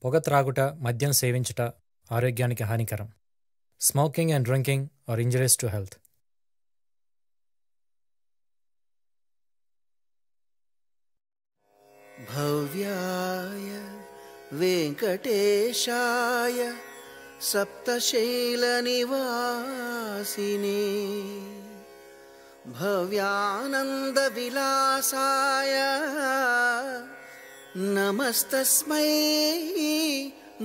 పొగ త్రాగుట, మద్యం సేవించుట ఆరోగ్యానికి హానికరం. Smoking and drinking are injuries to health. భవ్యాయ వెంకటేశాయ సప్తశైల నివాసినే భవ్యానంద విలాసాయ నమస్తస్మై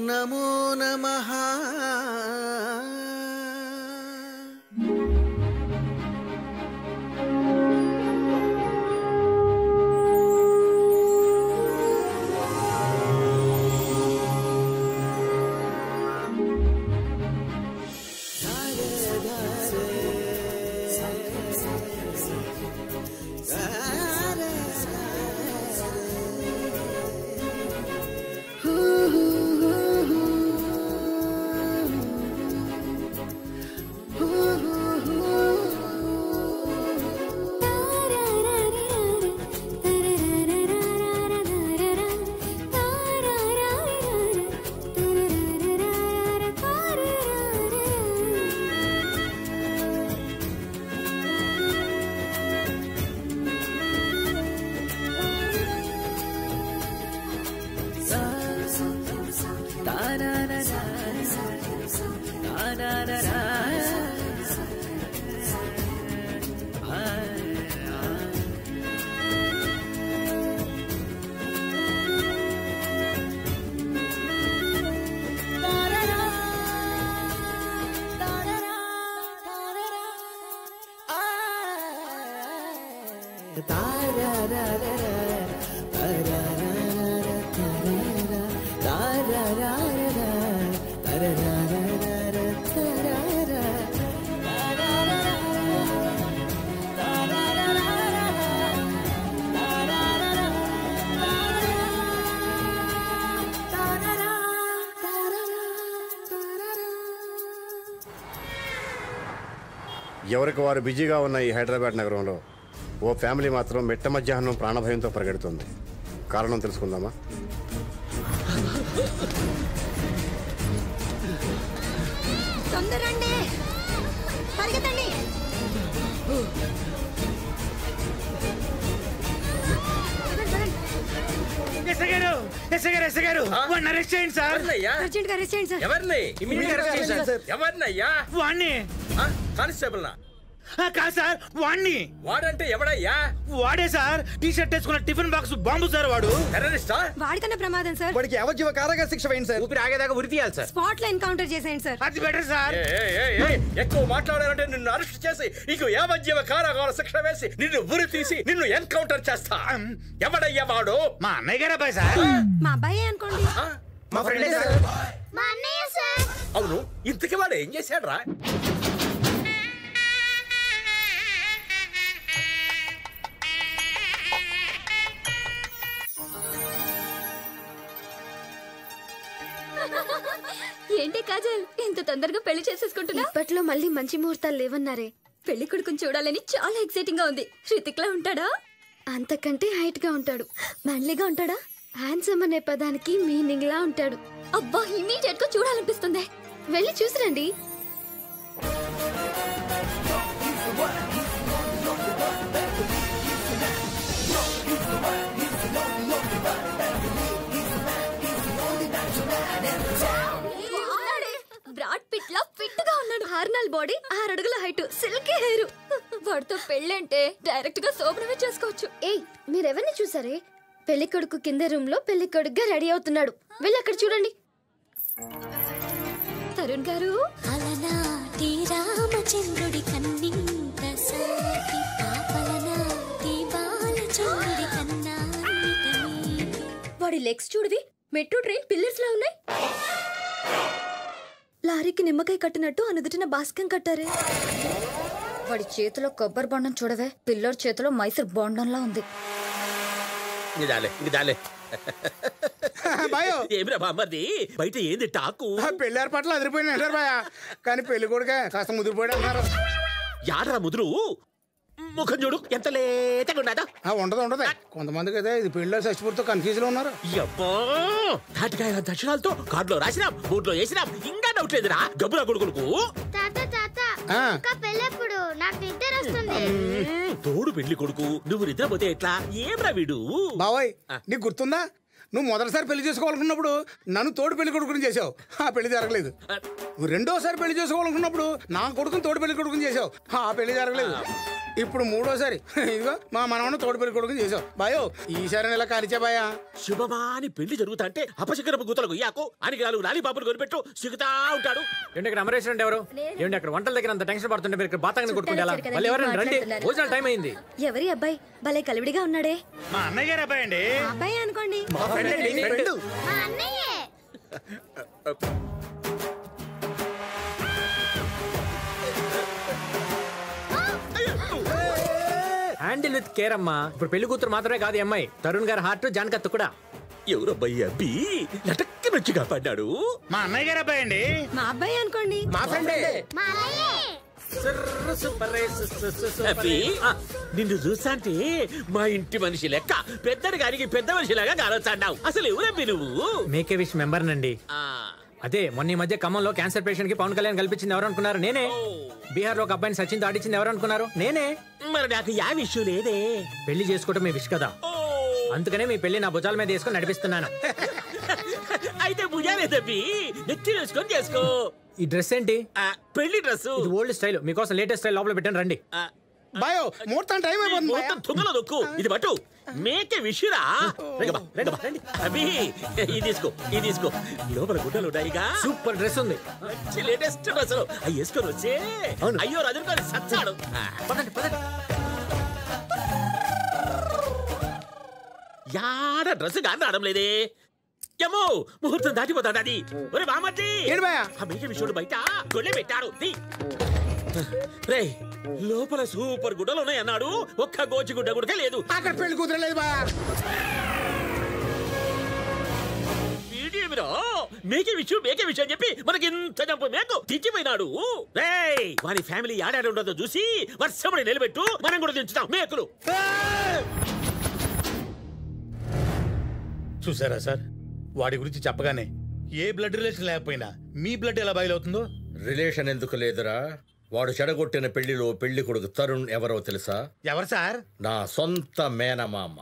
నమో నమః. ఎవరికి వారు బిజీగా ఉన్న ఈ హైదరాబాద్ నగరంలో ఓ ఫ్యామిలీ మాత్రం మెట్ట మధ్యాహ్నం ప్రాణభయంతో పరిగెడుతుంది. కారణం తెలుసుకుందామా? తొందరండి, పరిగెత్తండి. కానిస్టేబుల్ కాదు సార్, వాణ్ణి. వాడంటే ఎవడయ్యా? వాడే సార్, టీ షర్ట్ వేసుకున్న టిఫిన్ బాక్స్ బాంబు సార్. వాడు టెర్రరిస్టా? వాడికన్నా ప్రమాదం సార్. వాడికి యావజ్జీవ కారాగార శిక్ష వేయండి సార్. ఊపిరి ఆగేదాకా ఉరి తీయాలి సార్. స్పాట్ లో ఎన్కౌంటర్ చేసేయండి సార్. అది బెటర్ సార్. ఎక్కువ మాట్లాడాలంటే నిన్ను అరెస్ట్ చేసి నీకు యావజ్జీవ కారాగార శిక్ష వేసి నిన్ను ఉరి తీసి నిన్ను ఎన్కౌంటర్ చేస్తా. ఎవడయ్యా వాడు? మా అన్నయ్య గారు అబ్బాయి సార్. మా అబ్బాయి అనుకోండి. మా ఫ్రెండ్ సార్. మా అన్నయ్య సార్. అవును, ఇంతకీ వాడు ఏం చేశాడు రా? ఏంటి కాజల్, ఇంత తొందరగా పెళ్లి చేసేసుకుంటున్నా? ఇప్పట్లో మళ్ళీ మంచి ముహూర్తాలు లేవన్నారే. పెళ్లి కొడుకుని చూడాలని చాలా ఎక్సైటింగ్ గా ఉంది. హృతిక్ లా ఉంటాడా? అంతకంటే హైట్ గా ఉంటాడు. మ్యాన్లీగా ఉంటాడా? హ్యాండ్సమ్ అనే పదానికి మీనింగ్ లా ఉంటాడు. అబ్బా, ఇమీడియట్ గా చూడాలనిపిస్తుంది. వెళ్ళి చూసిరండి. బ్రాడ్ పిట్ లా ఫిట్ గా ఉన్నాడు. హార్నల్ బాడీ, 6 అడుగుల హైట్, సిల్కీ హెయిర్. వాడితో పెళ్ళంటే డైరెక్ట్ గా శోభనమే చేసుకోవచ్చు. ఏయ్, మీరెవరిని చూసారే? పెళ్లి కొడుకు కింద రూమ్ లో పెళ్లి కొడుకుగా రెడీ అవుతున్నాడు. వెళ్ళి అక్కడ చూడండి. తరుణ్ గారు, అలనాటి రామచంద్రుడి కన్నింత సాటి పాపలనాటి బాలచంద్రుడి కన్నా. వాడి లెగ్స్ చూడవి, మెట్రో ట్రైన్ పిల్లర్స్ లా ఉన్నాయి. లారీకి నిమ్మకాయ కట్టినట్టు అనుదుటిన బాస్కం కట్టారే. వాడి చేతిలో కొబ్బరి బొండం చూడవే, పిల్లోడి చేతిలో మైసూర్ బొండంలా ఉంది. ఏమిరా బామ్మది, బయట ఏంది టాకు? పెళ్లి ఏర్పాట్లు అదిరిపోయినాయి బాయ్. కానీ పెళ్లి కొడుకే కాస్త ముదిరిపోయాడు అన్నారు. యాడ్రా ముదురు? ముఖం చూడు ఎంత లేతగా ఉన్నదా. ఉండదు కొంతమందికి అయితే ఇది పెళ్ళో చచ్చిపోతే కన్ఫ్యూజ్ లో ఉన్నారు. తాటికాయ దక్షిణాలతో కార్డులో రాసినాం, బోర్డులో వేసినాం, ఇంకా డౌట్ లేదురా గబ్బురా కొడుకులకు. తోడు పెళ్లి కొడుకు నువ్వు నిద్రపోతే ఎట్లా? ఏమ్రా వీడు బాబాయ్ నీకు గుర్తుందా, నువ్వు మొదటిసారి పెళ్లి చేసుకోవాలనుకున్నప్పుడు నన్ను తోడు పెళ్లి కొడుకుని చేసావు, ఆ పెళ్లి జరగలేదు. నువ్వు రెండోసారి పెళ్లి చేసుకోవాలనుకున్నప్పుడు నా కొడుకుని తోడు పెళ్లి కొడుకుని చేసావు, ఆ పెళ్లి జరగలేదు. ఇప్పుడు మూడోసారి ఇదిగో మా మనవన్న తోడు పెళ్లి కొడుకుని చేసావు. బాయో ఈసారి ఇలా కాలిచా బాయా. శుభమాని పెళ్లి జరుగుతా అంటే అపశకరపు గుతలకు యాకు అనిగాలు లాలి పాపలు కొనిపెట్టు సిగుతా ఉంటాడు. ఏంటి ఇక్కడ అమరేష్ అంటే ఎవరు? ఏంటి అక్కడ వంటల దగ్గర అంత టెన్షన్ పడుతుంటే మీరు ఇక్కడ బాతాంగని కొట్టుకుంటా? వాళ్ళు ఎవరైనా రండి, భోజనాలు టైం అయింది. ఎవరి అబ్బాయి భలే కలివిడిగా ఉన్నాడే? మా అన్నయ్య గారు అబ్బాయి అండి. అబ్బాయి అనుకోండి. హ్యాండిల్ విత్ కేర్ అమ్మా. ఇప్పుడు పెళ్లి కూతురు మాత్రమే కాదు అమ్మాయి, తరుణ్ గారి హార్ట్ జానకత్త కూడా. ఎవరబ్బాయి అబ్బి లటక్కి మంచిగా పడ్డాడు? మా అన్నయ్య గారు అబ్బాయి అండి. మా అబ్బాయి అనుకోండి. మా ఫ్రెండే. నిన్ను చూస్తాంటే మా ఇంటి మనిషి లెక్క పెద్దడి గారికి పెద్ద మనిషిలాగా కాలొచ్చాడావు. అసలు ఎవరబ్బి నువ్వు? మేకే విష్ మెంబర్ నండి. అదే మొన్న ఈ మధ్య ఖమ్మంలో క్యాన్సర్ పేషెంట్ కి పవన్ కళ్యాణ్ కల్పించింది ఎవరు అనుకున్నారు? నేనే. బీహార్ లో ఒక అబ్బాయిని సచిన్ దాటించింది ఎవరు అనుకున్నారు? నేనే. మరి నాకు యా విషయం లేదే. పెళ్లి చేసుకోవటం మీ విష్ కదా, అందుకనే మీ పెళ్లి నా భుజాల మీద వేసుకొని నడిపిస్తున్నాను. అయితే భుజాలే తప్పి నెత్తి వేసుకొని చేసుకో. ఈ డ్రెస్ ఏంటి? పెళ్లి డ్రెస్. ఇది ఓల్డ్ స్టైల్, మీకోసం లేటెస్ట్ స్టైల్ లోపల పెట్టాను రండి. బాయో ముహూర్తం టైం అయిపోతుంది. తుంగలో దొక్కు ఇది పట్టు. మేకే విషురా. అభి ఇది తీసుకో, ఇది తీసుకో. లోపల గుడ్డలు ఉన్నాయిగా. సూపర్ డ్రెస్ ఉంది, లేటెస్ట్ డ్రెస్. అవి వేసుకొని వచ్చే అయ్యో రజుని సచ్చాడు. యాడ డ్రెస్ గాని రావడం లేదే. ఏమో ముహూర్తం దాటిపోతాడు అది. ఒరే బామర్ది, ఆ మేకే విషుడు బయట గొల్లె పెట్టాడు. రే లోపల సూపర్ గుడ్డలు ఉన్నాయి అన్నాడు, ఒక్క గోచి గుడ్డ గుడికే లేదు. అక్కడ పెళ్లి కుదరలేదు బా. మేకే విషయం అని చెప్పి మనకి ఇంత జంపు మేకు తెచ్చిపోయినాడు. రే వారి ఫ్యామిలీ ఆడాడు ఉండదో చూసి వర్షముడి నిలబెట్టు, మనం కూడా దించుతాం మేకులు. చూసారా సార్, వాడి గురించి చెప్పగానే ఏ బ్లడ్ రిలేషన్ లేకపోయినా మీ బ్లడ్ ఎలా బయలువుతుందో. రిలేషన్ ఎందుకు లేదురా? వాడు చెడగొట్టిన పెళ్లిలో పెళ్లి కొడుకు తరుణ్ ఎవరో తెలుసా? ఎవరు సార్? నా సొంత మేనమామ.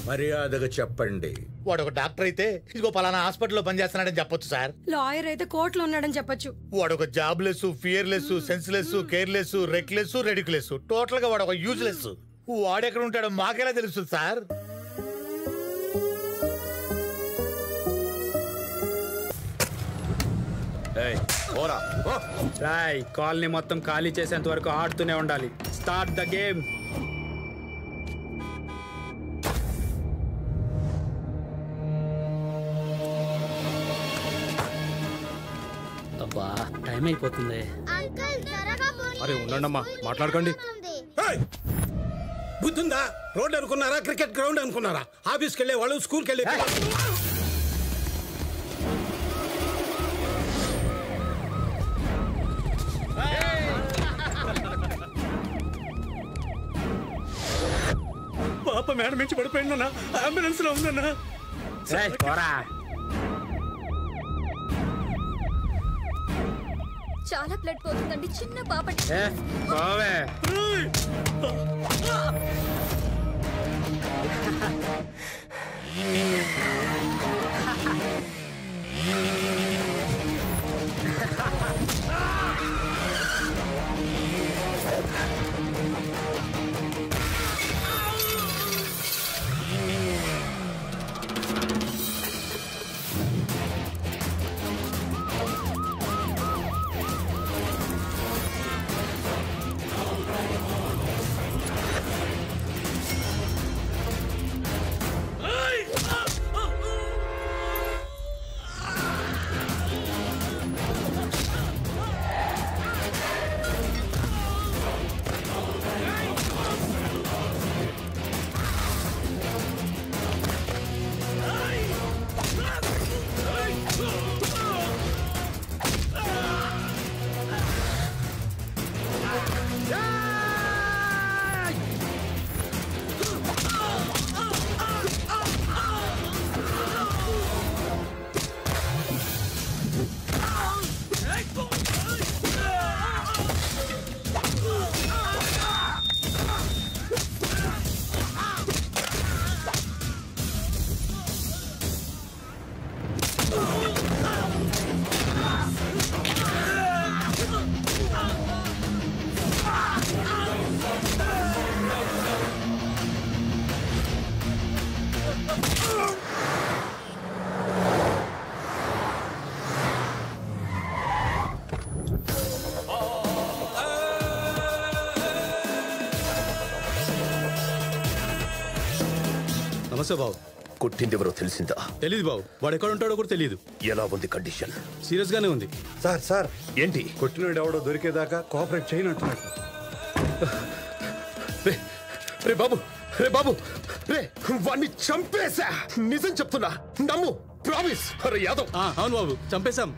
మర్యాదగా చెప్పండి. వాడు ఒక డాక్టర్ అయితే ఇదిగో పలానా హాస్పిటల్లో పనిచేస్తున్నాడని చెప్పొచ్చు సార్. లాయర్ అయితే కోర్టులో ఉన్నాడని చెప్పొచ్చు. వాడు ఒక job less, fearless, senseless, careless, reckless, ridiculous, total గా వాడు ఒక యూజ్లెస్. వాడెక్కడ ఉంటాడో మాకెలా తెలుస్తుంది సార్? కాలనీ మొత్తం ఖాళీ చేసేంత వరకు ఆడుతూనే ఉండాలి. Start the game. అబ్బా టైం అయిపోతుంది. అరే ఉండండమ్మా, మాట్లాడకండి. బుద్ధుందా? రోడ్ అనుకున్నారా, క్రికెట్ గ్రౌండ్ అనుకున్నారా? ఆఫీస్కి వెళ్ళే వాళ్ళు, స్కూల్కి వెళ్ళే పాప మేడం నుంచి పడిపోయిందన్నా, అంబులెన్స్ లో ఉందన్నా. చాలా బ్లడ్ పోతుందండి, చిన్న పాపటి. నమస్తే బాబు. కొట్టింది ఎవరో తెలిసిందా? తెలీదు బాబు. వాడు ఎక్కడ ఉంటాడో కూడా తెలియదు. ఎలా ఉంది కండిషన్? సీరియస్ గానే ఉంది. సార్ ఏంటి? కొట్టినోడు ఎవడో దొరికేదాకా కోఆపరేట్ చేయనంటున్నాడు. రే బాబు, రే బాబు, రే వాణ్ణి చంపేశా. నిజం చెప్తున్నా, నమ్ము, ప్రామిస్. అరే యాదవ్. అవును బాబు, చంపేశాం.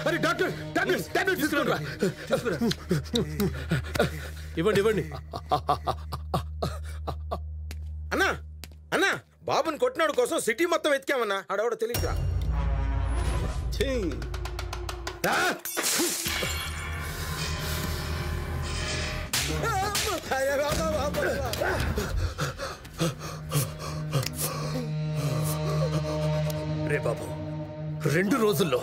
అరే డాక్టర్, టాబ్లెట్స్ తీసుకురా. ఇవ్వండి ఇవ్వండి. అన్నా అన్నా, బాబుని కొట్టినాడు కోసం సిటీ మొత్తం వెతికామన్నా. ఆడవాడు తెలియక రే బాబు, 2 రోజుల్లో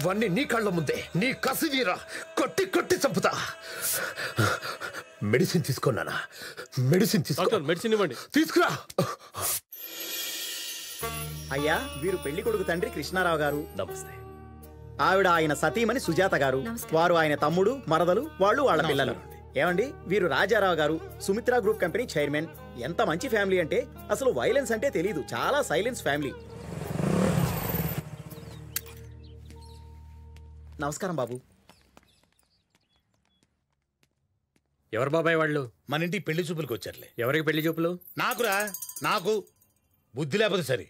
వాణ్ణి నీ కళ్ళ ముందే నీ కసివీరా కొట్టి కొట్టి చంపుతా. మెడిసిన్ తీసుకున్నానా? మెడిసిన్ తీసుకో. మెడిసిన్ ఇవ్వండి. తీసుకురా. అయ్యా, వీరు పెళ్లి కొడుకు తండ్రి కృష్ణారావు గారు. నమస్తే. ఆవిడ ఆయన సతీమణి సుజాత గారు. వారు ఆయన తమ్ముడు, మరదలు, వాళ్ళు వాళ్ళ పిల్లలు. ఏమండి, వీరు రాజారావు గారు, సుమిత్ర గ్రూప్ కంపెనీ చైర్మన్. ఎంత మంచి ఫ్యామిలీ అంటే అసలు వైలెన్స్ అంటే తెలీదు. చాలా సైలెన్స్ ఫ్యామిలీ. నమస్కారం బాబు. ఎవరు బాబాయ్ వాళ్ళు? మన ఇంటికి పెళ్లి చూపులకు వచ్చారులే. ఎవరికి పెళ్లి చూపులు? నాకురా. నాకు బుద్ధి లేకపోతే సరే.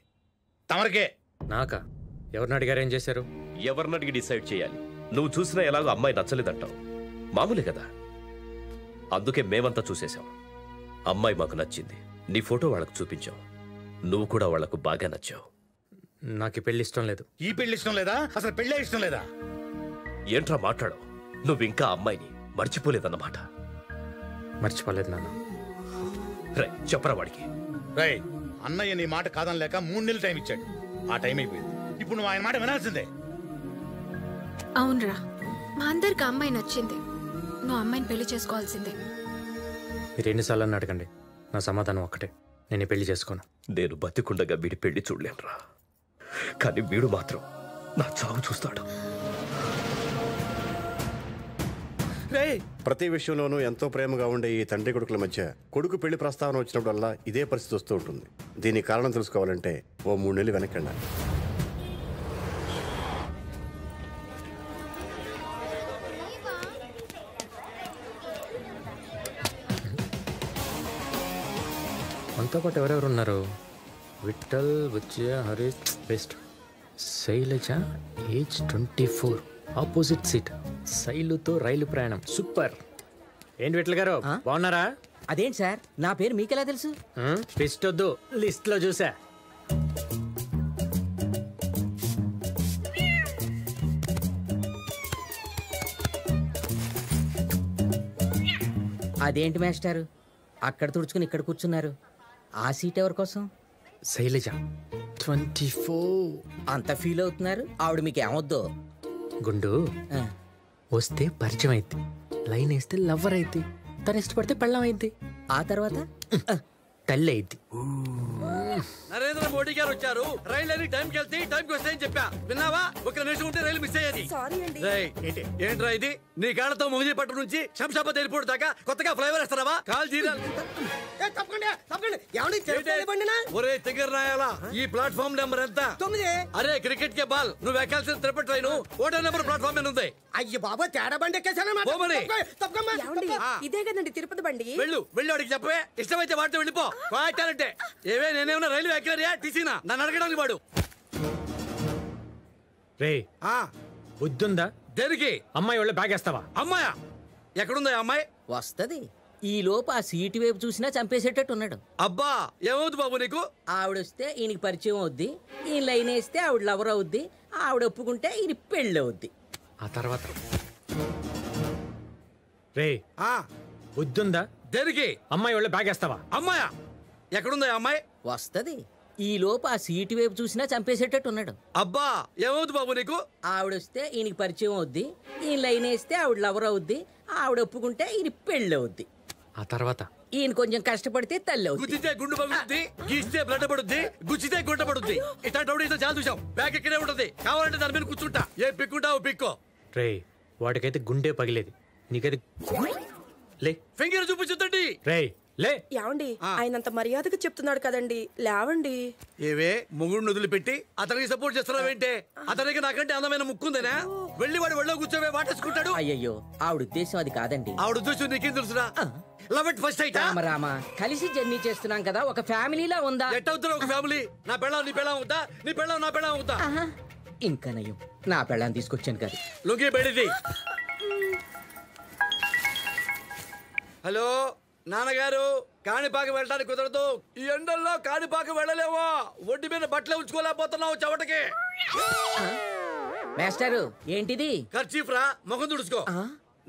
తమరికే. నాకా? ఎవరిని అడిగారు? ఏం చేశారు? ఎవరిని అడిగి డిసైడ్ చేయాలి? నువ్వు చూసినా ఎలాగో అమ్మాయి నచ్చలేదంటావు. మామూలే కదా. అందుకే మేమంతా చూసేశాం. అమ్మాయి మాకు నచ్చింది. నీ ఫోటో వాళ్ళకు చూపించావు. నువ్వు కూడా వాళ్లకు బాగా నచ్చావు. నాకు ఈ పెళ్లి ఇష్టం లేదు. ఈ పెళ్లి ఇష్టం లేదా? అసలు పెళ్ళే ఇష్టం లేదా? ఏంట్రా మాట్లాడవు? నువ్వు ఇంకా అమ్మాయిని మర్చిపోలేదన్నమాట. మర్చిపోలేదు నాన్న. రై చెప్పరా వాడికి. రై, అన్నయ్య నీ మాట కాదని లేక 3 నెలలు టైం ఇచ్చాడు. ఆ టైం అయిపోయింది. ఇప్పుడు నువ్వు ఆయన మాట వినాల్సిందే. అవునరా, మా అందరికి అమ్మాయి నచ్చింది. నువ్వు అమ్మాయిని పెళ్లి చేసుకోవాల్సిందే. మీరు ఎన్నిసార్లు అడగండి, నా సమాధానం ఒక్కటే. నేను ఈ పెళ్లి చేసుకోను. నేను బతికుండగా వీడి పెళ్లి చూడలేనురా. కానీ వీడు మాత్రం నా చావు చూస్తాడు. ప్రతి విషయంలోనూ ఎంతో ప్రేమగా ఉండే ఈ తండ్రి కొడుకుల మధ్య కొడుకు పెళ్లి ప్రస్తావన వచ్చినప్పుడల్లా ఇదే పరిస్థితి వస్తూ ఉంటుంది. దీనికి కారణం తెలుసుకోవాలంటే ఓ 3 నెలలు వెనక్కండి. మనతో పాటు ఎవరెవరు ఉన్నారు? Vithal, Buchaiah, Harish, best. Shailaja, age 24, opposite seat. శైలుతో రైలు ప్రయాణం. సూపర్. ఏంటి విఠల్ గారు, బాగున్నారా? అదేంటి సార్, నా పేరు మీకెలా తెలుసు? లిస్ట్ వద్దు, లిస్ట్ లో చూసా. అదేంటి మాస్టారు, అక్కడ తుడుచుకుని ఇక్కడ కూర్చున్నారు? ఆ సీట్ ఎవరి కోసం? శైలజ 24. అంత ఫీల్ అవుతున్నారు? ఆవిడ మీకు ఏమొద్దు? గుండు వస్తే పరిచయం అయింది, లైన్ వేస్తే లవ్వర్ అయింది, తను ఇష్టపడితే పెళ్ళం అయింది, ఆ తర్వాత తల్లి అయింది. నరేంద్ర మోడీ గారు వచ్చారు. రైలు అని టైంకి వెళ్తే టైంకి వస్తాయని చెప్పా. విన్నావా? ఒక నిమిషం ఉంటే రైలు మిస్ అయ్యేది. ఏంట్రా ఇది? నీ కాళ్ళతో మొగిలిపట్నం నుంచి శంషాబాద్ ఎయిర్పోర్ట్ దాకా కొత్తగా ఫ్లైఓవర్ వేస్తారా? కాల్ ఒరే తిగర్ రాయాలా, ఈ ప్లాట్ఫామ్ నెంబర్ ఎంత? 9. అరే క్రికెట్ కే బాల్, నువ్వు ఎక్కాల్సిన తిరుపతి ట్రైన్ ఓటో నెంబర్ ప్లాట్ఫామ్ మీద ఉంది. అయ్యి బాబా, తేడా బండి ఎక్కేసాను. ఇదే కదండి తిరుపతి బండి. వెళ్ళు వాడికి చెప్పవే. ఇష్టమైతే వాడితో వెళ్ళిపో. అంటే ఏవే నేనేమన్నా రైలు ఎక్కరియా తీసినా నన్ను అడగడానికి వాడు. రే బుద్ధుందా? దేనికి? అమ్మాయి వాళ్ళ బ్యాగ్ వేస్తావా? అమ్మాయా? ఎక్కడుందా అమ్మాయి? వస్తది. ఈ లోపు ఆ సీటు వైపు చూసినా చంపేసేటట్టు ఉన్నాడు. అబ్బా, ఏమవుతుంది బాబు నీకు? ఆవిడొస్తే ఈయనకి పరిచయం అవుద్ది, ఈయన లైన్ వేస్తే ఆవిడ లవర్ అవుద్ది, ఆవిడ ఒప్పుకుంటే ఈయన పెళ్ళి అవుద్ది. ఆ తర్వాత రే బుద్ధుందా? దేనికి? అమ్మాయి వాళ్ళ బ్యాగ్ వేస్తావా? అమ్మాయా? ఎక్కడుందా అమ్మాయి? వస్తది. ఈ లోపు ఆ సీటు వైపు చూసినా చంపేసేటట్టు ఉన్నాడు. అబ్బా, ఏమవుతుంది బాబు నీకు? ఆవిడొస్తే ఈయనకి పరిచయం అవుద్ది, ఈయన లైన్ వేస్తే ఆవిడ లవర్ అవుద్ది, ఆవిడ ఒప్పుకుంటే ఈయన పెళ్ళి అవుద్ది. ఆ తర్వాత ఈయన కొంచెం కష్టపడితే తల్లి అవుతుంది. గుచ్చితే గుండు పగులుద్ది, గీస్తే బ్లడ్ పడుద్ది, గుచ్చితే గుంట పడుద్ది. ఇట్లాంటి ఇంత చాలా చూసాం. బ్యాగ్ ఇక్కడే ఉంటది, కావాలంటే దాని మీద కూర్చుంటా. ఏ పిక్కుంటావు పిక్కో. రే వాడికైతే గుండె పగిలేది, నీకైతే లే ఫింగర్ చూపించుతండి. రే లే. ఏమండి ఆయనంత మర్యాదగా చెప్తున్నాడు కదండి, లేవండి. ఏవే మొగుడిని వదిలిపెట్టి అతనికి సపోర్ట్ చేస్తున్నావేంటే? అతనికి నాకంటే అందమైన ముక్కుందేనా? వెళ్ళి వాడు ఒళ్ళో కూర్చోవే వాటేసుకుంటాడు. అయ్యయ్యో ఆవిడ ఉద్దేశం అది కాదండి. ఆవిడ ఉద్దేశం నీకేం తెలుసురా? Love at first sight. Rama కలిసి జర్నీ చేస్తున్నాం కదా, ఒక ఫ్యామిలీలా ఉందా? ఎట్ అవుతున్నా ఒక ఫ్యామిలీ? నా పెళ్ళాం నీ పెళ్ళాం అవుతా, నీ పెళ్ళాం నా పెళ్ళాం అవుతా. ఇంకా నయం నా పెళ్ళాన్ని తీసుకొచ్చాను కదా. లుంగి బెడిది. హలో నాన్నగారు, కాణిపాక వెళ్ళడానికి కుదరదు. ఈ ఎండల్లో కాణిపాక వెళ్ళలేవా? ఒంటి మీద బట్టలే ఉంచుకోలేకపోతున్నావు చెవటకి. మాస్టారు ఏంటిది? ఖర్చీఫ్ రా, ముఖం తుడుచుకో.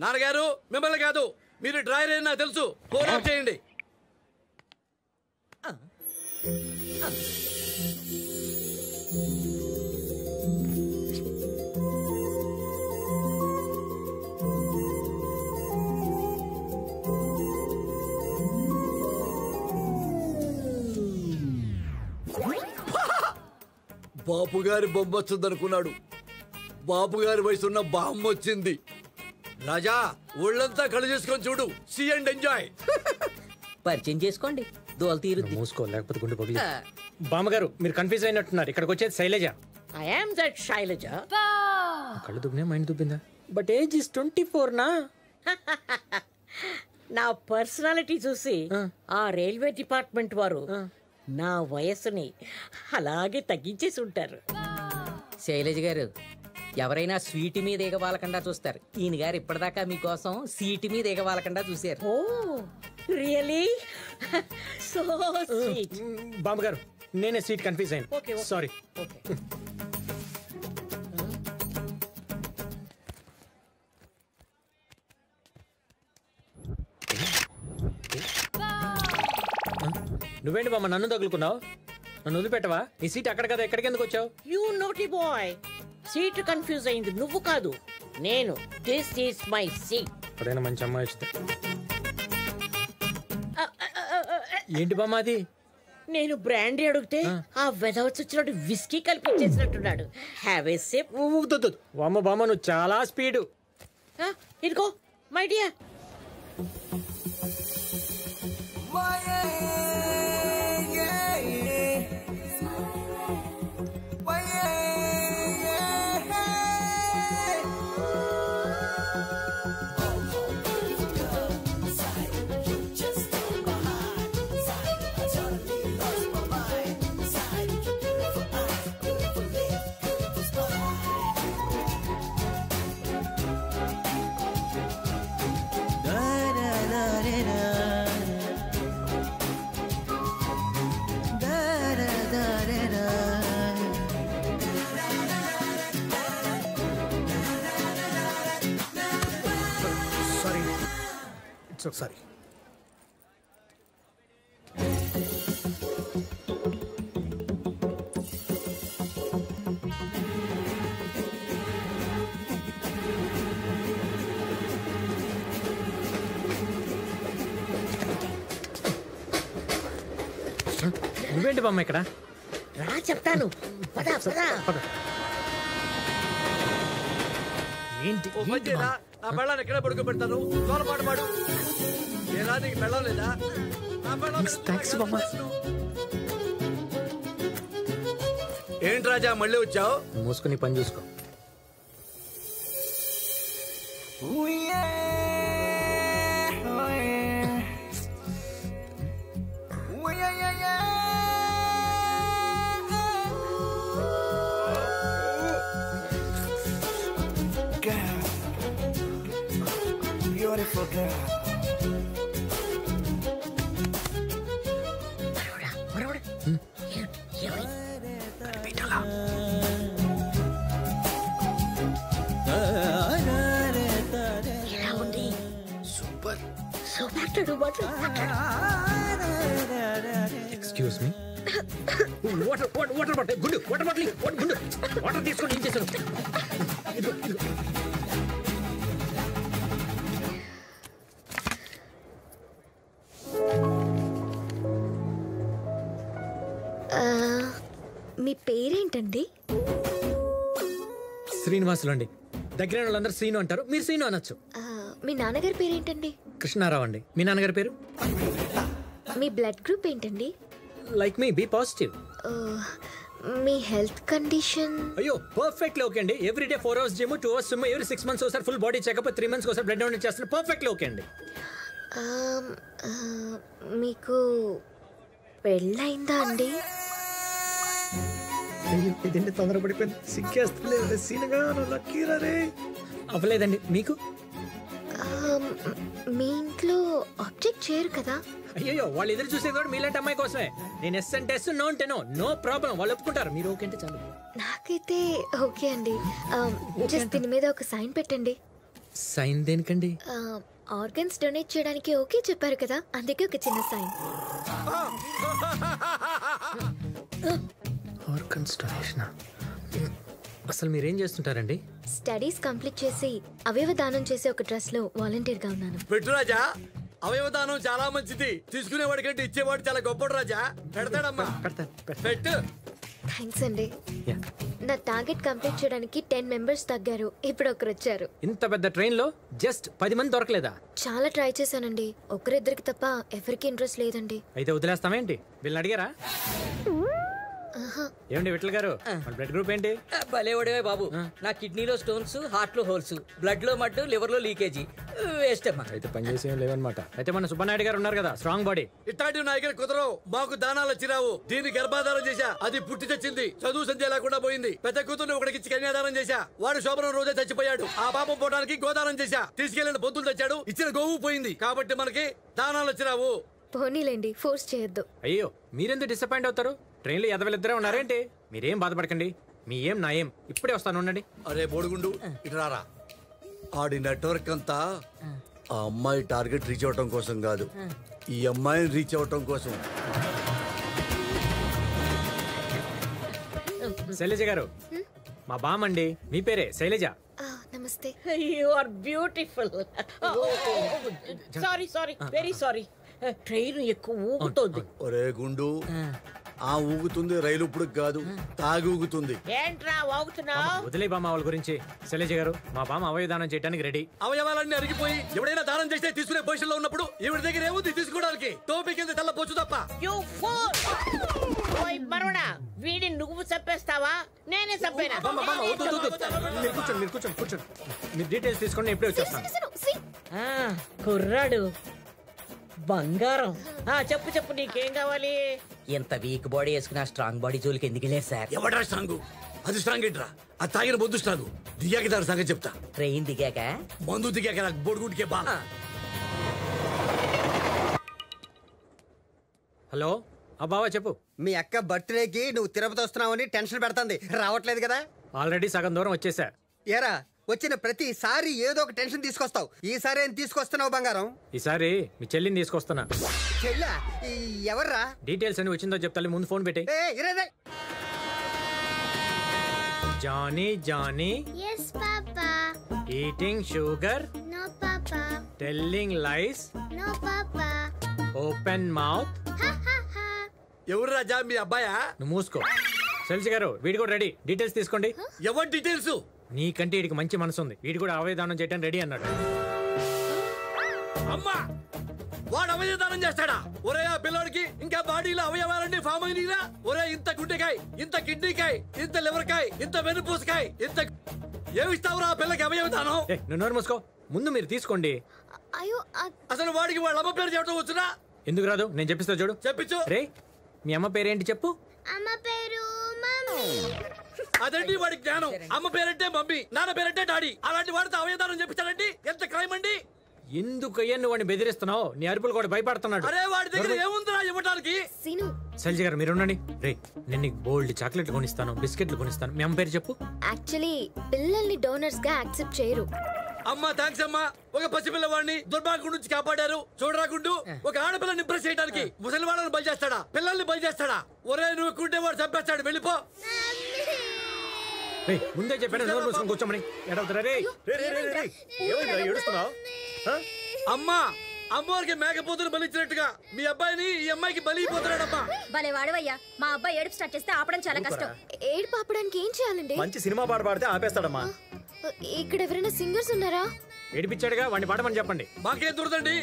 నాన్నగారు మిమ్మల్ని కాదు, మీరు డ్రైవర్ అయినా తెలుసు. ఫోన్ ఆఫ్ చేయండి. బాపు గారి బొమ్మ వచ్చింది అనుకున్నాడు. బాపు గారి వయసున్న బామ్మ వచ్చింది. రాజా ఒళ్ళంతా కళ్ళు చేసుకొని చూడు. See and enjoy. పరిచయం చేసుకోండి, దోలు తీరుద్ది. మూసుకో లేకపోతే గుండె పగిలి. బామ్మగారు మీరు కన్ఫ్యూజ్ అయినట్టున్నారు. ఇక్కడికి వచ్చేది Shailaja. I am that Shailaja. కళ్ళు దుబ్బినా మైండ్ దుబ్బిందా? బట్ ఏజ్ ఇస్ 24 నా. నా పర్సనాలిటీ చూసి ఆ రైల్వే డిపార్ట్మెంట్ వారు నా వయస్సుని అలాగే తగ్గించేసి ఉంటారు. శైలజ గారు ఎవరైనా స్వీట్ మీద ఎగవాలకుండా చూస్తారు. ఈయన గారు ఇప్పటిదాకా మీకోసం సీటు మీద ఎగవాలకుండా చూశారు. Oh really? So sweet. బామ్మగారు నేనే సీట్ కన్ఫ్యూజ్ అయ్యాను, సారీ. నువ్వేంటి బామ్మ నన్ను తగులుకున్నావు? నన్ను వదిలిపెట్టవా? నీ సీట్ అక్కడ కదా, ఎక్కడికి ఎందుకు వచ్చావు? You naughty boy, seat confuse అయింది నువ్వు కాదు నేను. This is my seat. ఎప్పుడైనా మంచి అమ్మాయి వచ్చితే. ఏంటి బామ్మ అది? నేను బ్రాండీ అడిగితే ఆ వెదవచ్చి వచ్చినట్టు విస్కీ కలిపించేసినట్టున్నాడు. Have a sip. బామ్మ బామ్మ నువ్వు చాలా స్పీడు. ఇదిగో మై డియర్. ఒకసారి నువ్వేంటి బామ్మ ఇక్కడ? రా చెప్తాను, పద పద. ఏంటి నా పెళ్ళాన్ని ఎక్కడ పడుకోబెడతాను? తోల పాట పాడు. ఏరా నీకు పెళ్ళం లేదా? ఏంటి రాజా మళ్ళీ వచ్చావు? మూసుకుని పని చూసుకో. Beautiful girl. ఎలా ఉంది? Super. Excuse me. Water water bottle గుండు, వాటర్ బాటిల్ గుండు, వాటర్ తీసుకొని ఏం చేశాను? మీ పేరేంటండి? శ్రీనివాసులు అండి. దగ్గర వాళ్ళందరూ శ్రీను అంటారు, మీరు శ్రీను అనొచ్చు. మీ నాన్నగారి పేరేంటండి? కృష్ణారావు అండి. మీ నాన్నగారి పేరు? మీ బ్లడ్ గ్రూప్ ఏంటండి? లైక్ మీ, బి పాజిటివ్. మీ హెల్త్ కండిషన్? అయ్యో పర్ఫెక్ట్లీ ఓకే అండి. Every day 4 hours gym, 2 hours swim, every 6 months ఒకసారి ఫుల్ బాడీ చెకప్, 3 months ఒకసారి బ్లడ్ డొనేట్ చేస్తారు. పర్ఫెక్ట్లీ ఓకే అండి. మీకు పెళ్ళైందా అండి? అయ్యో ఇదండి తొందరపడిపోయింది, సిగ్గేస్తలేదు. సీనగా లక్కీరా రే. అవ్వలేదండి. మీకు? మీ ఇంట్లో ఆబ్జెక్ట్ చేయరు కదా? అయ్యో వాళ్ళు ఎదురు చూసేది కూడా మీలాంటి అమ్మాయి కోసమే. నేను ఎస్ అంటే ఎస్, నో అంటే నో. నో ప్రాబ్లం, వాళ్ళు ఒప్పుకుంటారు. మీరు ఓకే అంటే చాలు. నాకైతే ఓకే అండి. జస్ట్ దీని మీద ఒక సైన్ పెట్టండి. సైన్ దేనికండి? ఆర్గన్స్ డొనేట్ చేయడానికి ఓకే చెప్పారు కదా, అందుకే ఒక చిన్న సైన్. Organs donation? అసలు మీరేం చేస్తుంటారండి? స్టడీస్ కంప్లీట్ చేసి అవయవ దానం చేసే ఒక ట్రస్ట్ లో వాలంటీర్ గా ఉన్నాను. పెట్టు రాజా, అవయవదానం చాలా మంచిది. తీసుకునేవాడి కంటే ఇచ్చేవాడు చాలా గొప్పడు రాజా. పెడతాడమ్మా, పెట్టు. థ్యాంక్స్ అండి. నా టార్గెట్ కంప్లీట్ చేయడానికి 10 members తగ్గారు. ఇప్పుడు ఒకరు వచ్చారు. ఇంత పెద్ద ట్రైన్ లో జస్ట్ 10 మంది దొరకలేదా? చాలా ట్రై చేశానండి, ఒకరిద్దరికి తప్ప ఎవరికి ఇంట్రెస్ట్ లేదండి. అయితే వదిలేస్తామేంటి? వీళ్ళని అడిగారా? ఏమండి విఠల్ గారు, బ్లడ్ గ్రూప్ ఏంటి? భలేవడే బాబు. నా కిడ్నీలో స్టోన్స్, హార్ట్ లో హోల్స్, బ్లడ్ లో మట్టు, లివర్ లో లీకేజీ. వేస్ట్ అమ్మా. అయితే పని చేసే లేవన్నమాట. అయితే మన సుబ్బనాయుడు గారు ఉన్నారు కదా, స్ట్రాంగ్ బాడీ. ఇట్లాంటి నా దగ్గర కుదరవు. మాకు దానాలు వచ్చిరావు. దీన్ని గర్భాధారం చేశా, అది పుట్టి తెచ్చింది. చదువు సంధ్య లేకుండా పోయింది. పెద్ద కూతుర్ని ఒకటికి కన్యాదానం చేశా, వాడు శోభనం రోజే చచ్చిపోయాడు. ఆ పాపం పోవడానికి గోదానం చేశా, తీసుకెళ్లిన పొద్దులు తెచ్చాడు, ఇచ్చిన గోవు పోయింది. కాబట్టి మనకి దానాలు వచ్చిరావు. పోనీలేండి, ఫోర్స్ చేయొద్దు. అయ్యో మీరెందుకు డిసప్పాయింట్ అవుతారు? ట్రైన్లో ఎదవలిద్దరే ఉన్నారేంటి? మీరేం బాధపడకండి. మీ ఏం నా ఏం ఇప్పుడే వస్తాను, ఉండండి. అరే బోడుగుండు, ఇటు రారా. ఆడి నెట్వర్క్ అంతా ఆ అమ్మాయి టార్గెట్ రీచ్ అవటం కోసం కాదు, ఈ అమ్మాయిని రీచ్ అవటం కోసం. శైలజ గారు, మా బామండి. మీ పేరే శైలజ? నమస్తే. You are beautiful. Sorry sorry, very sorry. Train ఎక్కువ ఊగుతోంది. ఒరే గుండు, ఆ ఊగుతుంది రైలు ఇప్పుడు కాదు, తాగి ఊగుతుంది. ఏంట్రా వాగుతున్నావు? వదిలే బామ్మ వాళ్ళ గురించి. శైలజ గారు, మా బామ్మ అవయదానం చేయడానికి రెడీ. అవయవాలన్నీ అరిగిపోయి ఎవడైనా దానం చేస్తే తీసుకునే పొజిషన్ లో ఉన్నప్పుడు ఈవిడ దగ్గర ఏముంది తీసుకోవడానికి? టోపీ కింద తెల్ల పోచ్చు తప్ప. మరుడా, వీడిని నువ్వు చంపేస్తావా? నేనే చంపేనా? మీరు కూర్చోండి, మీరు కూర్చోండి, కూర్చోండి. మీరు డీటెయిల్స్ తీసుకోండి, ఎప్పుడే వచ్చేస్తాను. కుర్రాడు బంగారం. చెప్పు చెప్పు, నీకేం కావాలి? ఎంత వీక్ బాడీ వేసుకున్నా స్ట్రాంగ్ బాడీ జోలికి ఎందుకు లేదు సార్? ఎవడరా స్ట్రాంగ్? అది స్ట్రాంగ్ ఏంట్రా? అది తాగిన బొద్దు స్ట్రాంగ్. దిగాక దాని సంగతి చెప్తా. ట్రైన్ దిగాక? మందు దిగాక నాకు బొడుగుడికే బా. హలో, బావా చెప్పు. మీ అక్క బర్త్డేకి నువ్వు తిరుపతి వస్తున్నావని టెన్షన్ పెడుతుంది, రావట్లేదు కదా? ఆల్రెడీ సగం దూరం వచ్చేసా. ఏరా, వచ్చిన ప్రతిసారి ఏదో ఒక టెన్షన్ తీసుకొస్తావు. ఈసారి ఏం తీసుకొస్తున్నావు బంగారం? ఈసారి మీ చెల్లిని తీసుకొస్తున్నా. చెల్లా? ఎవర్రా? డీటెయిల్స్ అని వచ్చిందో చెప్తా, ముందు ఫోన్ పెట్టి. Johnny Johnny. Yes, Papa. Eating sugar. No, Papa. Telling lies. No, Papa. Open mouth. ఎవరు రాజా, మీ అబ్బాయా? నువ్వు మూసుకో. శైలజ గారు, వీడి కూడా రెడీ. డీటెయిల్స్ తీసుకోండి. ఎవరి డీటెయిల్స్? నీకంటే వీడికి మంచి మనసు ఉంది. వీడి కూడా అవయదానం చేయడానికి రెడీ అన్నాడు. అమ్మా, వాడు అవయదానం చేస్తాడా? ఒరే ఆ పిల్లోడికి ఇంకా బాడీలో అవయవాలన్నీ ఫామ్ అయినా. ఒరే ఇంత గుండెకాయ, ఇంత కిడ్నీకాయ, ఇంత లివర్కాయ, ఇంత వెన్నుపూసకాయ, ఇంత ఏమిస్తావురా ఆ పిల్లకి అవయవదానం? నువ్వు నోరు మూసుకో. ముందు మీరు తీసుకోండి. అసలు వాడికి వాళ్ళ అమ్మ పేరు చెప్పడం వచ్చునా? ఎందుకు రాదు? నేను చెప్పిస్తా చూడు. చెప్పించు. రే, మీ అమ్మ పేరేంటి చెప్పు. అమ్మ పేరు మమ్మీ. అదండి వాడి జ్ఞానం. అమ్మ పేరంటే మమ్మీ, నాన్న పేరంటే డాడీ. అలాంటి వాడితో అవయదానం చెప్పించాడండి. ఎంత క్రైమ్ అండి! ఎందుకయ్యా నువ్వు వాడిని బెదిరిస్తున్నావు? నీ అరుపులు కూడా భయపడుతున్నాడు. అరే వాడి దగ్గర ఏముందిరా ఇవ్వడానికి? శైలజ గారు మీరు ఉండండి. రే, నేను నీకు బోల్డ్ చాక్లెట్లు కొనిస్తాను, బిస్కెట్లు కొనిస్తాను. మీ అమ్మ పేరు చెప్పు. యాక్చువల్లీ పిల్లల్ని డోనర్స్ గా యాక్సెప్ట్ చేయరు. అమ్మా థ్యాంక్స్ అమ్మా. ఒక పసిపిల్లవాడిని దుర్భాగ్యం నుంచి కాపాడారు. చూడరాకుండు, ఒక ఆడపిల్లని ఇంప్రెస్ చేయడానికి ముసలి వాళ్ళని బలి చేస్తాడా, పిల్లల్ని బలి చేస్తాడా? ఒరే నువ్వు కుంటే వాడు చంపేస్తాడు, వెళ్ళిపో. ముందే చెప్పాను నోరు మూసుకొని కూర్చోమని. ఏడవుతారా రే? అమ్మా అమ్మవారికి మేకపోతులు బలిచ్చినట్టుగా మీ అబ్బాయిని ఈ అమ్మాయికి బలి అయిపోతున్నాడమ్మా. భలే వాడవయ్యా, మా అబ్బాయి ఏడుపు స్టార్ట్ చేస్తే ఆపడం చాలా కష్టం. ఏడుపు ఆపడానికి ఏం చేయాలండి? మంచి సినిమా పాట పాడితే ఆపేస్తాడమ్మా. ఇక్కడ ఎవరైనా సింగర్స్ ఉన్నారా? ఏడిపించాడుగా వాడిని పాడమని చెప్పండి. మాకేం దొరదండి,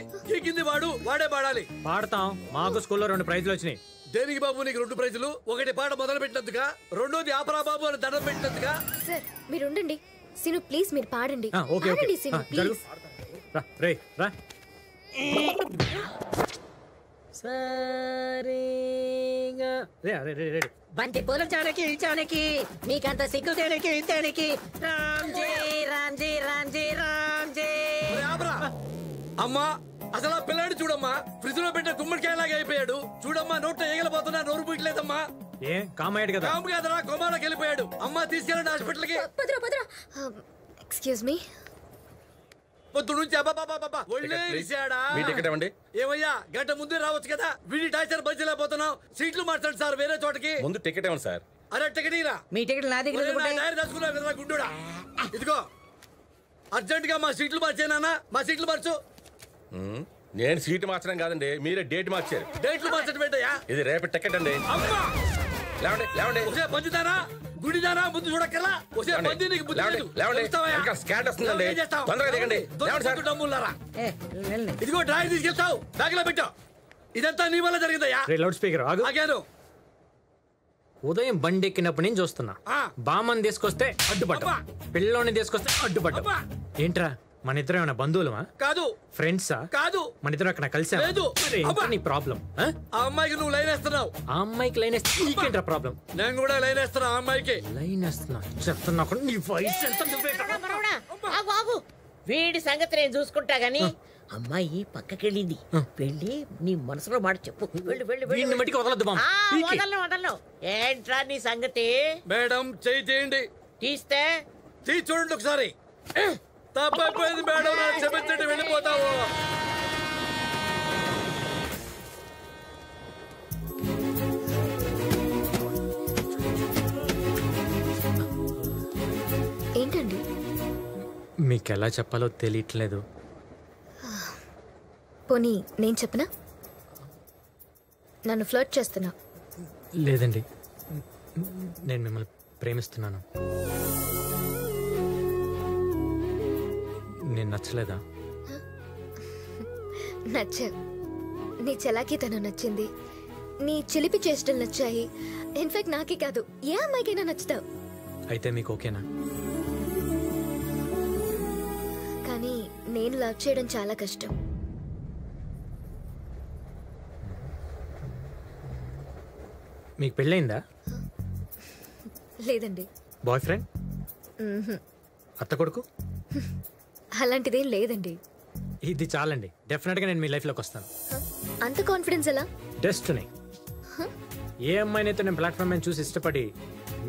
కింది వాడే పాడాలి. పాడతాం, మాకు స్కూల్లో 2 ప్రైజులు వచ్చినాయి. దేనికి బాబు నీకు 2 ప్రైజులు? ఒకటి పాట మొదలు పెట్టినందుగా, రెండోది ఆపరా బాబు అని దండం పెట్టినందుగా. సార్ మీరు ఉండండి. సిను ప్లీజ్ మీరు పాడండి. ఓకే ఓకే పాడండి సిను ప్లీజ్. రా రే రా. బంతి పూల చానకి చానకి మీకంత సిగ్గు తేనికి తేనికి రామ్జీ రామ్జీ రామ్జీ రామ్జీ. అమ్మా అసలు ఆ పిల్లాడు చూడమ్మా, ఫ్రిడ్జ్ లో పెట్టిన గుమ్మడికాయలాగా అయిపోయాడు. చూడమ్మా నోట్లో ఏగలపోతున్నా, నోరు పుట్టలేదమ్మా. ఏ కామయ్యాడు కదా? కాము కాదరా, కోమాలోకి వెళ్ళిపోయాడు. అమ్మా తీసుకెళ్ళండి హాస్పిటల్ కి. Excuse me. పొద్దు నుంచి ఏమయ్యా గంట ముందే రావచ్చు కదా. వీడి టార్చర్ భరించలేకపోతున్నాం. సీట్లు మార్చండి సార్, వేరే చోటకి. ముందు టికెట్ ఇవ్వండి సార్. అరే టికెట్ ఇరా. మీ టికెట్ నా దగ్గర దాచుకున్నావు కదా గుండుడా. ఇదిగో అర్జెంట్ గా మా సీట్లు మార్చేనా, మా సీట్లు మార్చు. నేను సీట్ మార్చడం కాదండి, మీరే డేట్ మార్చారు. డేట్లు మార్చడం ఏంటయ్యా? ఇది రేపటి టికెట్ అండి. లేవండి లేవండి. ఒకే పంచుతారా గుడిదారా, ముందు చూడక్కర్లా. ఒకే పంది నీకు బుద్ధి లేదు. స్కాట్ వస్తుందండి, తొందరగా దిగండి. డమ్ములారా, ఇదిగో డ్రాయర్ తీసుకెళ్తావు, బ్యాగ్లో పెట్టావు. ఇదంతా నీ వల్ల జరిగిందయ్యా. లౌడ్ స్పీకర్ ఆగాను. ఉదయం బండి ఎక్కినప్పటి నుంచి చూస్తున్నా. బామ్మని తీసుకొస్తే అడ్డుపడ్డా, పిల్లోని తీసుకొస్తే అడ్డుపడ్డా. ఏంట్రా మన ఇద్దరు ఏమైనా బంధువులమా? కాదు. ఫ్రెండ్సా? కాదు. మన ఇద్దరు అక్కడ కలిసా? లేదు. నీ ప్రాబ్లం? ఆ అమ్మాయికి నువ్వు లైన్ వేస్తున్నావు. ఆ అమ్మాయికి లైన్ వేస్తే నీకేంట్రా ప్రాబ్లం? నేను కూడా లైన్ వేస్తున్నా ఆ అమ్మాయికి. లైన్ వేస్తున్నా చెప్తున్నా. నీ వయసు ఎంత? బాబు వీడి సంగతి నేను చూసుకుంటా గాని అమ్మాయి పక్కకెళ్ళింది. వెళ్ళి నీ మనసులో మాట చెప్పు. వెళ్ళి వెళ్ళి మట్టికి వదలద్దు బామ్మ. వదలను. ఏంట్రా నీ సంగతి? మేడం చెయ్యి తీయండి. తీస్తే తీసి చూడండి ఒకసారి. తప్పైపోయింది మేడం, నాకు క్షమించండి, వెళ్ళిపోతావు. ఏంటండి? మీకు ఎలా చెప్పాలో తెలియట్లేదు. పోనీ నేను చెప్పనా? నన్ను ఫ్లర్ట్ చేస్తున్నా. లేదండి, నేను మిమ్మల్ని ప్రేమిస్తున్నాను. నేను నచ్చలేదా? నచ్చా. నీ చలాకీతనం నచ్చింది, నీ చిలిపి చేష్టలు నచ్చాయి. ఇన్ఫాక్ట్ నాకే కాదు, ఏ అమ్మాయికైనా నచ్చుతావు. అయితే మీకు ఓకేనా? కానీ నేను లవ్ చేయడం చాలా కష్టం. మీకు పెళ్ళయిందా? లేదండి. Boy friend? అత్త కొడుకు? అలాంటిదేం లేదండి. ఇది చాలండి, డెఫినెట్గా నేను మీ లైఫ్లోకి వస్తాను. అంత కాన్ఫిడెన్స్ ఎలా? డెస్టినీ. ఏ అమ్మాయినైతే నేను ప్లాట్ఫామ్ మీద చూసి ఇష్టపడి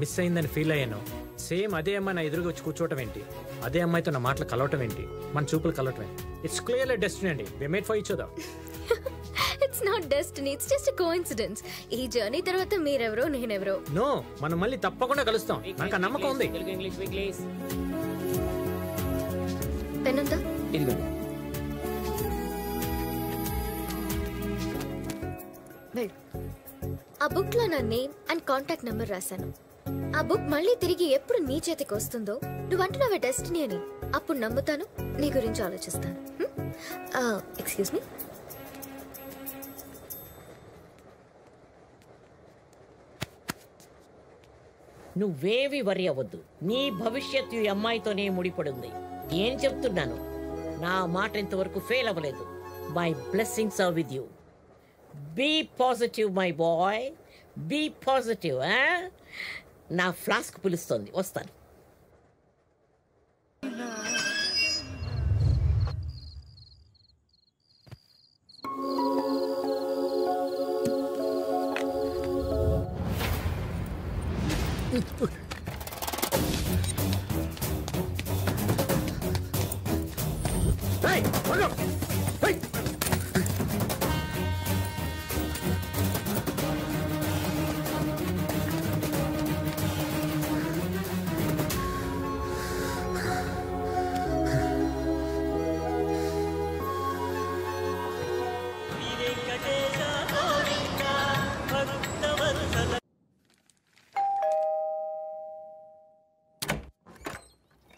మిస్ అయిందని ఫీల్ అయ్యాను, సేమ్ అదే అమ్మాయి నా ఎదురుగా వచ్చి కూర్చోవటం ఏంటి, అదే అమ్మాయితో నా మాటలు కలవటం ఏంటి, మన చూపులు కలవటం ఏంటి. ఇట్స్ క్లియర్లీ డెస్టినీ అండి. We made for each other. It's not destiny, it's just a coincidence. ఈ జర్నీ తర్వాత మీరెవరో నేనెవరో. నో, మనం మళ్ళీ తప్పకుండా కలుస్తాం, నాకు ఆ నమ్మకం ఉంది. పెన్ ఉందా? వెళ్ళు. ఆ బుక్ లో నా నేమ్ అండ్ కాంటాక్ట్ నంబర్ రాశాను. ఆ బుక్ మళ్ళీ తిరిగి ఎప్పుడు నీ చేతికి వస్తుందో, నువ్వు అంటున్నావే డెస్టినీ అని, అప్పుడు నమ్ముతాను, నీ గురించి ఆలోచిస్తాను. Excuse me. నువ్వేవి వరి అవ్వద్దు. నీ భవిష్యత్తు ఈ అమ్మాయితోనే ముడిపడుంది. ఏం చెప్తున్నాను, నా మాట ఇంతవరకు ఫెయిల్ అవ్వలేదు. My blessings are with you. Be positive my boy, be positive. నా ఫ్లాస్క్ పిలుస్తోంది, వస్తాను.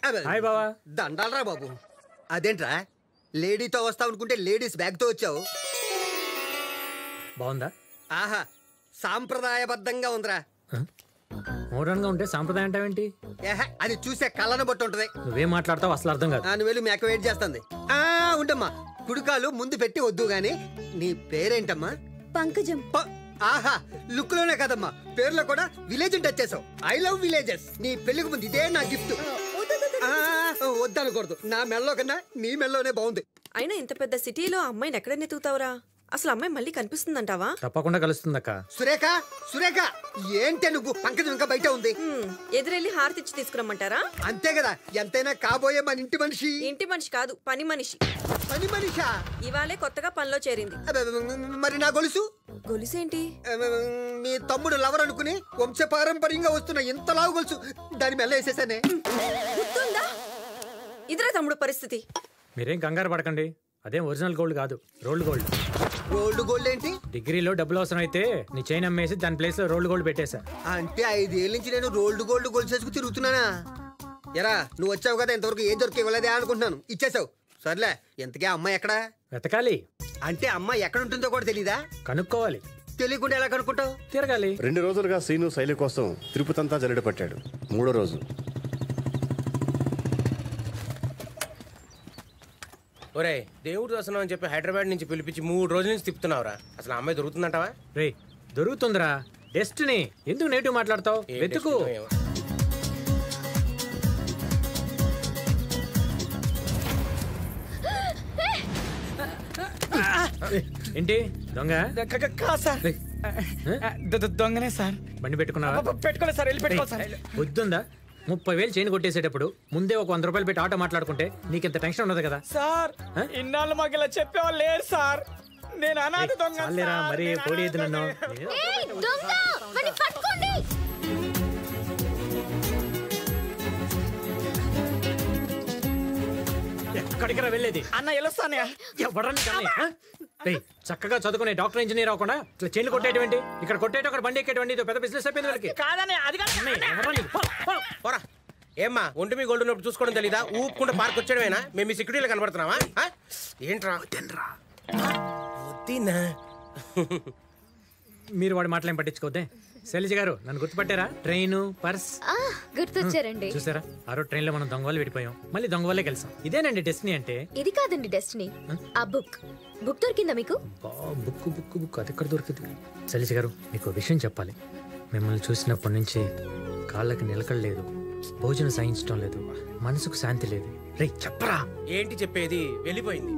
హాయ్ బావా. దండాలరా బాబు. అదేంట్రా లేడీతో వస్తావు అనుకుంటే లేడీస్ బ్యాగ్ తో వచ్చావు? బాగుందా? ఆహా సాంప్రదాయబద్ధంగా ఉందిరా. మోడర్న్ గా ఉంటే సాంప్రదాయం అంటావేంటి? అది చూసే కళ్ళను బట్టి ఉంటది. నువ్వేం మాట్లాడతావు అసలు అర్థం కాదు. నువ్వు వెళ్ళి మేక వెయిట్ చేస్తుంది. ఉండమ్మా కుడికాలు ముందు పెట్టి వద్దు గాని. నీ పేరేంటమ్మా? పంకజం. ఆహా లుక్ లోనే కదమ్మా పేరులో కూడా విలేజ్ టచ్ చేసావు. I love villages. నీ పెళ్లికి ముందు ఇదే నా గిఫ్ట్. వద్దనకూడదు. నా మెల్లో కన్నా నీ మెల్లోనే బాగుంది. అయినా ఇంత పెద్ద సిటీలో అమ్మాయిని ఎక్కడ నెతుకుతావురా? అసలు అమ్మాయి మళ్ళీ కనిపిస్తుందంటావా? తప్పకుండా కలుస్తుందక్క. సురేఖ సురేఖ ఏంటే నువ్వు? పంకజం ఇంకా బయట ఉంది. ఎదురెళ్ళి హారతిచ్చి తీసుకురమ్మంటారా? అంతే కదా. ఎంతైనా కాబోయే మన ఇంటి మనిషి. ఇంటి మనిషి కాదు పని మనిషి. పని మనిషా? ఇవాళే కొత్తగా పనిలో చేరింది. మరి నా గొలుసు? గొలుసేంటి? మీ తమ్ముడు లవర్ అనుకుని వంశపారంపర్యంగా వస్తున్న ఇంత లావు గొలుసు దాని మెల్ల వేసేసానే. ఇద్దరా తమ్ముడు పరిస్థితి. మీరేం కంగారు పడకండి. అదేం ఒరిజినల్ గోల్డ్ కాదు, రోల్డ్ గోల్డ్. రోల్డ్ గోల్డ్ ఏంటి? డిగ్రీలో డబ్బులు అవసరం అయితే నీ చైన్ అమ్మేసి దాని ప్లేస్ లో రోల్డ్ గోల్డ్ పెట్టేశా. అంటే 5 ఏళ్ళ నుంచి నేను రోల్డ్ గోల్డ్ గొలుసేసుకు తిరుగుతున్నానా? ఎరా నువ్వు వచ్చావు కదా ఇంతవరకు ఏం దొరికి ఇవ్వలేదే అనుకుంటున్నాను. ఇచ్చేసావు. సర్లే ఎంతకే అమ్మాయి ఎక్కడా? వెతకాలి. అంటే అమ్మాయి ఎక్కడ ఉంటుందో కూడా తెలీదా? కనుక్కోవాలి. తెలియకుండా ఎలా కనుక్కుంటావు? తిరగాలి. 2 రోజులుగా శ్రీను శైలి కోసం తిరుపతంతా జల్లెడ పట్టాడు. 3వ రోజు ఒరే దేవుడు దర్శనం అని చెప్పి హైదరాబాద్ నుంచి పిలిపించి 3 రోజుల నుంచి తిప్పుతున్నావురా. అసలు ఆ అమ్మాయి దొరుకుతుందంటావా? రే దొరుకుతుందిరా. డెస్టినీ. ఎందుకు నెగిటివ్ మాట్లాడతావు? వెతుకు. ఏంటి దొంగ? దొంగనే సార్. బండి పెట్టుకున్నావా? పెట్టుకోలేదు సార్. వెళ్ళి పెట్టుకోవాలి సార్. వద్దుందా? 30,000 చైన్ కొట్టేసేటప్పుడు ముందే ఒక 100 రూపాయలు పెట్టి ఆటో మాట్లాడుకుంటే నీకెంత టెన్షన్ ఉండదు కదా సార్. ఇన్నాళ్ళు మాకు ఇలా చెప్పేవాళ్ళు లేరు సార్. నేను అనాథ దొంగ. మరి పోడేది నన్ను. ఎక్కడికి రా వెళ్ళేది? అన్న వెళ్ళొస్తానే. చక్కగా చదువుకునే డాక్టర్ ఇంజనీర్ అవ్వకుండా ఇట్లా చైన్లు కొట్టేటువంటి, ఇక్కడ కొట్టేట అక్కడ బండి ఎక్కేటువంటి పెద్ద బిజినెస్ అయిపోయింది వాళ్ళకి. కాదనే అది పోరా. ఏమ్మా ఒంటి మీ గోల్డ్ ఉన్నప్పుడు చూసుకోవడం తెలీదా? ఊపుకుంటే పార్క్ వచ్చాడమేనా? మేము మీ సెక్యూరిటీలో కనబడుతున్నావా? ఏంట్రా వద్దినా? మీరు వాడి మాటలేం పట్టించుకోవద్దే. శైలజ గారు నన్ను గుర్తుపట్టారా? Train purse గుర్తొచ్చారండి. చూసారా ఆ రోజు ట్రైన్ లో మనం దొంగ వాళ్ళు విడిపోయాం. మళ్ళీ దొంగ వాళ్ళే కలిసాం. ఇదేనండి డెస్టినీ అంటే. ఇది కాదండి డెస్టినీ. ఆ బుక్ దొరికిందా మీకు? బుక్ బుక్ బుక్ అది ఎక్కడ దొరికింది? శైలజ గారు మీకు విషయం చెప్పాలి. మిమ్మల్ని చూసినప్పటి నుంచి కాళ్ళకి నిలకడలేదు, భోజనం సాయించడం లేదు, మనసుకు శాంతి లేదు. రే చెప్పరా. ఏంటి చెప్పేది? వెళ్ళిపోయింది.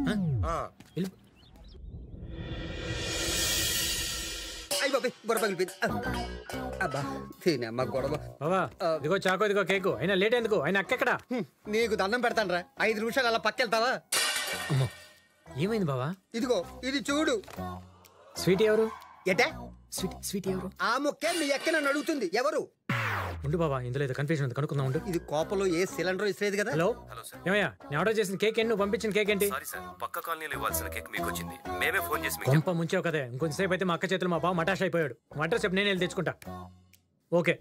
బాబా ఇదిగో చాకో, ఇదిగో కేకు. అయినా లేట్ ఎందుకు? ఆయన అక్కెక్కడా? నీకు దండం పెడతాను రా. 5 నిమిషాలు అలా పక్కెళ్తావా? ఏమైంది బావా? ఇదిగో ఇది చూడు. స్వీట్ ఎవరు? ఎటే స్వీట్ ఎవరు? ఆ మొక్కే మీ ఎక్క నన్ను అడుగుతుంది. ఎవరు? ఉండు బాబా, ఇందులో ఏదో కన్ఫ్యూజన్ ఉంది, కనుక్కుందాం. ఉండు. ఇది కోపంలో ఏ సిలిండర్ ఇస్తలేదు కదా. హలో ఏమయ్యా, నేను ఆర్డర్ చేసిన కేక్ ఏంటి? నువ్వు పంపించిన కేక్ ఏంటి? పక్క కాలనీలో ఇవ్వాల్సిన కేక్ మీకు వచ్చింది. మేమే ఫోన్ చేసి కొంప ముంచావు కదే. ఇంకొంచెంసేపు అయితే మా అక్క చేతులు మా బావ మటాష్ అయిపోయాడు. మా అడ్రస్ చెప్పి నేను వెళ్ళి తెచ్చుకుంటా. ఓకే.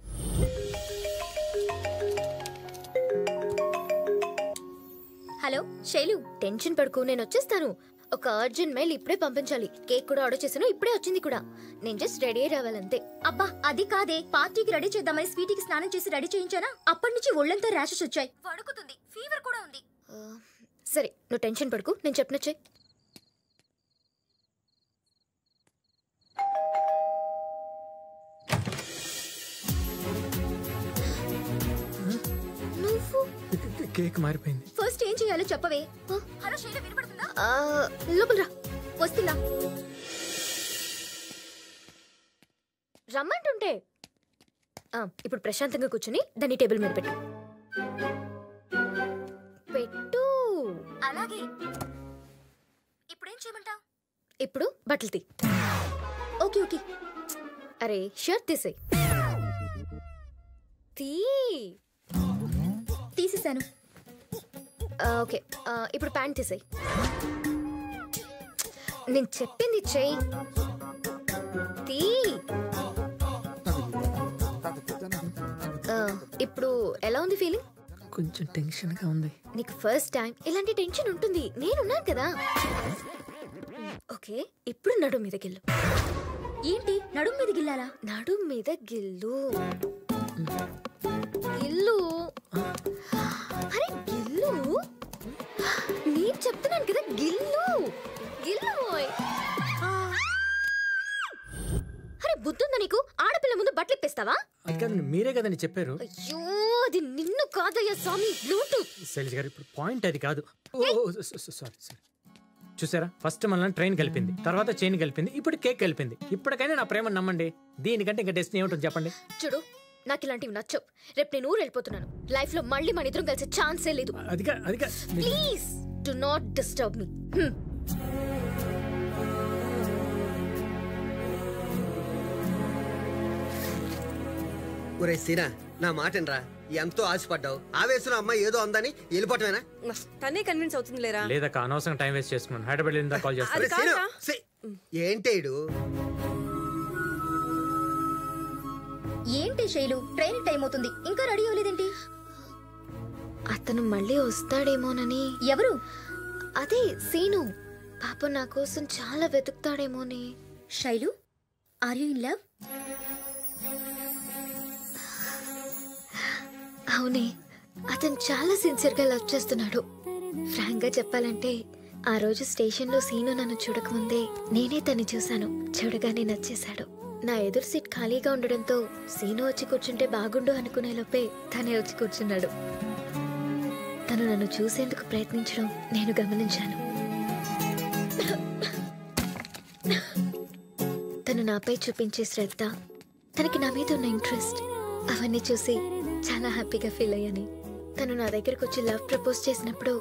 హలో శైలు, టెన్షన్ పడుకు, నేను వచ్చేస్తాను. ఒక అర్జెంట్ మెయిల్ ఇప్పుడే పంపించాలి. కేక్ కూడా ఆర్డర్ చేశాను, ఇప్పుడే వచ్చింది కూడా. నేను జస్ట్ రెడీ అయ్యి రావాలంతే. అబ్బా అది కాదే, పార్టీకి రెడీ చేద్దామని స్వీటీకి స్నానం చేసి రెడీ చేయించానా? అప్పటి నుంచి ఒళ్ళంతా ర్యాషెస్ వచ్చాయి, వణుకుతుంది, ఫీవర్ కూడా ఉంది. సరే నువ్వు టెన్షన్ పడుకు, నేను చెప్పినచ్చే. నువ్వు కేక్ మారిపోయింది. ఫస్ట్ ఏం చేయాలో చెప్పవే. హలో శైలు, వినపడుతుందా? లోపల రా. వస్తున్నా. రమ్మంటుంటే. ఇప్పుడు ప్రశాంతంగా కూర్చుని దాన్ని టేబుల్ మీద పెట్టు. పెట్టు. అలాగే. ఇప్పుడేం చేయమంటావు? ఇప్పుడు బట్టలు తీ. Okay okay. అరే షర్ట్ తీసేయ్. తీసేసాను. ఓకే, ఇప్పుడు ప్యాంట్ తీసేయ్. నేను చెప్పింది చెయ్యి. ఇప్పుడు ఎలా ఉంది ఫీలింగ్? కొంచెం టెన్షన్గా ఉంది. నీకు ఫస్ట్ టైం ఇలాంటి టెన్షన్ ఉంటుంది, నేనున్నాను కదా. ఓకే, ఇప్పుడు నడుం మీద గిల్లు. ఏంటి నడుం మీద గిల్లాలా? నడుం మీద గిల్లు. గిల్లు. అరే గిల్లు, నేను చెప్తున్నాను కదా గిల్లు గిల్లు. అరే బుద్ధుందా నీకు? ఆడపిల్ల ముందు బట్టలు ఇప్పేస్తావా? అది కాదు, మీరే కదండి చెప్పారు. అయ్యో అది నిన్ను కాదయ్యా స్వామి, బ్లూటూత్. శైలజ గారు ఇప్పుడు పాయింట్ అది కాదు. సారీ. చూసారా, ఫస్ట్ మనల్ని ట్రైన్ కలిపింది, తర్వాత చైన్ కలిపింది, ఇప్పుడు కేక్ కలిపింది. ఇప్పటికైనా నా ప్రేమ నమ్మండి. దీనికంటే ఇంకా డెస్టినీ ఏమిటో చెప్పండి. చూడు, నాకు ఇలాంటివి నచ్చవు. రేపు నేను ఊరు వెళ్ళిపోతున్నాను. లైఫ్ లో మళ్ళీ మన ఇద్దరం కలిసే ఛాన్సే లేదు. అదిగా please do not disturb me. ఒరే సీనా, నా మాటనరా. ఎంతో ఆశపడ్డావు, ఆవేశంలో అమ్మాయి ఏదో అందని వెళ్ళిపోవటమేనా? తనే కన్విన్స్ అవుతుంది లేరా? లేదక్క, అనవసరం టైం వేస్ట్ చేసుకున్నాను. హైదరాబాద్ వెళ్ళిందా కాల్ చేస్తాను. ఏంటేడు ఏంటి శైలు, ట్రైన్ టైం అవుతుంది, ఇంకా రెడీ అవ్వలేదేంటి? అతను మళ్ళీ వస్తాడేమోనని. ఎవరు? అదే సీను. పాప నా కోసం చాలా వెతుకుతాడేమోని. Shailu, are you in love? అవునే, అతను చాలా సిన్సియర్గా లవ్ చేస్తున్నాడు. ఫ్రాంక్ గా చెప్పాలంటే ఆ రోజు స్టేషన్లో సీను నన్ను చూడకముందే నేనే తన్ని చూశాను. చూడగానే నచ్చేశాడు. నా ఎదురు సీట్ ఖాళీగా ఉండడంతో సీను వచ్చి కూర్చుంటే బాగుండు అనుకునే లోపే తనే వచ్చి కూర్చున్నాడు. తను నన్ను చూసేందుకు ప్రయత్నించడం నేను గమనించాను. తను నాపై చూపించే శ్రద్ధ, తనకి నా మీద ఉన్న ఇంట్రెస్ట్, అవన్నీ చూసి చాలా హ్యాపీగా ఫీల్ అయ్యాను. తను నా దగ్గరకు వచ్చి లవ్ ప్రపోజ్ చేసినప్పుడు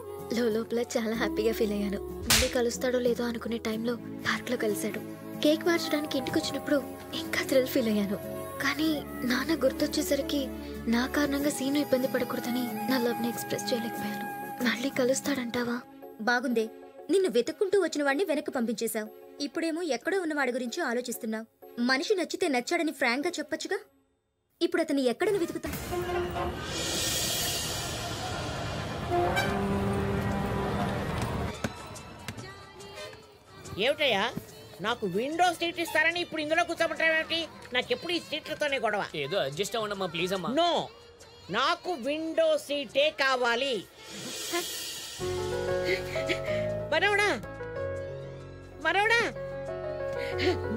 లోపల చాలా హ్యాపీగా ఫీల్ అయ్యాను. మళ్ళీ కలుస్తాడో లేదో అనుకునే టైంలో పార్క్ లో కలిశాడు. కేక్ మార్చడానికి ఇంటికి వచ్చినప్పుడు ఇంకా థ్రిల్ ఫీల్ అయ్యాను. కానీ నాన్న గుర్తొచ్చేసరికి నా కారణంగా సీను ఇబ్బంది పడకూడదని నా లవ్ ని ఎక్స్ప్రెస్ చేయలేకపోయాను. మళ్ళీ కలుస్తాడంటావా? బాగుందే, నిన్ను వెతుక్కుంటూ వచ్చిన వాడిని వెనక్కి పంపించేశావు. ఇప్పుడేమో ఎక్కడో ఉన్న వాడి గురించి ఆలోచిస్తున్నావు. మనిషి నచ్చితే నచ్చాడని ఫ్రాంక్ గా చెప్పొచ్చుగా. ఇప్పుడు అతన్ని ఎక్కడని వెతుకుతా? ఏమిటయ్యా, నాకు విండో సీట్ ఇస్తారని ఇప్పుడు ఇందులో కూర్చోబెట్టావేంటి? నాకెప్పుడు ఈ సీట్లతోనే గొడవ. ఏదో అడ్జస్ట్ అవ్వండమ్మా ప్లీజ్ అమ్మా. నో, నాకు విండో సీటే కావాలి. మనోడా మనోడా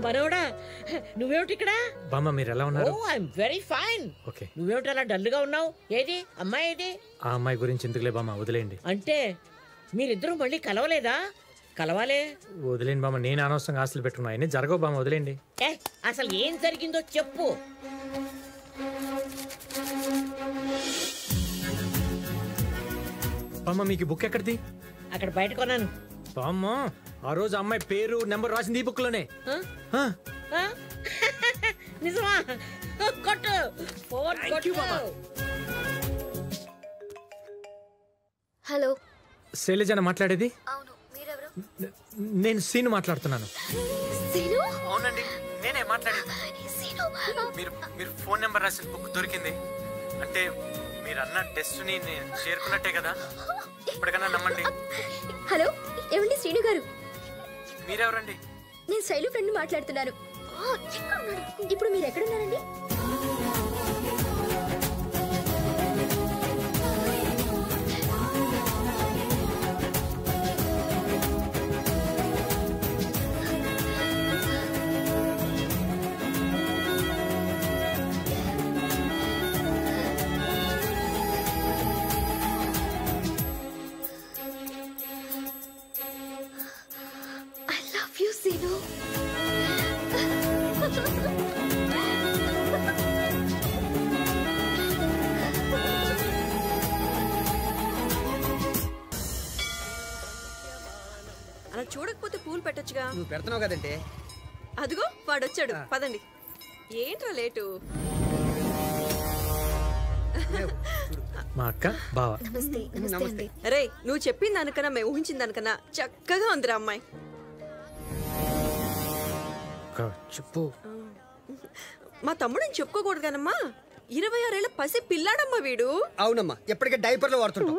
మనోడా, నువ్వేమిటి ఇక్కడ? బామ్మ మీరు ఎలా ఉన్నారు? ఓ ఐఎమ్ వెరీ ఫైన్. ఓకే, నువ్వేమిటి అలా డల్ గా ఉన్నావు? ఏది అమ్మాయి ఏది? ఆ అమ్మాయి గురించి ఎందుకులే బామ్మ, వదిలేయండి. అంటే మీరిద్దరూ మళ్ళీ కలవలేదా? కలవాలే. వదిలేండి బామ్మ, నేను అనవసరంగా ఆశలు పెట్టుకున్నా. అన్నీ జరగవు బామ్మ, వదిలేండి. అసలు ఏం జరిగిందో చెప్పు. బామ్మ మీకు బుక్ ఎక్కడిది? అక్కడ బయట కొన్నాను. బామ్మ ఆ రోజు అమ్మాయి పేరు నెంబర్ రాసింది ఈ బుక్ లోనే. నిజమా? కొట్టు ఫోన్ కొట్టు. హలో, శైలజన మాట్లాడేది? అవును, మీరెవరు? నేను సీను మాట్లాడుతున్నాను. సీను? అవునండి, నేనే మాట్లాడేది. మీరు ఫోన్ నెంబర్ రాసిన బుక్ దొరికింది అంటే మీరు అన్న డెస్టినీ నేను చేరుకున్నట్టే కదా. ఇప్పటికన్నా నమ్మండి. హలో, ఏమండి శ్రీను గారు? మీరెవరండి? నేను శైలు ఫ్రెండ్ మాట్లాడుతున్నాను. ఇప్పుడు మీరు ఎక్కడున్నారండి? I love you, Sinu. అలా చూడకపోతే పూలు పెట్టొచ్చుగా. నువ్వు పెడుతున్నావు కదంటే. అదిగో వాడొచ్చాడు, పదండి. ఏంట్రా లేటు? మా అక్క బావ. నమస్తే. అరే, నువ్వు చెప్పిన దానికన్నా మేము ఊహించిన దానికన్నా చక్కగా ఉందిరా అమ్మాయి. చెప్పు. మా తమ్ముడని చెప్పుకోకూడదు కానమ్మా 26 ఏళ్ల పసి పిల్లాడమ్మా వీడు. అవునమ్మా ఎప్పటికే డైపర్లో వాడుతుంటాం.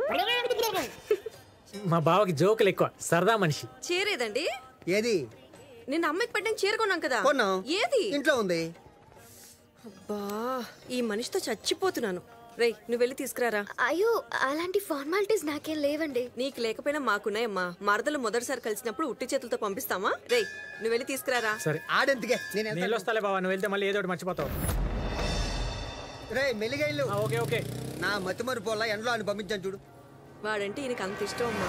మా బావకి జోకులు ఎక్కువ, సరదా మనిషి. చీరేదండి? ఏది? నిన్న అమ్మకి పెట్టిన చీర కొన్నాం కదా. కొన్నాం. ఏది? ఇంట్లో ఉంది. అబ్బా ఈ మనిషితో చచ్చిపోతున్నాను. రేయ్ నువ్వు వెళ్ళి తీసుకురారా. అయ్యో అలాంటి ఫార్మాలిటీస్ నాకేం లేవండి. నీకు లేకపోయినా మాకున్నాయమ్మా. మరదలు మొదటిసారి కలిసినప్పుడు ఉట్టి చేతులతో పంపిస్తామా? రేయ్ నువ్వు వెళ్ళి తీసుకురారా. సరే ఆడెందుకే నేను వస్తాలే బావా, నువ్వు వెళ్తే మళ్ళీ ఏదో ఒకటి మర్చిపోతావు. రే మెల్లిగా ఇల్లు. Okay okay. నా మతిమరు పోలా ఎండలో అని పంపించాను చూడు. వాడంటే ఈయనకి అంత ఇష్టం అమ్మా.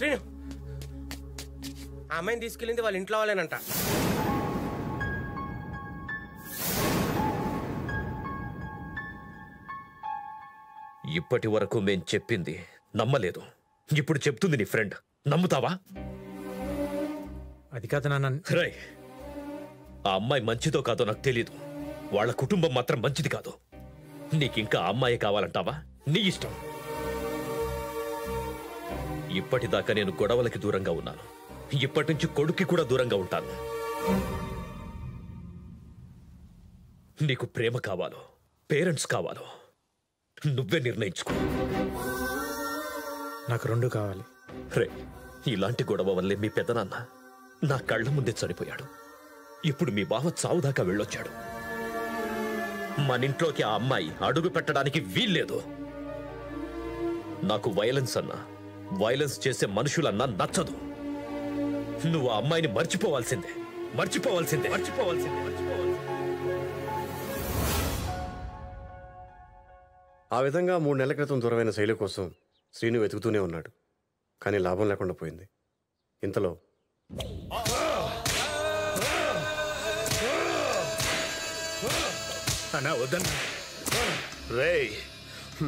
శ్రీను ఆ అమ్మాయిని తీసుకెళ్ళింది వాళ్ళ ఇంట్లో వాళ్ళేనంట. ఇప్పటి వరకు మేం చెప్పింది నమ్మలేదు, ఇప్పుడు చెప్తుంది నీ ఫ్రెండ్, నమ్ముతావా? అది కాదు నాన్న. రై ఆ అమ్మాయి మంచిదో కాదో నాకు తెలీదు, వాళ్ళ కుటుంబం మాత్రం మంచిది కాదు. నీకింకా ఆ అమ్మాయి కావాలంటావా? నీ ఇష్టం. ఇప్పటిదాకా నేను గొడవలకి దూరంగా ఉన్నాను, ఇప్పటి నుంచి కొడుక్కి కూడా దూరంగా ఉంటాను. నీకు ప్రేమ కావాలో పేరెంట్స్ కావాలో నువ్వే నిర్ణయించుకో. నాకు రెండు కావాలి. రే ఇలాంటి గొడవ వల్లే మీ పెద్దనాన్న నా కళ్ళ ముందే చనిపోయాడు. ఇప్పుడు మీ బావ చావుదాకా వెళ్ళొచ్చాడు. మనింట్లోకి ఆ అమ్మాయి అడుగు పెట్టడానికి వీల్లేదు. నాకు వైలెన్స్ అన్నా, వైలెన్స్ చేసే మనుషులన్నా నచ్చదు. నువ్వు ఆ అమ్మాయిని మర్చిపోవాల్సిందే, మర్చిపోవాల్సిందే, మర్చిపోవాల్సిందే, మర్చిపోవాల్సిందే. ఆ విధంగా 3 నెలల క్రితం దూరమైన శైలి కోసం శ్రీను వెతుకుతూనే ఉన్నాడు. కానీ లాభం లేకుండా పోయింది. ఇంతలో రేయ్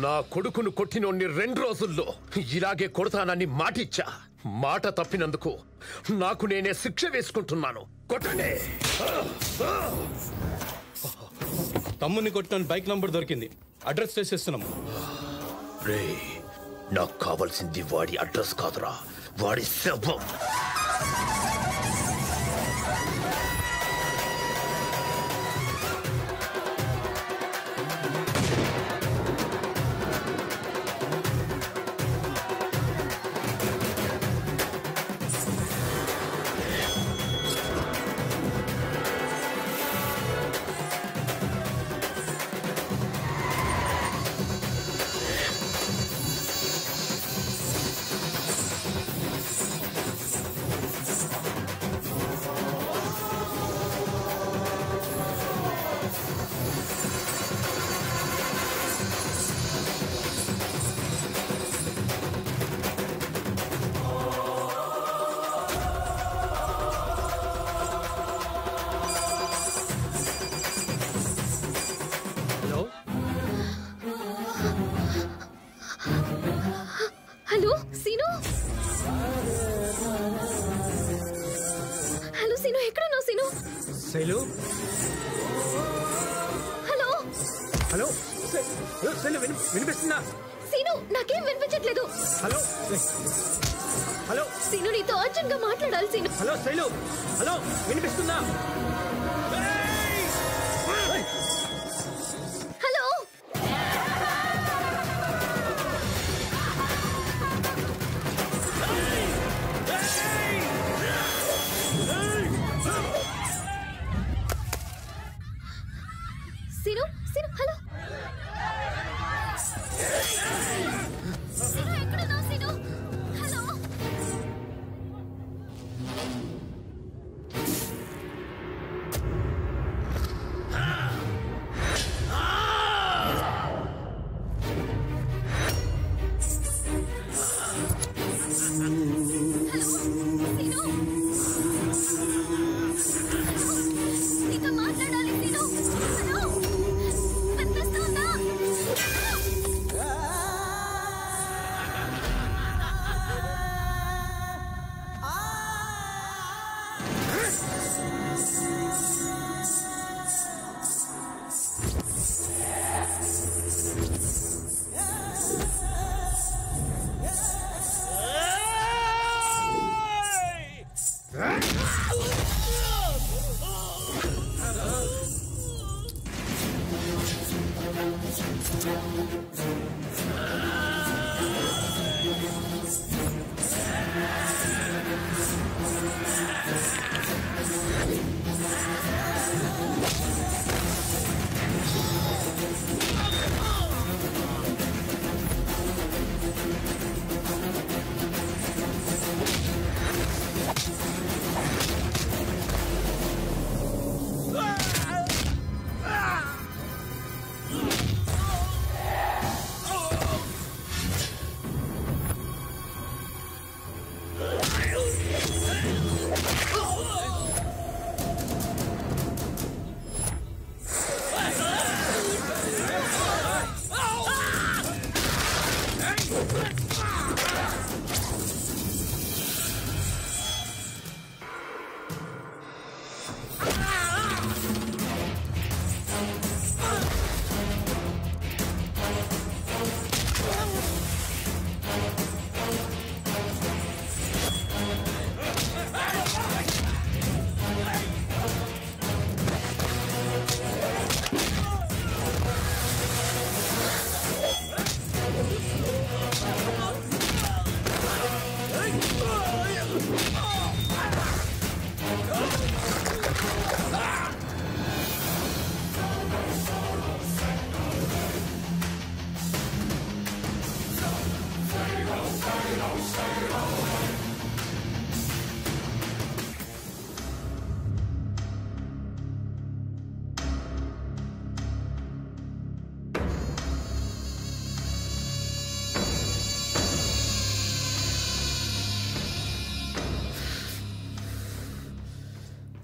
నా కొడుకును కొట్టినోన్ని 2 రోజుల్లో ఇలాగే కొడతానని మాటిచ్చా. మాట తప్పినందుకు నాకు నేనే శిక్ష వేసుకుంటున్నాను. కొట్టండి. తమ్ముని కొట్టిన బైక్ నంబర్ దొరికింది, అడ్రస్ చేసేస్తున్నాం. రేయ్ నాకు కావాల్సింది వాడి అడ్రస్ కాదురా, వాడి శవం. హలో సీను, హలో సీను, ఎక్కడున్నావు సీను? శైలు, హలో హలో శైలు, వినిపిస్తుందా? సీను నాకేం వినిపించట్లేదు. హలో హలో సీను నీతో అర్జెంట్ గా మాట్లాడాలి సీను. హలో శైలు, హలో వినిపిస్తుందా? హలో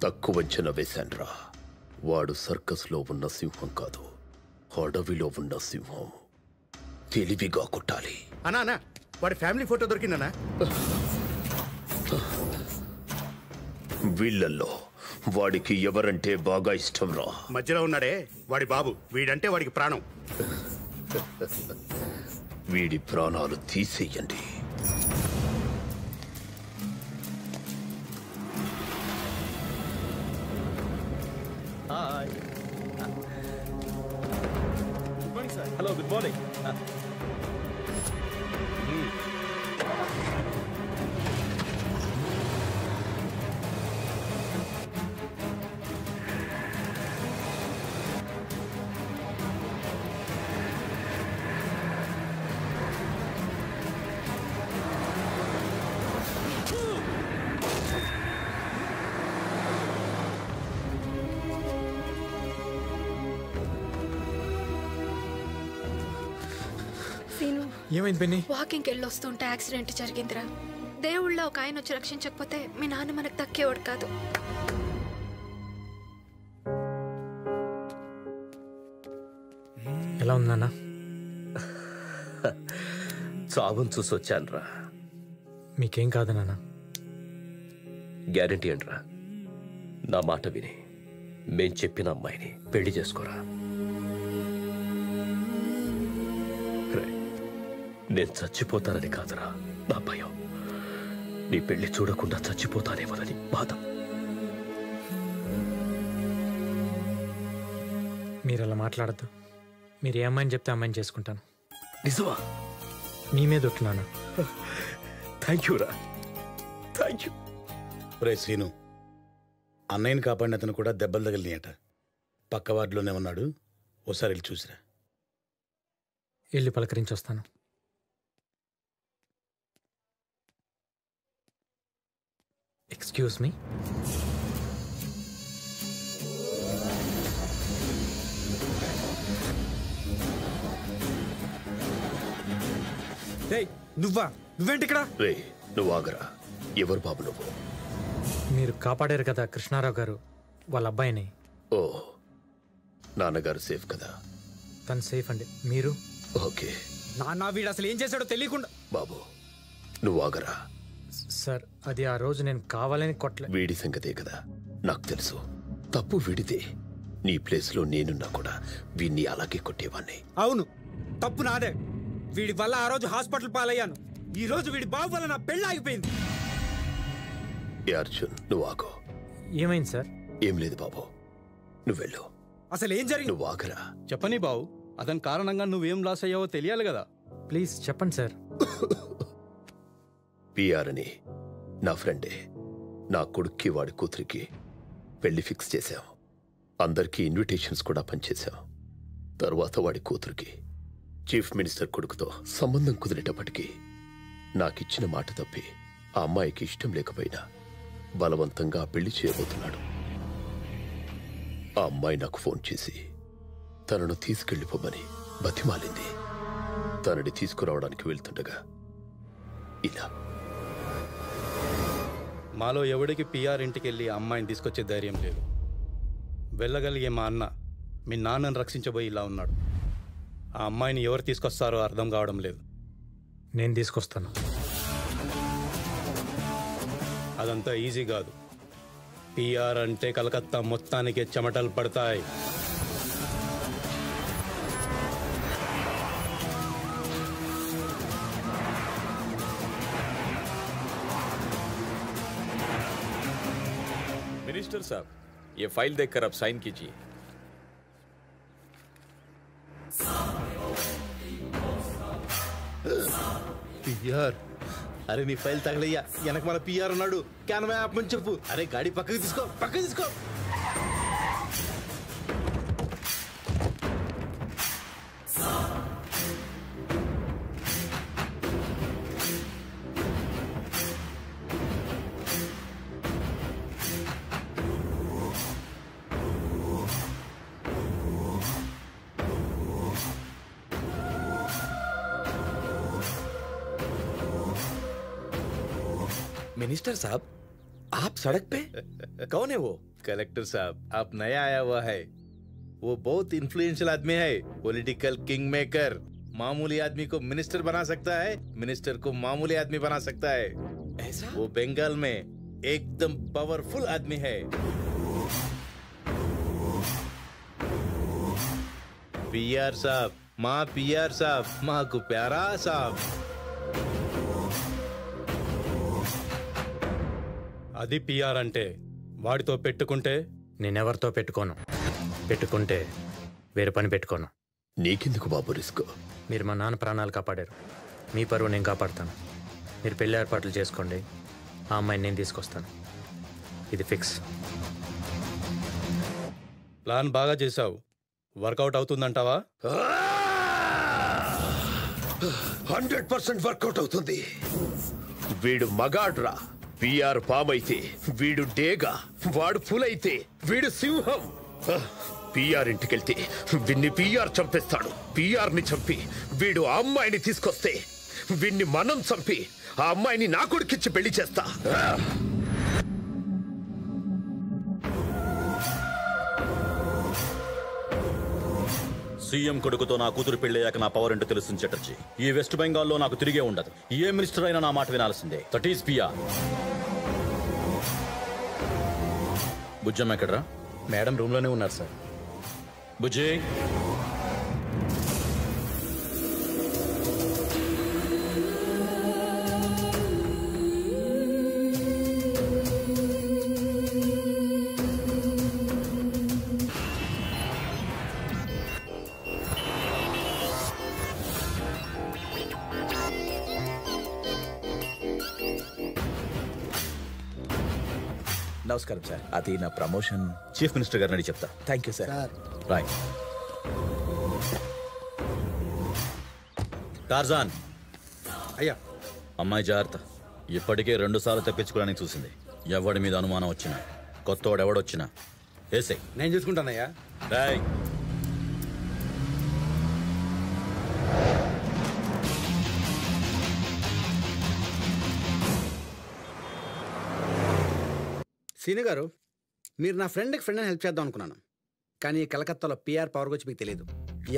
తక్కువ అంచనా వేశాన్రా. వాడు సర్కస్లో ఉన్న సింహం కాదు, అడవిలో ఉన్న సింహం. తెలివిగా కొట్టాలి. అన్నా వాడి ఫ్యామిలీ ఫోటో దొరికిందన్నా. వీళ్ళల్లో వాడికి ఎవరంటే బాగా ఇష్టం రా? మధ్యలో ఉన్నాడే వాడి బాబు, వీడంటే వాడికి ప్రాణం. వీడి ప్రాణాలు తీసేయండి. Hello, good morning. ఏమైంది బెన్నీ? వాకింగ్కి వెళ్ళి వస్తుంటే యాక్సిడెంట్ జరిగిందిరా. దేవుళ్ళ ఒక ఆయన వచ్చి రక్షించకపోతే మీ నాన్న మనకు దక్కేవాడు కాదు. ఎలా ఉందన్నా? చావును చూసి వచ్చానురా. మీకేం కాదు నాన్న. గ్యారంటీ అంట్రా. నా మాట విని మేం చెప్పిన అమ్మాయిని పెళ్లి చేసుకోరా. నేను చచ్చిపోతానని కాదురా నా భయం. నీ పెళ్లి చూడకుండా చచ్చిపోతానేమోనని బాధ. మీరు అలా మాట్లాడద్దు. మీరు ఏ అమ్మాయిని చెప్తే అమ్మాయిని చేసుకుంటాను. నిజమా? మీ మీద ఒట్టున్నాను. థ్యాంక్ యూ రా, థ్యాంక్ యూ. రే సీను, అన్నయ్యని కాపాడిన అతను కూడా దెబ్బలు తగిలినాయట. పక్క వార్డులోనే ఉన్నాడు, ఓసారి వెళ్ళి చూసిరా. వెళ్ళి పలకరించి వస్తాను. Excuse me. నువ్వేంటి ఇక్కడ? రే నువ్వు ఆగరా. ఎవరు బాబు నువ్వు? మీరు కాపాడారు కదా కృష్ణారావు గారు వాళ్ళ అబ్బాయిని. ఓ, నాన్నగారు సేఫ్ కదా? తను సేఫ్ అండి. మీరు? ఓకే. నాన్న వీడు అసలు ఏం చేశాడో తెలియకుండా. బాబు నువ్వు ఆగరా. సార్ అది ఆ రోజు నేను కావాలని కొట్టలే. వీడి సంగతే కదా నాకు తెలుసు. తప్పు వీడితే. నీ ప్లేస్లో నేనున్నా కూడా వీడిని అలాగే కొట్టేవాణ్ణి. అవును, తప్పు నాదే. వీడి వల్ల ఆ రోజు హాస్పిటల్ పాలయ్యాను. ఈ రోజు వీడి బాబు వల్ల నా పెళ్ళి ఆగిపోయింది. ఏ అర్జున్, నువ్వు ఆగో. ఏమైంది సార్? ఏం లేదు బాబు, నువ్వు వెళ్ళు. అసలు ఏం జరిగింది? నువ్వు ఆగరా. చెప్పని బావు, అతని కారణంగా నువ్వేం లాస్ అయ్యావో తెలియాలి కదా. ప్లీజ్ చెప్పండి సార్. పిఆర్ అని నా ఫ్రెండే. నా కొడుక్కి వాడి కూతురికి పెళ్లి ఫిక్స్ చేశాం. అందరికీ ఇన్విటేషన్స్ కూడా పనిచేశాం. తర్వాత వాడి కూతురికి చీఫ్ మినిస్టర్ కొడుకుతో సంబంధం కుదిరేటప్పటికీ నాకిచ్చిన మాట తప్పి ఆ అమ్మాయికి ఇష్టం లేకపోయినా బలవంతంగా పెళ్లి చేయబోతున్నాడు. ఆ అమ్మాయి నాకు ఫోన్ చేసి తనను తీసుకెళ్లిపోమని బతిమాలింది. తనని తీసుకురావడానికి వెళ్తుండగా ఇలా. మాలో ఎవడికి పిఆర్ ఇంటికి వెళ్ళి ఆ అమ్మాయిని తీసుకొచ్చే ధైర్యం లేదు. వెళ్ళగలిగే మా అన్న మీ నాన్నను రక్షించబోయి ఇలా ఉన్నాడు. ఆ అమ్మాయిని ఎవరు తీసుకొస్తారో అర్థం కావడం లేదు. నేను తీసుకొస్తాను. అదంతా ఈజీ కాదు. పిఆర్ అంటే కలకత్తా మొత్తానికి చెమటలు పడతాయి. मिनिस्टर साहब, ये फाइल देखकर आप साइन कीजिए। పిఆర్, అరే నీ ఫైల్ తగలయ్యా. వెనక మన పిఆర్ ఉన్నాడు. క్యాన్వా యాప్ అని చెప్పు. అరే గాడి పక్కకి తీసుకో, పక్కకి తీసుకో. मिनिस्टर साहब, आप सड़क पे? कौन है वो? कलेक्टर साहब, आप नया आया हुआ है. वो बहुत इन्फ्लुएंशियल आदमी है. Political king maker. मामूली आदमी को मिनिस्टर बना सकता है, मिनिस्टर को मामूली आदमी बना सकता है. ऐसा? वो बंगाल में एकदम पावरफुल आदमी है. पिआर साहब, माँ पिआर साहब, माँ को प्यारा साहब. అది పిఆర్ అంటే. వాడితో పెట్టుకుంటే నేనెవరితో పెట్టుకోను. పెట్టుకుంటే వేరే పని పెట్టుకోను. నీకెందుకు బాబు రిస్క్? మీరు మా నాన్న ప్రాణాలు కాపాడారు. మీ పరువు నేను కాపాడుతాను. మీరు పెళ్లి ఏర్పాట్లు చేసుకోండి. ఆ అమ్మాయిని నేను తీసుకొస్తాను. ఇది ఫిక్స్. ప్లాన్ బాగా చేశావు. వర్కౌట్ అవుతుందంటావా? 100% వర్కౌట్ అవుతుంది. వీడు మగాడ్రా. పిఆర్ పామైతే వీడు డేగా, వాడు పులైతే వీడు సింహం. పిఆర్ ఇంటికెళ్తే వీడిని పిఆర్ చంపేస్తాడు. పిఆర్ ని చంపి వీడు ఆ అమ్మాయిని తీసుకొస్తే వీడిని మనం చంపి ఆ అమ్మాయిని నా కొడుకిచ్చి పెళ్లి చేస్తా. సీఎం కొడుకుతో నా కూతురు పెళ్ళయ్యాక నా పవర్ ఏంటో తెలుస్తుంది చటర్జీ. ఈ వెస్ట్ బెంగాల్లో నాకు తిరిగే ఉండదు. ఏ మినిస్టర్ అయినా నా మాట వినాల్సిందే. That is PR. బుజ్జమ్మ ఎక్కడరా? మేడం రూమ్ లోనే ఉన్నారు సార్. బుజ్జి, నమస్కారం సార్. అది నా ప్రమోషన్. చీఫ్ మినిస్టర్ గారిని అడిగి చెప్తా. Thank you sir. Right. Tarzan. అయ్యా. అమ్మాయి జాగ్రత్త. ఇప్పటికే 2 సార్లు తప్పించుకోవడానికి చూసింది. ఎవడి మీద అనుమానం వచ్చినా, కొత్తవాడు ఎవడొచ్చినా వేసే. నేను చూసుకుంటానయ్యా. రాయ్. సీని గారు, మీరు నా ఫ్రెండ్కి ఫ్రెండ్ అని హెల్ప్ చేద్దాం అనుకున్నాను. కానీ కలకత్తాలో పిఆర్ పవర్ గురించి మీకు తెలియదు.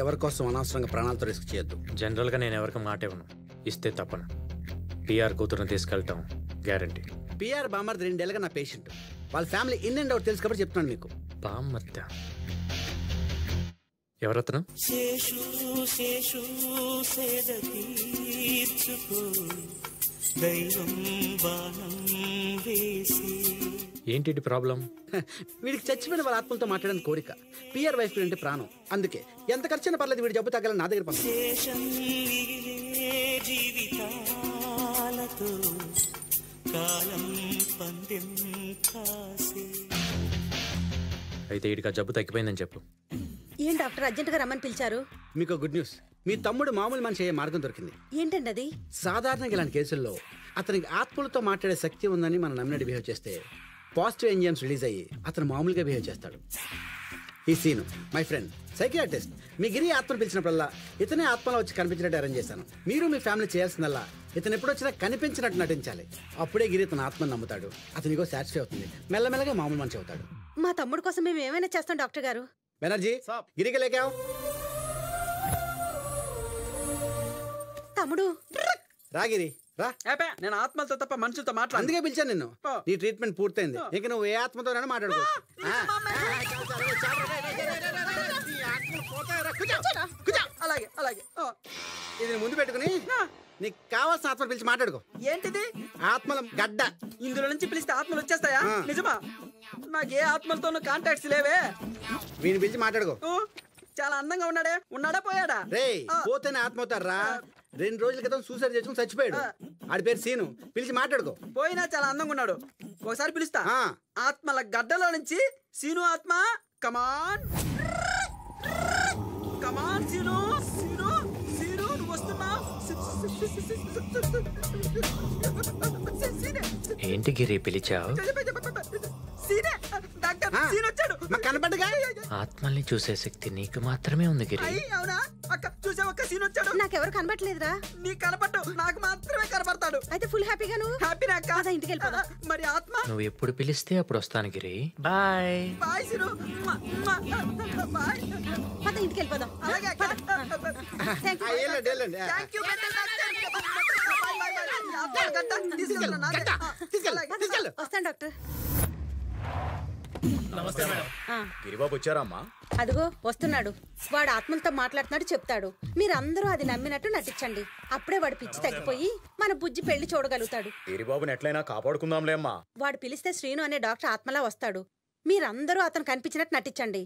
ఎవరి కోసం అనవసరంగా ప్రాణాలతో రిస్క్ చేయొద్దు. జనరల్గా నేను ఎవరికి మాట ఇవ్వను. ఇస్తే తప్పను. పిఆర్ కూతురుని తీసుకెళ్ళటం గ్యారంటీ. పిఆర్ బామర్ది 2 ఏళ్ళగా నా పేషెంట్. వాళ్ళ ఫ్యామిలీ ఇన్ అండ్ అవుట్ తెలుసు కాబట్టి చెప్తున్నాను మీకు. బామ్మర్ద ఎవరతను? ఏంటి ప్రాబ్లం? వీడికి చచ్చిపోయిన వాళ్ళ ఆత్మలతో మాట్లాడని కోరిక. పిఆర్ వైఫ్ అంటే ప్రాణం. అందుకే ఎంత ఖర్చైనా పర్లేదు వీడి జబ్బు తగ్గాలని నా దగ్గర అయితే వీడికి ఆ జబ్బు తగ్గిపోయిందని చెప్పు. ఏం డాక్టర్ అర్జెంట్ గా రమ్మని పిలిచారు? మీకు గుడ్ న్యూస్. మీ తమ్ముడు మామూలు మనిషి అయ్యే మార్గం దొరికింది. ఏంటండి అది? సాధారణంగా ఇలాంటి కేసుల్లో అతనికి ఆత్మలతో మాట్లాడే శక్తి ఉందని మనం నమ్మినట్టు బిహేవ్ చేస్తే పాజిటివ్ ఎంజిఎమ్స్ రిలీజ్ అయ్యి అతను మామూలుగా బిహేవ్ చేస్తాడు. ఈ సీను మై ఫ్రెండ్ సైకియాట్రిస్ట్. మీ గిరి ఆత్మను పిలిచినప్పుడల్లా ఇతనే ఆత్మలో వచ్చి కనిపించినట్టు అరేంజ్ చేశాను. మీరు మీ ఫ్యామిలీ చేయాల్సిందల్లా ఇతను ఎప్పుడు వచ్చినా కనిపించినట్టు నటించాలి. అప్పుడే గిరి తన ఆత్మను నమ్ముతాడు. అతనికో సాటిస్ఫై అవుతుంది. మెల్లమెల్లగా మామూలు మనిషి అవుతాడు. మా తమ్ముడు కోసం మేము ఏమైనా చేస్తాం డాక్టర్ గారు. బెనర్జీ గిరికి లేకావు. తమ్ముడు రాగిరి రా. నేను ఆత్మలతో తప్ప మనుషులతో మాట్లాడు. అందుకే పిలిచాను నిన్ను. నీ ట్రీట్మెంట్ పూర్తయింది. ఇక నువ్వు ఏ ఆత్మతోనైనా మాట్లాడుకో. అలాగే అలాగే. ఇది ముందు పెట్టుకుని నీకు కావాల్సిన ఆత్మ పిలిచి మాట్లాడుకో. ఏంటిది? ఆత్మల గడ్డ. ఇందులో నుంచి పిలిస్తే ఆత్మలు వచ్చేస్తాయా? నిజమా? నాకు ఏ ఆత్మలతోనూ కాంటాక్ట్స్ లేవే. వీని పిలిచి మాట్లాడుకో. చాలా అందంగా ఉన్నాడే. ఉన్నాడా పోయాడా? రే పోతేనే ఆత్మ అవుతారా? 2 రోజుల క్రితం సూసైడ్ చేసుకుని చచ్చిపోయాడు. ఆడి పేరు సీను. పిలిచి మాట్లాడుకో. పోయినా చాలా అందంగా ఉన్నాడు. ఒకసారి పిలుస్తా. ఆత్మల గడ్డలో నుంచి సీను ఆత్మ కమాన్ కమాన్ సీను సీను సీను నువ్వు వస్తున్నావు. ఏంటి గిరి పిలిచావు? కనపడగా ఆత్మల్ని చూసే శక్తి నీకు మాత్రమే ఉంది గిరి. అవునా అక్క? చూసావు అక్క, సీన్ వచ్చాడు. నాకెవరు కనబడలేదురా. నీకు కనపడ్డు, నాకు మాత్రమే కనపడతాడు. అయితే ఫుల్ హ్యాపీగా నువ్వు హ్యాపీనా అక్క? ఇంటికి వెళ్ళిపోదా. మరి ఆత్మ నువ్వు ఎప్పుడు పిలిస్తే అప్పుడు వస్తాను Giri. Bye bye Seenu. Bye. పద ఇంటికి వెళ్ళిపోదాం. వస్తాను డాక్టర్. నమస్తే మేడం. గిరిబాబు వచ్చారా అమ్మా? అదిగో వస్తున్నాడు. వాడు ఆత్మలతో మాట్లాడుతున్నాడు చెప్తాడు. మీరందరూ అది నమ్మినట్టు నటించండి. అప్పుడే వాడు పిచ్చి తగ్గిపోయి మన బుజ్జి పెళ్లి చూడగలుగుతాడు. గిరిబాబుని ఎట్లయినా కాపాడుకుందాంలే అమ్మా. వాడు పిలిస్తే శ్రీను అనే డాక్టర్ ఆత్మలా వస్తాడు. మీరందరూ అతను కనిపించినట్టు నటించండి.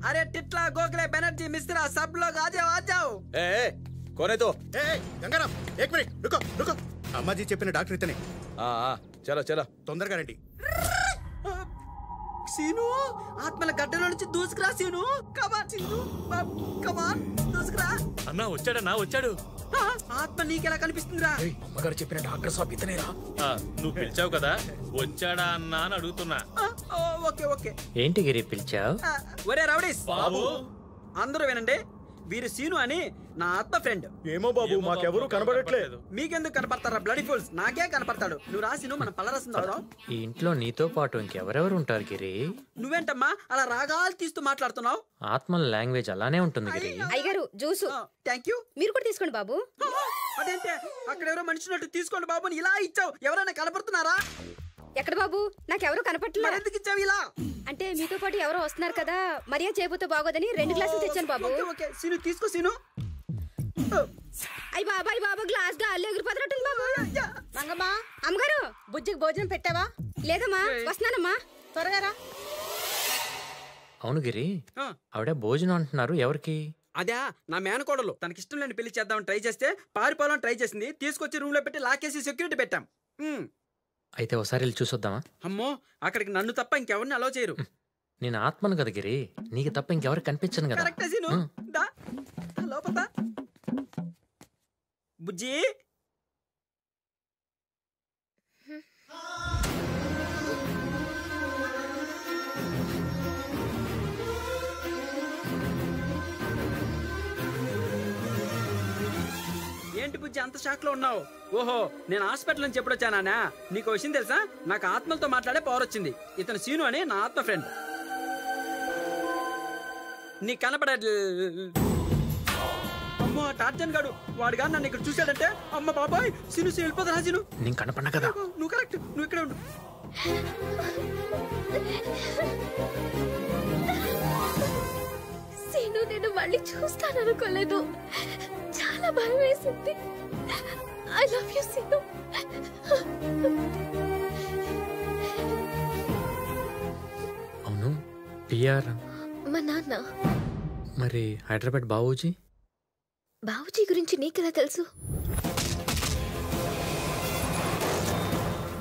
अरे टिटला गोखले बनर्जी मिश्रा सब लोग आ जाओ. कौन है तो? गंगाराम एक मिनट रुको रुको. అమ్మాజీ చెప్పిన డాక్టర్ ఇతనే. చలో చలో తొందరగా రండి. సీను ఆత్మల గడ్డలో నుంచి దూసుకురా. సీను కమాన్ సీను కమాన్ దూసుకురా. అన్నా వచ్చాడన్నా వచ్చాడు. ఆత్మ నీకెలా కనిపిస్తుందిరా? అమ్మగారు చెప్పిన డాక్టర్ సాబ్ ఇతనేరా. నువ్వు పిలిచావు కదా, వచ్చాడా అన్నా అని అడుగుతున్నా. Okay okay. ఏంటి గిరి పిలిచావు? ఒరే రౌడీస్ బాబు అందరూ వినండి. వీరు సీను అని నా ఆత్మ ఫ్రెండ్. ఏమో బాబు మాకెవరూ కనబడట్లేదు. మీకెందుకు కనపడతారా బ్లడీ ఫుల్స్? నాకే కనపడతాడు. నువ్వు రాసిను మనం పళ్ళరసం తాగుదాం. ఈ ఇంట్లో నీతో పాటు ఇంకెవరెవరు ఉంటారు గిరి? నువ్వేంటమ్మా అలా రాగాలు తీస్తూ మాట్లాడుతున్నావు? ఆత్మల లాంగ్వేజ్ అలానే ఉంటుంది గిరి. అయ్యగారు జ్యూసు. Thank you. మీరు కూడా తీసుకోండి బాబు. అదేంటే అక్కడ ఎవరో మనిషినట్టు తీసుకోండి బాబు అని ఇలా ఇచ్చావు. ఎవరైనా కనపడుతున్నారా? ఎక్కడ బాబు? నాకెవరూ కనపడలేదు. ఎందుకు ఇచ్చావు ఇలా? అంటే మీతో పాటు ఎవరో వస్తున్నారు కదా, మర్యాద చేయబోతే బాగోదని 2 గ్లాసులు తెచ్చాను బాబు. ఓకే సీను తీసుకో. సీను అయ్య బాబాయ్ బాబు గ్లాస్ గాల్లో ఎగిరిపోతున్నట్టుంది బాబు. మంగమ్మ అమ్మగారు బుజ్జికి భోజనం పెట్టావా? లేదమ్మా వస్తున్నానమ్మా త్వరగా రా. అవును గిరి, ఆవిడ భోజనం అంటున్నారు. ఎవరికి? అదే నా మేనకోడలు. తనకిష్టం లేని పెళ్లి చేద్దామని ట్రై చేస్తే పారిపోవాలని ట్రై చేసింది. తీసుకొచ్చి రూమ్ లో పెట్టి లాకేసి సెక్యూరిటీ పెట్టాం. అయితే ఒకసారి వెళ్ళి చూసొద్దామా? అమ్మో అక్కడికి నన్ను తప్ప ఇంకెవరిని అలో చేయరు. నేను ఆత్మను కదా గిరి, నీకు తప్ప ఇంకెవరికి కనిపించను కదా. కరెక్టే సీను. దా లోపల బుజ్జి. ఏంటి బుజ్జి అంత షాక్ లో ఉన్నావు? ఓహో నేను హాస్పిటల్ నుంచి ఎప్పుడు వచ్చానా? నీకు విషయం తెలుసా? నాకు ఆత్మలతో మాట్లాడే పవర్ వచ్చింది. ఇతను సీను అని నా ఆత్మ ఫ్రెండ్. నీకు కనపడ అమ్మో టార్జన్ గాడు వాడుగా నన్ను ఇక్కడ చూశాడంటే అమ్మ బాబాయ్ సీను వెళ్ళిపోతా. సీను నేను కనపడ్డా కదా. నువ్వు కరెక్ట్, నువ్వు ఇక్కడే ఉండు. నేను మళ్ళీ చూస్తాననుకోలేదు. చాలా భయం వేసింది. I love you Seenu. అవును పిఆర్ మా నాన్న. మరి హైదరాబాద్ బావూజీ గురించి నీకెలా తెలుసు?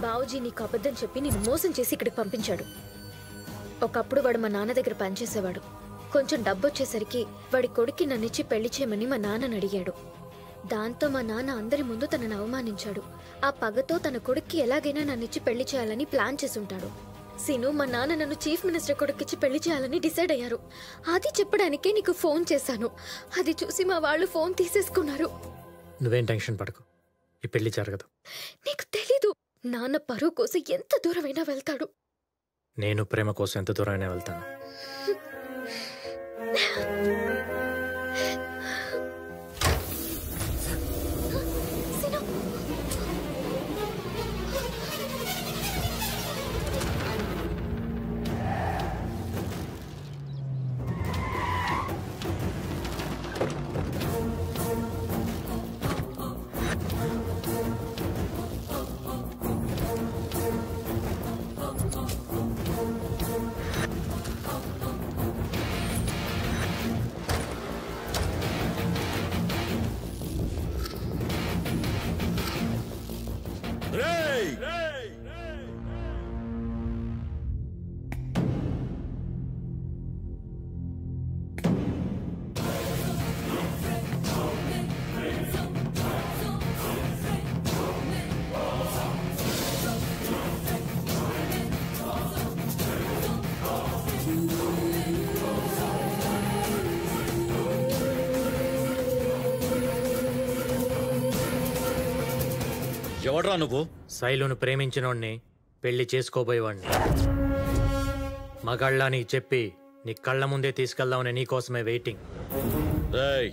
బావూజీ నీకు అబద్ధం చెప్పి నిన్ను మోసం చేసి ఇక్కడికి పంపించాడు. ఒకప్పుడు వాడు మా నాన్న దగ్గర పనిచేసేవాడు. కొంచెం డబ్బు వచ్చేసరికి వాడి కొడుక్కి నన్నిచ్చి పెళ్లి చేయమని మా నాన్నని అడిగాడు. దాంతో మా నాన్న అందరి ముందు తనను అవమానించాడు. ఆ పగతో తన కొడుక్కి ఎలాగైనా నన్నిచ్చి పెళ్లి చేయాలని ప్లాన్ చేసుంటాడు. సీను, మా నాన్న నన్ను చీఫ్ మినిస్టర్ కొడుక్కిచ్చి పెళ్లి చేయాలని డిసైడ్ అయ్యారు. అది చెప్పడానికే నీకు ఫోన్ చేశాను. అది చూసి మా వాళ్ళు ఫోన్ తీసేసుకున్నారు. నువ్వేం టెన్షన్ పడకు, ఈ పెళ్లి జరగదు. నీకు తెలీదు, నాన్న పరువు కోసం ఎంత దూరమైనా వెళ్తాడు. నేను ప్రేమ కోసం ఎంత దూరమైనా వెళ్తాను. ఎవడ్రా నువ్వు? శైలును ప్రేమించినోడ్ని, పెళ్లి చేసుకోబోయేవాడిని. మగాళ్ళ నీకు చెప్పి నీ కళ్ళ ముందే తీసుకెళ్దామని నీకోసమే వెయిటింగ్. రేయ్,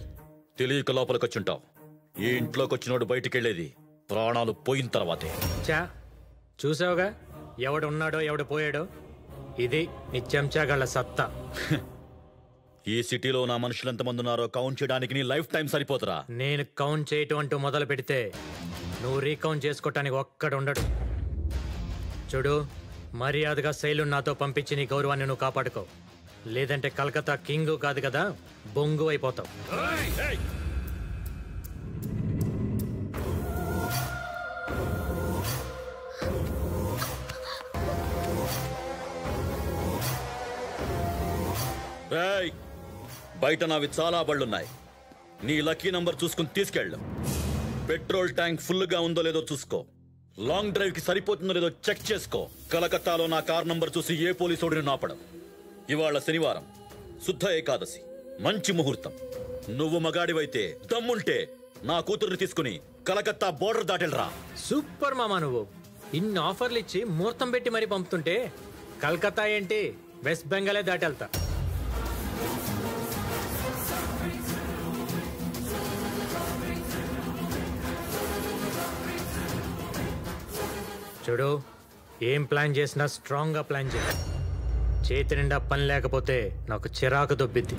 తెలియక లోపలికొచ్చుంటావు. ఈ ఇంట్లోకి వచ్చినోడు బయటికెళ్ళేది ప్రాణాలు పోయిన తర్వాతే. చా చూసావుగా, ఎవడున్నాడో ఎవడు పోయాడో. ఇది నీ చెంచాగళ్ళ సత్తా. ఈ సిటీలో నా మనుషులు ఎంతమంది ఉన్నారో కౌంట్ చేయడానికి నీ లైఫ్ టైం సరిపోతురా. నేను కౌంట్ చేయటం అంటూ మొదలు పెడితే నువ్వు రీకౌంట్ చేసుకోవటానికి ఒక్కడుండడు. చూడు, మర్యాదగా శైలు నాతో పంపించి నీ గౌరవాన్ని నువ్వు కాపాడుకో. లేదంటే కలకత్తా కింగ్ కాదు కదా, బొంగు అయిపోతావు. రేయ్, బయట నావి చాలా బళ్ళున్నాయి. నీ లక్కీ నంబర్ చూసుకుని తీసుకెళ్ళు. పెట్రోల్ ట్యాంక్ ఫుల్గా ఉందో లేదో చూసుకో. లాంగ్ డ్రైవ్ కి సరిపోతుందో లేదో చెక్ చేసుకో. కలకత్తాలో నా కార్ నంబర్ చూసి ఏ పోలీసోడిని నాపడం. ఇవాళ శనివారం, శుద్ధ ఏకాదశి, మంచి ముహూర్తం. నువ్వు మగాడివైతే దమ్ముంటే నా కూతుర్ని తీసుకుని కలకత్తా బోర్డర్ దాటెళ్ళరా. సూపర్ మామా, నువ్వు ఇన్ని ఆఫర్లు ఇచ్చి ముహూర్తం పెట్టి మరీ పంపుతుంటే కలకత్తా ఏంటి, వెస్ట్ బెంగాలే దాటెళ్తా. చూడు, ఏం ప్లాన్ చేసినా స్ట్రాంగ్గా ప్లాన్ చేయ. చేతి నిండా పని లేకపోతే నాకు చిరాకు దొబ్బిద్ది.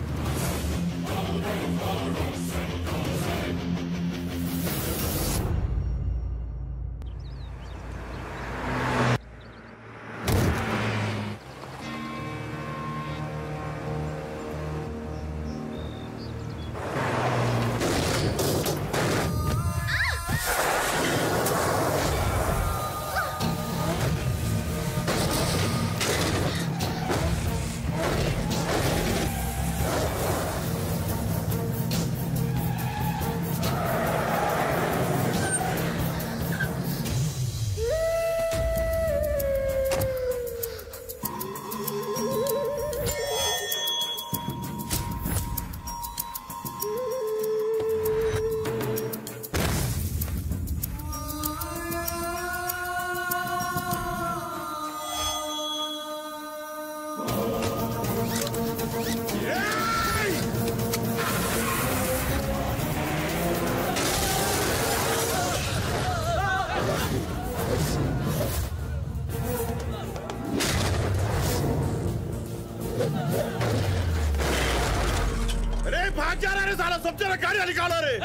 गाड़ी निकालो रे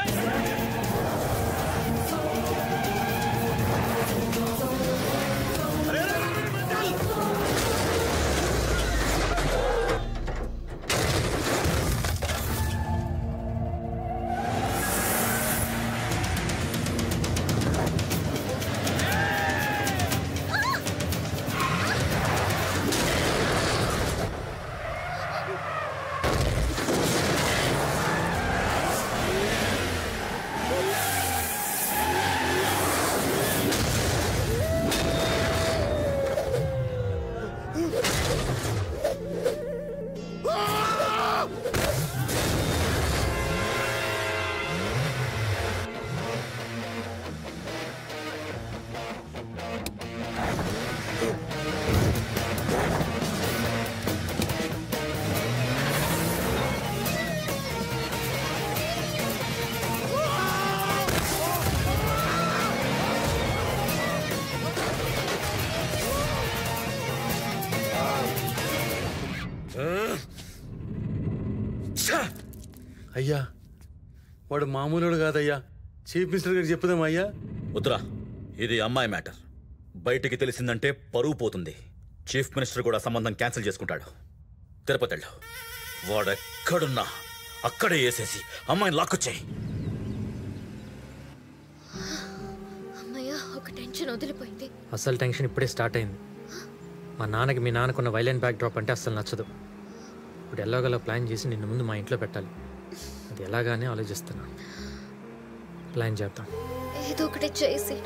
అయ్యా వాడు మామూలుడు కాదయ్యా, చీఫ్ మినిస్టర్ గారు చెప్పుదామా అయ్యా? వద్దురా, ఇది అమ్మాయి మ్యాటర్. బయటికి తెలిసిందంటే పరువు పోతుంది. చీఫ్ మినిస్టర్ కూడా సంబంధం క్యాన్సిల్ చేసుకుంటాడు. తిరుపతి వెళ్ళు, వాడెక్కడున్నా అక్కడే వేసేసి అమ్మాయిని లాక్కొచ్చాయి. అమ్మయ్య, ఒక టెన్షన్ వదిలిపోయింది. అసలు టెన్షన్ ఇప్పుడే స్టార్ట్ అయింది. మా నాన్నకి మీ నాన్నకున్న వైలెంట్ బ్యాక్ డ్రాప్ అంటే అస్సలు నచ్చదు. ఇప్పుడు ఎలాగోలా ప్లాన్ చేసి నిన్ను ముందు మా ఇంట్లో పెట్టాలి. అది ఎలాగానే ఆలోచిస్తున్నాను. ప్లాన్ చేద్దాం. ఏదో ఒకటి చేసి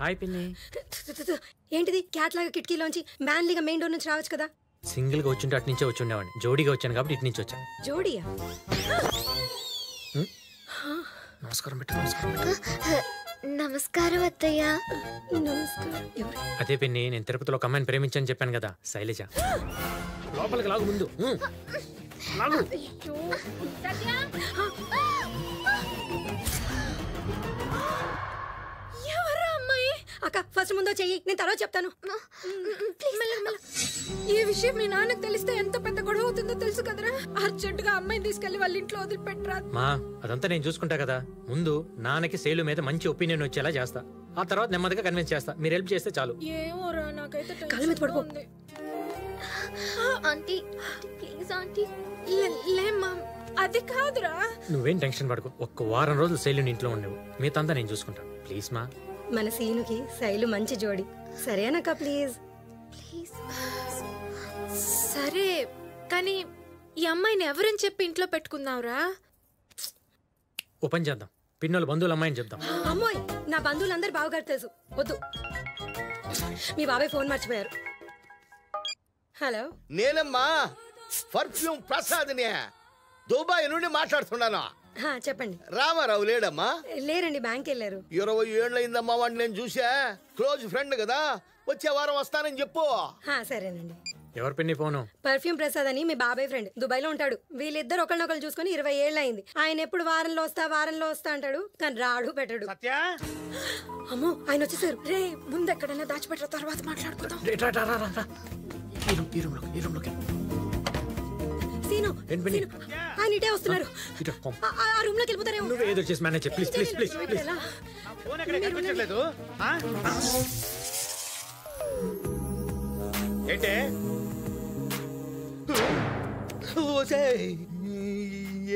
హాయ్ పిన్ని. ఏంటిది క్యాట్ లాగా కిటికీలోంచి మ్యాన్లీగా మెయిన్ డోర్ నుంచి రావచ్చు కదా. సింగిల్ గా వచ్చుంటే అటు నుంచే వచ్చి ఉండేవాడిని. జోడీగా వచ్చాను కాబట్టి ఇటు నుంచి వచ్చాను. జోడియా? నమస్కారం పెట్టు. నమస్కారం పెట్టు. నమస్కారం అత్తయ్య. నమస్కారం. అదే పిన్ని, నేను తిరుపతిలో ఒక అమ్మాయిని ప్రేమించని చెప్పాను కదా, శైలజ. లోపలికి లాగు ముందు. లాగు. ఎవరా అమ్మాయి? అక్క ఫస్ట్ ముందో చెయ్యి, నేను తర్వాత చెప్తాను. ఈ విషయం మీ నాన్నకు తెలిస్తే ఎంత పెద్ద గొడవ అవుతుందో తెలుసు కదరా. అర్జెంట్ గా అమ్మాయిని తీసుకెళ్లి వాళ్ళ ఇంట్లో వదిలిపెట్టరా. మా అదంతా నేను చూసుకుంటా కదా. ముందు నాన్నకి శైలు మీద మంచి ఒపీనియన్ వచ్చేలా చేస్తా. ఆ తర్వాత నెమ్మదిగా కన్విన్స్ చేస్తా. మీరు హెల్ప్ చేస్తే చాలు. ఏమోరా, నాకైతే కాలు మీద పడుకో. Aunty please aunty. లేమ్మా, అది కాదురా. నువ్వేం టెన్షన్ పడకు. ఒక్క వారం రోజులు శైలుని ఇంట్లో ఉండేవు. మిగతా నేను చూసుకుంటాను. ప్లీజ్ మా. మన సీనుకి శైలు మంచి జోడి. సరేనక్క ప్లీజ్. సరే, కానీ ఈ అమ్మాయిని ఎవరని చెప్పి ఇంట్లో పెట్టుకుందాంరా? ఓ పని చేద్దాం, పిన్నోళ్ళ బంధువుల అమ్మాయిని చెప్దాం. అమ్మాయి, నా బంధువులందరూ బావగారు తెలుసు. వద్దు, మీ బాబాయ్ ఫోన్ మర్చిపోయారు. హలో, నేనమ్మా పర్ఫ్యూమ్ ప్రసాద్ని దుబాయ్ నుండి మాట్లాడుతున్నాను. చెప్పండి. రామారావు లేడమ్మా? లేరండి, బ్యాంక్ వెళ్ళారు. 20 ఏళ్ళయిందమ్మా వాడిని నేను చూసా. క్లోజ్ ఫ్రెండ్ కదా, వచ్చే వారం వస్తానని చెప్పు. సరేనండి. ఎవరు పిన్ని ఫోను? పర్ఫ్యూమ్ ప్రసాద్ అని మీ బాబాయ్ ఫ్రెండ్, దుబాయ్ లో ఉంటాడు. వీళ్ళిద్దరు ఒకరినొకరు చూసుకుని 20 ఏళ్ళు అయింది. ఆయన ఎప్పుడు వారంలో వస్తా అంటాడు, కానీ రాడు పెట్టడు. అమ్మో, ఆయన వచ్చేసారు. రే, ముందు ఎక్కడైనా దాచిపెట్టిన తర్వాత మాట్లాడుకుందాం. సీను, ఆయన ఇటే వస్తున్నారు. ఆ రూమ్ లోకి వెళ్ళిపోతారేమో. నువ్వు ఏదో చేసి manage please please please please. ఏంటే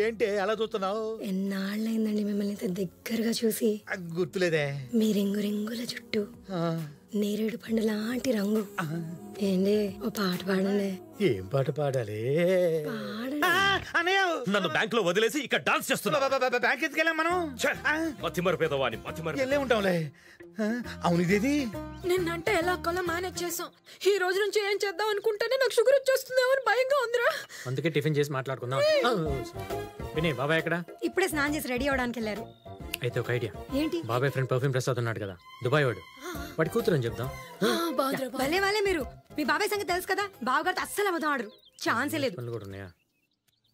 ఏంటి అలా చూస్తున్నావు? ఎన్నాళ్ళైందండి మిమ్మల్ని ఇంత దగ్గరగా చూసి. గుర్తులేదే. మీ రింగు రింగుల జుట్టు, నేరేడు పండు లాంటి రంగు. ఏంటి, ఓ పాట పాడండి. ఏం పాట పాడాలి? నన్ను బ్యాంక్ లో వదిలేసి ఇక్కడ డాన్స్ చేస్తున్నా. బ్యాంక్ ఎత్తుకెళ్ళాం మనం. మతిమరు పేదవాని మతిమరు వెళ్ళే ఉంటాంలే. అవును, ఇదేది నిన్నంటే ఎలా కొలా మేనేజ్ చేసాం. ఈ రోజు నుంచి ఏం చేద్దాం అనుకుంటేనే నాకు షుగర్ వచ్చేస్తుందేమో అని భయంగా ఉందిరా. అందుకే టిఫిన్ చేసి మాట్లాడుకుందాం. వినయ్, బాబాయ్ ఎక్కడ? ఇప్పుడే స్నానం చేసి రెడీ అవడానికి వెళ్ళారు. అయితే ఒక ఐడియా. ఏంటి? బాబాయ్ ఫ్రెండ్ పర్ఫ్యూమ్ ప్రసాద్ ఉన్నాడు కదా, దుబాయ్ వాడు. వాడి కూతురు అని చెప్దాం. భలే వాళ్ళే మీరు. మీ బాబాయ్ సంగతి తెలుసు కదా, బావగారితో అస్సలు అబద్ధం ఆడరు. ఛాన్సే లేదు. పనులు కూడా ఉన్నాయా?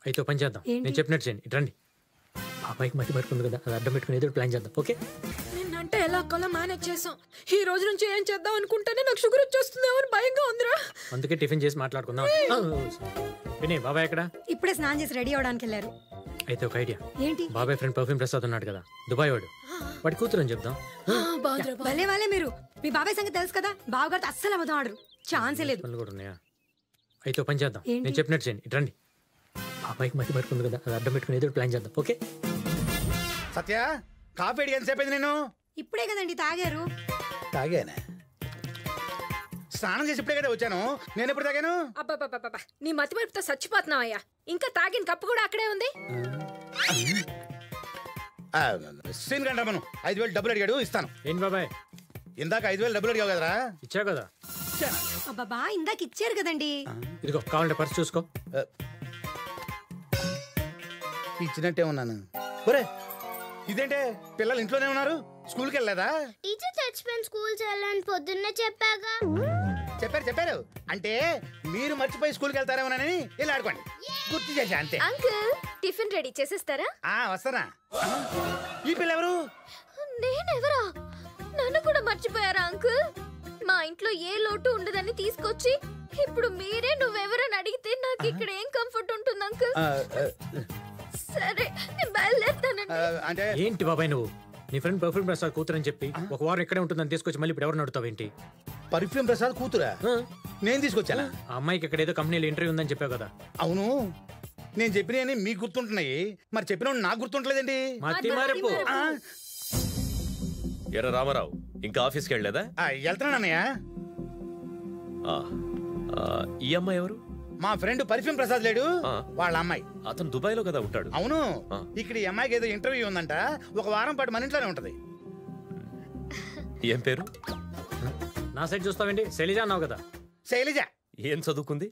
అయితే పని చేద్దాం, ఏంటి? నేను చెప్పినట్టు చేయండి. ఇటు రండి. బాబాయ్కి మతి పడుతుంది కదా, అది అడ్డం పెట్టుకుని ఏదో ప్లాన్ చేద్దాం. ఓకే? నిన్న నేనంటే ఎలా కొలా మేనేజ్ చేసాం. ఈ రోజు నుంచి ఏం చేద్దాం అనుకుంటేనే నాకు షుగర్ వచ్చేస్తుందేమో అని భయంగా ఉందిరా. అందుకే టిఫిన్ చేసి మాట్లాడుకుందాం. వినయ్ బాబాయ్ ఎక్కడ? ఇప్పుడే స్నానం చేసి రెడీ అవడానికి వెళ్ళారు. అయితే ఒక ఐడియా. ఏంటి? బాబాయ్ ఫ్రెండ్ పర్ఫ్యూమ్ ప్రసాద్ ఉన్నాడు కదా, దుబాయ్ వాడు, వాడి కూతురు అని చెప్దాం. భలే వాళ్ళే మీరు. మీ బాబాయ్ సంగతి తెలుసు కదా, బావగారితో అస్సలు అబద్ధం ఆడరు, ఛాన్సే లేదు. పనులు కూడా ఉన్నాయా? అయితే పని చేద్దాం, ఏంటి? నేను చెప్పినట్టు చేయండి. ఇటు రండి. బాబాయ్కి మతి పడుతుంది కదా, అది అడ్డం పెట్టుకుని ఏదో ప్లాన్ చేద్దాం. ఓకే సత్య, కాఫీ అడిగి ఎంతసేపు అయింది నేను? ఇప్పుడే కదండి తాగారు. తాగానే, స్నానం చేసి ఇప్పుడే కదా వచ్చాను. నేను ఎప్పుడు తాగాను? అబ్బా, నీ మతి మరుపుతో చచ్చిపోతున్నావయ్యా. ఇంకా తాగిన కప్పు కూడా అక్కడే ఉంది. సీన్ కంటే మనం 5,000 డబ్బులు అడిగాడు, ఇస్తాను. ఏంటి బాబాయ్? ఇందాక 5,000 డబ్బులు అడిగావు కదరా? ఇచ్చావు కదా. అబ్బా ఇందాక ఇచ్చారు కదండి. ఇదిగో కావాలంటే పర్స్ చూసుకో. ఇచ్చినట్టే ఉన్నాను. ఒరే ఇదేంటే, పిల్లలు ఇంట్లోనే ఉన్నారు, స్కూల్కి వెళ్ళలేదా? టీచర్ చచ్చిపోయిన స్కూల్ చేయాలని పొద్దున్నే చెప్పాగా. చెప్పారు అంటే మీరు మర్చిపోయి స్కూల్కి వెళ్తారేమోనని వెళ్ళి ఆడుకోండి, గుర్తు చేశా అంతే. అంకుల్ టిఫిన్ రెడీ చేసేస్తారా? వస్తానా. ఈ పిల్ల ఎవరు? నేనెవరా? నన్ను కూడా మర్చిపోయారా అంకుల్? మా ఇంట్లో ఏ లోటు ఉండదని తీసుకొచ్చి ఇప్పుడు మీరే నువ్వెవరని అడిగితే నాకు ఇక్కడ ఏం కంఫర్ట్ ఉంటుంది అంకుల్? సరే నేను బయలుదేరుతానండి. ఏంటి బాబాయ్ నువ్వు నీ ఫ్రెండ్ పర్ఫ్యూమ్ ప్రసాద్ కూతురు అని చెప్పి ఒక వారం ఇక్కడే ఉంటుందని తీసుకొచ్చి మళ్ళీ ఇప్పుడు ఎవరు నడుతావు ఏంటి? పర్ఫ్యూమ్ ప్రసాద్ కూతురా? నేను తీసుకొచ్చానా? ఆ అమ్మాయికి ఇక్కడ ఏదో కంపెనీలో ఇంటర్వ్యూ ఉందని చెప్పావు కదా. అవును, నేను చెప్పినవి మీకు గుర్తుంటున్నాయి, మరి చెప్పిన నాకు గుర్తుంటలేదండి. ఎర్ర రామారావు ఇంకా ఆఫీస్కి వెళ్ళలేదా? వెళ్తున్నానన్నయ్య. ఈ అమ్మాయి ఎవరు? మా ఫ్రెండ్ పర్ఫ్యూమ్ ప్రసాద్ లేడు, వాళ్ళ అమ్మాయి. అతను దుబాయ్ లో కదా ఉంటాడు. అవును, ఇక్కడ ఈ అమ్మాయికి ఏదో ఇంటర్వ్యూ ఉందంట, ఒక వారం పాటు మన ఇంట్లోనే ఉంటది. ఏం పేరు? నా సైడ్ చూస్తావేంటి? శైలజ అన్నావు కదా. శైలజ ఏం చదువుకుంది?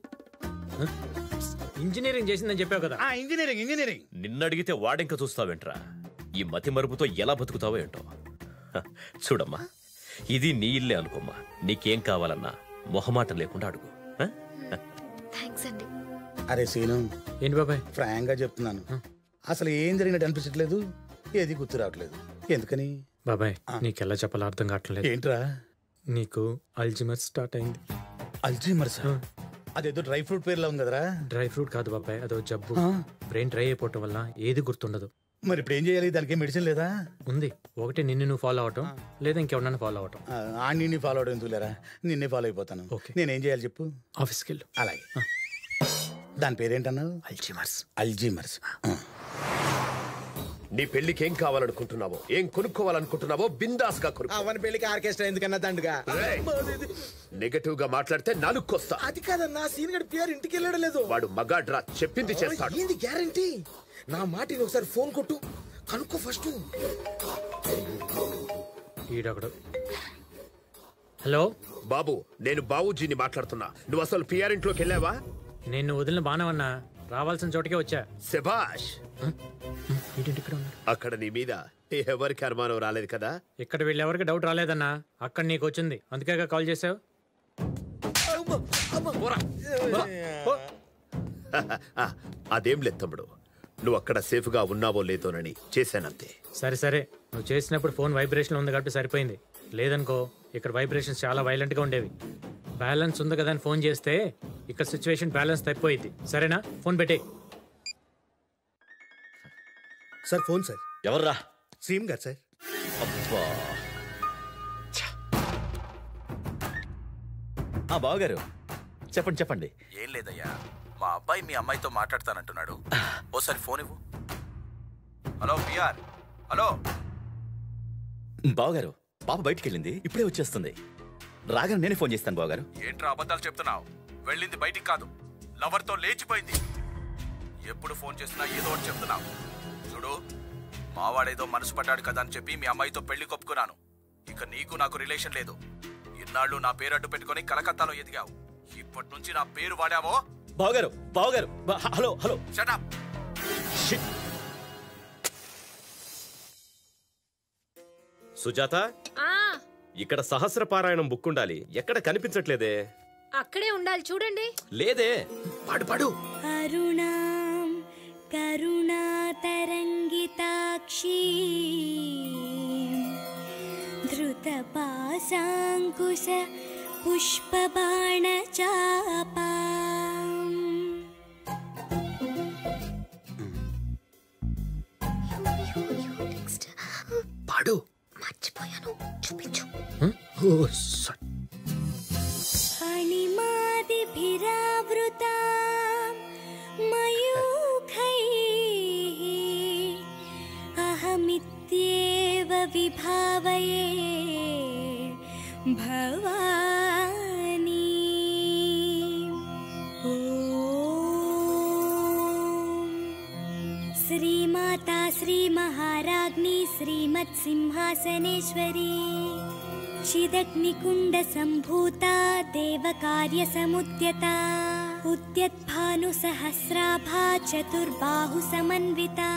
ఇంజనీరింగ్ చేసిందని చెప్పావు కదా. ఇంజనీరింగ్. నిన్నడిగితే వాడింక చూస్తావేంట్రా? ఈ మతి మరుపుతో ఎలా బతుకుతావో ఏంటో. చూడమ్మా, ఇది నీ ఇల్లే అనుకోమ్మా. నీకేం కావాలన్నా మొహమాటం లేకుండా అడుగు. థాంక్స్ అండి. అరే సీను, ఏంటి బాబాయ్? ఫ్రాంక్ గా చెప్తున్నాను, అసలు ఏం జరిగినట్టు అనిపించట్లేదు, ఏది గుర్తు రావట్లేదు. ఎందుకని బాబాయ్? నీకెలా చెప్పాలో అర్థం కావట్లేదు. ఏంట్రా? నీకు అల్జిమర్స్ స్టార్ట్ అయింది. అల్జిమర్స్? అదేదో డ్రై ఫ్రూట్ పేర్లో ఉంది కదరా. డ్రై ఫ్రూట్ కాదు బాబాయ్, అదో జబ్బు. బ్రెయిన్ డ్రై అయిపోవటం వల్ల ఏది గుర్తుండదు. మరి ఇప్పుడు ఏం చేయాలి? దానికి మెడిసిన్ లేదా? ఉంది. ఒకటి నిన్ను నువ్వు ఫాలో అవటం, లేదా ఇంకెవరన్నా ఫాలో అవటం. నిన్ను ఫాలో అవడం ఎందుకు లేరా, నిన్నే ఫాలో అయిపోతాను. నేనేం చేయాలి చెప్పు? ఆఫీస్కి వెళ్ళు. అలాగే. దాని పేరేంటన్నావు? అల్జీమర్స్. నీ పెళ్లికి ఏం కావాలనుకుంటున్నావో, ఏం కొనుక్కోవాలనుకుంటున్నావో బిందాస్ గా కొనుక్కో. అవని పెళ్లికి ఆర్కెస్ట్రా ఎందుకన్నా దండుగా. నెగటివ్ గా మాట్లాడితే నాలుక్కొస్తా. అది కాదన్నా, సీన్ గడి పిఆర్ ఇంటికి వెళ్ళడం లేదు. వాడు మగాడ్రా, చెప్పింది చేస్తాడు. ఏంది గ్యారంటీ? నా మాటిని ఒకసారి ఫోన్ కొట్టు, కనుక్కో ఫస్ట్. హలో బాబు, నేను బాబుజీని మాట్లాడుతున్నా. నువ్వు అసలు పిఆర్ ఇంట్లోకి వెళ్ళావా? నేను వదిలిన బాణవన్నా, రావాల్సిన చోటుకే వచ్చా. శభాష్. అక్కడ నీ మీద ఎవరికి అనుమానం రాలేదు కదా? ఇక్కడ వీళ్ళెవరికి డౌట్ రాలేదన్నా, అక్కడ నీకు వచ్చింది, అందుకే కాల్ చేసావు. అదేం లేదు తమ్ముడు, నువ్వు అక్కడ సేఫ్ గా ఉన్నావో లేదోనని చేశానంతే. సరే సరే, నువ్వు చేసినప్పుడు ఫోన్ వైబ్రేషన్ ఉంది కాబట్టి సరిపోయింది. లేదనుకో ఇక్కడ వైబ్రేషన్స్ చాలా వైలెంట్ గా ఉండేవి. బ్యాలెన్స్ ఉంది కదా అని ఫోన్ చేస్తే ఇక్కడ సిచ్యువేషన్ బ్యాలెన్స్ తప్పిపోయింది. సరేనా? ఫోన్ పెట్టే. Sir phone sir. ఎవర్రా? సీఎం గారు సార్. అబ్బా, బావగారు చెప్పండి చెప్పండి. ఏం లేదయ్యా, మా అబ్బాయి మీ అమ్మాయితో మాట్లాడతానంటున్నాడు, ఓసారి ఫోన్ ఇవ్వు. Hello PR. హలో బావగారు, పాప బయటికి వెళ్ళింది, ఇప్పుడే వచ్చేస్తుంది. రాగానే నేనే ఫోన్ చేస్తాను బావగారు. ఏంట్రా అబద్ధాలు చెప్తున్నావు? వెళ్ళింది బయటికి కాదు, లవర్తో లేచిపోయింది. ఎప్పుడు ఫోన్ చేసినా ఏదో ఒకటి చెప్తున్నావు. చూడు, మావాడేదో మనసు పడ్డాడు కదా అని చెప్పి మీ అమ్మాయితో పెళ్లి కొప్పుకున్నాను. ఇక నీకు నాకు రిలేషన్ లేదు. ఇన్నాళ్ళు నా పేరు అడ్డు పెట్టుకుని కలకత్తాలో ఎదిగావు. ఇప్పటి నుంచి నా పేరు వాడావో. బావగారు బావగారు, hello hello. Shut up. Sujatha, ఇక్కడ సహస్రపారాయణం బుక్ ఉండాలి, ఎక్కడ కనిపించట్లేదే. అక్కడే ఉండాలి, చూడండి. లేదే. పాడు పాడు. అరుణాం కరుణాతరంగితాక్షి पाशाङ्कुश पुष्पबाणचापा పాడు మర్చిపోయాను చూపించు अणिमादिभिरावृता मयूखैः अहमित्येव विभावये भवानी ॐ श्रीमाता श्रीमहाराज्ञी श्रीमत्सिंहासनेश्वरी चिदग्निकुण्डसम्भूता देवकार्यसमुद्यता उद्यद्भानुसहस्राभा चतुर्बाहुसमन्विता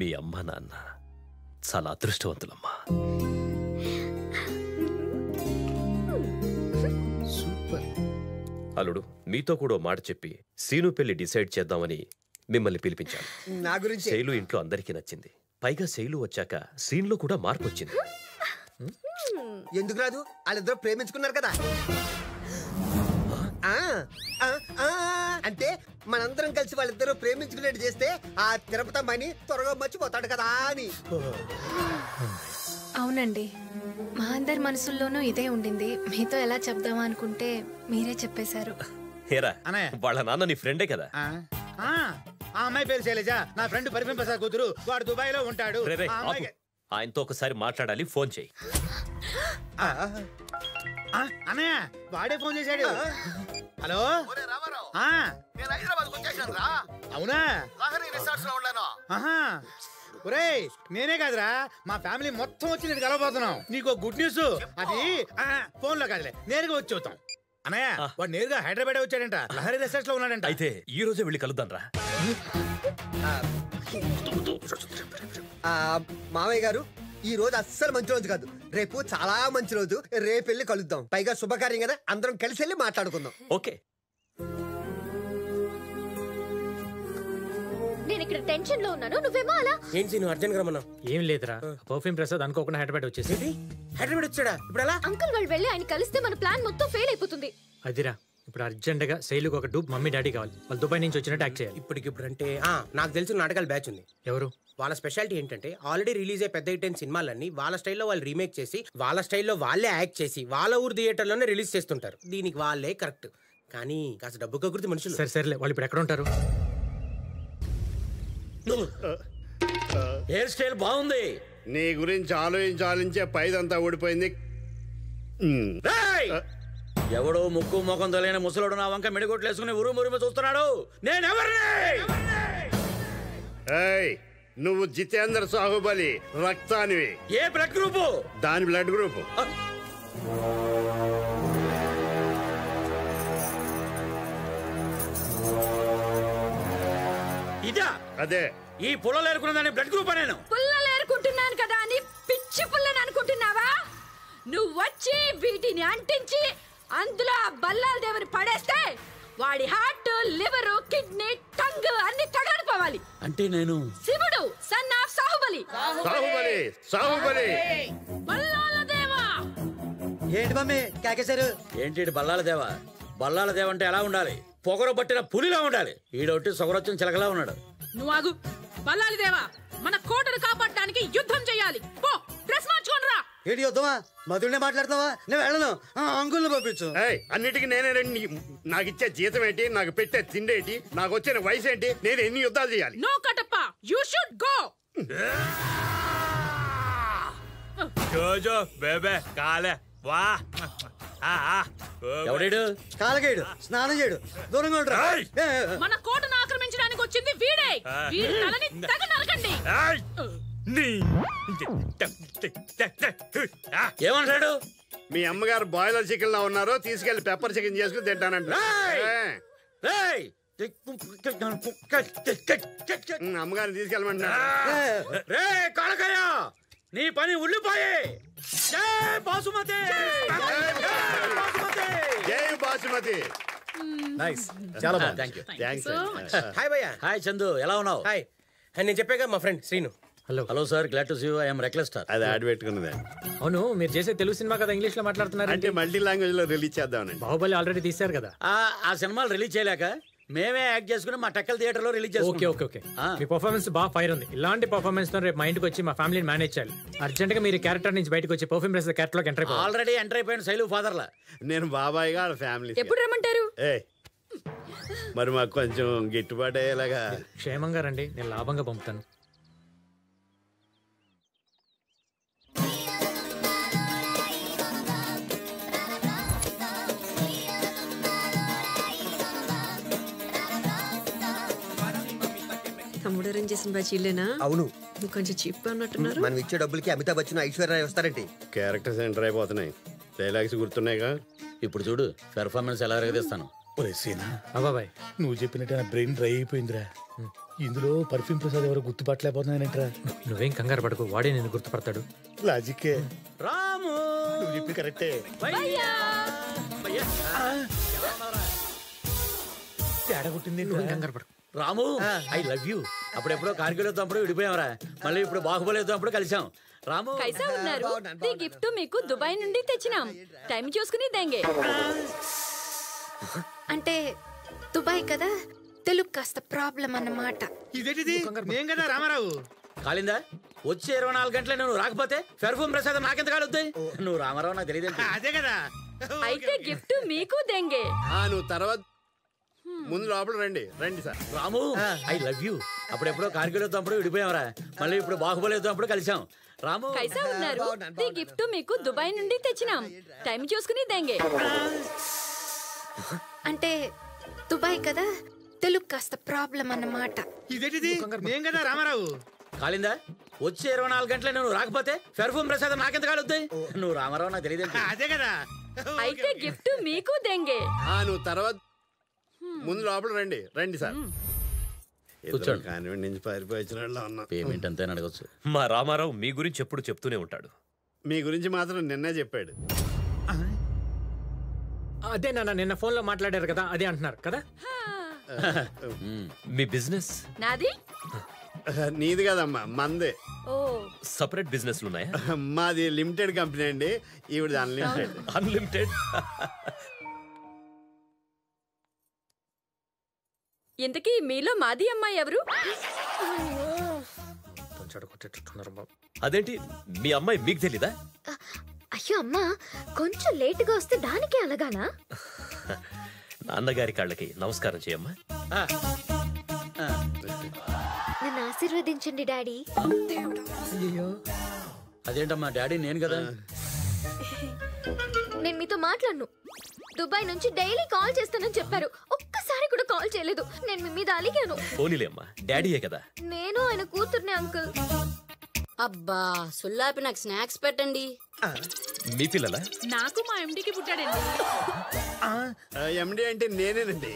మీ అమ్మ నాన్న చాలా అదృష్టవంతులమ్మా. అల్లుడు, మీతో కూడా మాట చెప్పి సీను పెళ్లి డిసైడ్ చేద్దామని మిమ్మల్ని పిలిపించాను. నా గురించి శైలు ఇంట్లో అందరికీ నచ్చింది. పైగా శైలు వచ్చాక సీన్లో కూడా మార్పు వచ్చింది. ఎందుకు రాదు? వాళ్ళిద్దరూ ప్రేమించుకున్నారు కదా. అంటే మనందరం కలిసి వాళ్ళిద్దరూ ప్రేమించుకునేట్టు చేస్తే ఆ తిరుపతమ్మని త్వరగా మర్చిపోతాడు కదా అని. అవునండి, మా అందరి మనసుల్లోనూ ఇదే ఉండింది. మీతో ఎలా చెప్దామా అనుకుంటే మీరే చెప్పేశారు. హేరా, వాళ్ళ నాన్న నీ ఫ్రెండే కదా? ఆ అమ్మాయి పేరు శైలజ, నా ఫ్రెండ్ పరిఫెం ప్రసాద్ కూతురు. వాడు దుబాయ్ లో ఉంటాడు. ఆయనతో ఒకసారి మాట్లాడాలి, ఫోన్ చేయి. అన్నయ్య వాడే ఫోన్ చేశాడు. హలో, అవునా? ఒరేయ్, నేనే కాదురా, మా ఫ్యామిలీ మొత్తం వచ్చి నేను కలవబోతున్నాం. నీకు గుడ్ న్యూస్. అది ఫోన్ లో కాదులే, నేరుగా వచ్చి చూద్దాం. అన్నయ్య వాడు నేరుగా హైదరాబాద్ వచ్చాడంట. లహరి రిసార్ట్స్ లో ఉన్నాడంట. అయితే ఈ రోజే వెళ్ళి కలుద్దాం రా. మావయ్య గారు, ఈ రోజు అస్సలు మంచి రోజు కాదు. రేపు చాలా మంచి రోజు. రేపు వెళ్ళి కలుద్దాం. పైగా శుభకార్యం కదా, అందరం కలిసి వెళ్ళి మాట్లాడుకుందాం. ఓకే. నేను ఇక్కడ టెన్షన్ లో ఉన్నాను, నువ్వేమో అలా. ఏంటి నువ్వు అర్జెంట్ గా రమ్మన్నావు? ఏం లేదురా, పర్ఫ్యూమ్ ప్రసాద్ అనుకోకుండా హైదరాబాద్ వచ్చేసి. హైదరాబాద్ వచ్చాడా? ఇప్పుడు ఎలా? అంకుల్ వాళ్ళు వెళ్ళి ఆయన కలిస్తే మన ప్లాన్ మొత్తం ఫెయిల్ అయిపోతుంది. అదిరా, ఇప్పుడు అర్జెంట్ గా శైలుకు ఒక డూప్ మమ్మీ డాడీ కావాలి. వాళ్ళు దుబాయ్ నుంచి వచ్చినట్టు యాక్ట్ చేయాలి. ఇప్పటికిప్పుడు అంటే నాకు తెలిసిన నాటకాల బ్యాచ్ ఉంది. ఎవరు? వాళ్ళ స్పెషాలిటీ ఏంటంటే ఆల్రెడీ రిలీజ్ అయ్యే పెద్ద హిట్ అయిన సినిమాలన్నీ వాళ్ళ స్టైల్లో వాళ్ళు రీమేక్ చేసి వాళ్ళ స్టైల్లో వాళ్ళే యాక్ట్ చేసి వాళ్ళ ఊరు థియేటర్లోనే రిలీజ్ చేస్తుంటారు. దీనికి వాళ్ళే కరెక్ట్. కానీ కాస్త డబ్బు కగుర్తి మనుషులు. సరే సరేలే, వాళ్ళు ఇప్పుడు ఎక్కడ ఉంటారు? హెయిర్ స్టైల్ బాగుంది. నీ గురించి ఆలోచించే పైదంతా ఊడిపోయింది. ఎవడో ముక్కు ముఖం తెలియని ముసలోడు నా వంక మెడిగొట్లు వేసుకుని ఉరుమురుము చూస్తున్నాడు. నేనెవరిని? నువ్వు జితేంద్ర సాహుబలి రక్తానివి. ఏ బ్లడ్ గ్రూపు? దాని బ్లడ్ గ్రూపు. ఇదా? అదే. ఈ పుల్లలు ఏరుకున్న దాని బ్లడ్ గ్రూప్ నేను. పుల్లలు ఏరుకుంటున్నాను కదా అని పిచ్చి పుల్లని అనుకుంటున్నావా? నువ్వు వచ్చి వీటిని అంటించి అందులో ఆ బల్లాల దేవుని పడేస్తే వాడి హార్ట్ లివర్ కిడ్నీ టంగ్ అన్ని తగలడిపోవాలి. అంటే నేను శివుడు సన్ ఆఫ్ సాహుబలి. బల్లాల దేవా. ఏంటి మమ్మీ కాకేశారు? ఏంటి బల్లాల దేవా? బల్లాల దేవ అంటే ఎలా ఉండాలి? పొగరు పట్టిన పులిలా ఉండాలి. ఈడొట్టి సొగరొచ్చిన చిలకలా ఉన్నాడు. నువ్వు ఆగు. బల్లాల దేవా, మన కోటను కాపాడడానికి యుద్ధం చేయాలి. పో, డ్రెస్ మార్చుకోనరా. ఏంటి యుద్ధమా? మధుడినే మాట్లాడతావా? నేను వెళ్ళను. అంకుల్ని పంపించు. అన్నిటికీ నేనే నాకు ఇచ్చే జీతం ఏంటి, నాకు పెట్టే తిండి ఏంటి, నాకు వచ్చిన వయసు ఏంటి, నేను ఎన్ని యుద్ధాలు చేయాలి? No Kattappa, you should go. జోజో బేబే కాలే వా. ఎవడేడు? కాలకేడు, స్నానం చేయడు, దూరంగా ఉంటారు. మన కోటను ఆక్రమించడానికి వచ్చింది వీడే. వీడి తలని తెగ నరకండి. ఏమంటాడు? మీ అమ్మగారు బాయిలర్ చికెన్ లో ఉన్నారు, తీసుకెళ్లి పెప్పర్ చికెన్ చేసుకుని తింటానంట. అమ్మగారిని తీసుకెళ్ళమంటున్నారు. రే కాలకాయ, నీ పని ఉల్లిపాయే. జై బాసుమతి, జై బాసుమతి. నైస్, చాలా బాగుంది. Thank you. థ్యాంక్స్. హాయ్ భయ్యా. హాయ్ చందు, ఎలా ఉన్నావు? హాయ్. నేను చెప్పాగా మా friend Srinu. Hello. Hello sir, glad to see you. I am reckless star. అది యాడ్ పెట్టుకున్నదే. అవును, మీరు చేసే తెలుగు సినిమా కదా ఇంగ్లీష్ లో మాట్లాడుతున్నారు అంటే మల్టీ లాంగ్వేజ్ లో రిలీజ్ చేద్దామని. బాహుబలి ఆల్రెడీ తీశారు కదా. ఆ సినిమాలు రిలీజ్ చేయలేక మేమే యాక్ట్ చేసుకుని మా టెక్కల్ థియేటర్ లో రిలీజ్ ఓకే ఓకే ఓకే. మీ పర్ఫార్మెన్స్ బాగా ఫైర్ ఉంది. ఇలాంటి పర్ఫార్మెన్స్ తో రేపు మా ఇంటికి వచ్చి మా ఫ్యామిలీని మేనేజ్ చేయాలి. అర్జెంట్ గా మీరు క్యారెక్టర్ నుంచి బయటకు వచ్చి పర్ఫ్యూమ్ రేస్ క్యారెక్టర్ లోకి ఎంటర్ అయిపోవాలి. ఆల్రెడీ ఎంటర్ అయిపోయిన శైలు ఫాదర్ లా. నేను బాబాయ్ గా ఫ్యామిలీ. ఎప్పుడు రమ్మంటారు? మరి మాకు కొంచెం గిట్టుబాటు అయ్యేలాగా. క్షేమంగా రండి, నేను లాభంగా పంపుతాను. తమ్ముడు అరేంజ్ చేసిన బ్యాచ్ ఇల్లేనా? అవును. కొంచెం చీప్ గా ఉన్నట్టున్నారు. మనం ఇచ్చే డబ్బులకి అమితాబ్ బచ్చన్, ఐశ్వర్య వస్తారండి. క్యారెక్టర్స్ ఎంటర్ అయిపోతున్నాయి, డైలాగ్స్ గుర్తున్నాయిగా. ఇప్పుడు చూడు పెర్ఫార్మెన్స్ ఎలా రగదీస్తాను. బాబాయ్, నువ్వు చెప్పినట్టు నా బ్రెయిన్ డ్రై అయిపోయిందిరా. ఇందులో పర్ఫ్యూమ్ ప్రసాద్ ఎవరు గుర్తుపట్టలేకపోతున్నానంటరా. నువ్వేం కంగారు పడకు, వాడే నేను గుర్తుపడతాడు. లాజిక్కే. రాము, నువ్వు చెప్పి కరెక్టే. తేడా కొట్టింది. కంగారు పడకు. రాము, ఐ లవ్ యూ. అప్పుడెప్పుడో కార్గిల్ యుద్ధంప్పుడు విడిపోయామరా, మళ్ళీ ఇప్పుడు బాహుబలి యుద్ధంప్పుడు కలిసాం. రాము కైసా ఉన్నారు? ఈ గిఫ్ట్ మీకు దుబాయ్ నుండి తెచ్చినాం. టైం చూసుకుని దేంగే. అంటే దుబాయ్ కదా, తెలుగు కాస్త ప్రాబ్లం అన్నమాట. ఇదేంటిది? నేను కదా రామారావు. కాలిందా? వచ్చే 24 గంటలే నువ్వు రాకపోతే పెర్ఫ్యూమ్ ప్రసాదం నాకెంత కాలుద్దాయి? నువ్వు రామారావు నాకు తెలియదు. అదే కదా. అయితే గిఫ్ట్ మీకు దేంగే. నువ్వు తర్వాత ముందు లోపల రండి. రండి sir. Ramu, I love you. అప్పుడెప్పుడో కార్గిల్ యుద్ధంప్పుడు విడిపోయామరా, మళ్ళీ ఇప్పుడు బాహుబలి యుద్ధంప్పుడు కలిసాం. రాము కైసా ఉన్నారు? ఈ గిఫ్ట్ మీకు దుబాయ్ నుండి తెచ్చినాం. టైం చూసుకుని దేంగే. అంటే దుబాయ్ కదా, తెలుగు కాస్త ప్రాబ్లం అన్నమాట. ఇదేంటిది? నేను కదా రామారావు. కాలిందా? వచ్చే 24 గంటలే నువ్వు రాకపోతే పెర్ఫ్యూమ్ ప్రసాదం నాకెంత కాలుద్దాయి? నువ్వు రామారావు నాకు తెలియదు. అదే కదా. అయితే గిఫ్ట్ మీకు దేంగే. నువ్వు తర్వాత ముందు లోపల రండి. రండి సార్. కూర్చోండి. కానివ్వండి, నుంచి పారిపోయిన ఉన్నా. పేమెంట్ అంతే అడగచ్చు. మా రామారావు మీ గురించి ఎప్పుడు చెప్తూనే ఉంటాడు. మీ గురించి మాత్రం నిన్నే చెప్పాడు. అదే నాన్న నిన్న ఫోన్ లో మాట్లాడారు కదా, అదే అంటున్నారు కదా. మీ బిజినెస్ నాది? నీది కదమ్మా, మందే. ఓ, సపరేట్ బిజినెస్లు ఉన్నాయా? మాది లిమిటెడ్ కంపెనీ అండి, ఈవిడ అన్లిమిటెడ్. అన్లిమిటెడ్. ఇంతకీ మీలో మాది అమ్మాయి ఎవరు? అదేంటి, మీ అమ్మాయి మీకు తెలీదా? అయ్యో అమ్మా, కొంచెం లేటుగా వస్తే దానికే అలగానా? నాన్నగారి కాళ్ళకి నమస్కారం చేయమ్మా. నన్ను ఆశీర్వదించండి డాడీ. అదేంటమ్మా డాడీ నేను కదా. నేను మీతో మాట్లాడను. దుబాయ్ నుంచి డైలీ కాల్ చేస్తానని చెప్పారు, ఒక్కసారి కూడా కాల్ చేయలేదు. నేను మీ మీద అలిగాను. పోనీలే అమ్మా, డాడీయే కదా. నేను ఆయన కూతుర్నే అంకుల్. అబ్బా సుల్లాపి నాకు స్నాక్స్ పెట్టండి. మీ పిల్లలా? నాకు మా ఎండికి పుట్టాడండి. ఎండి అంటే నేనేనండి.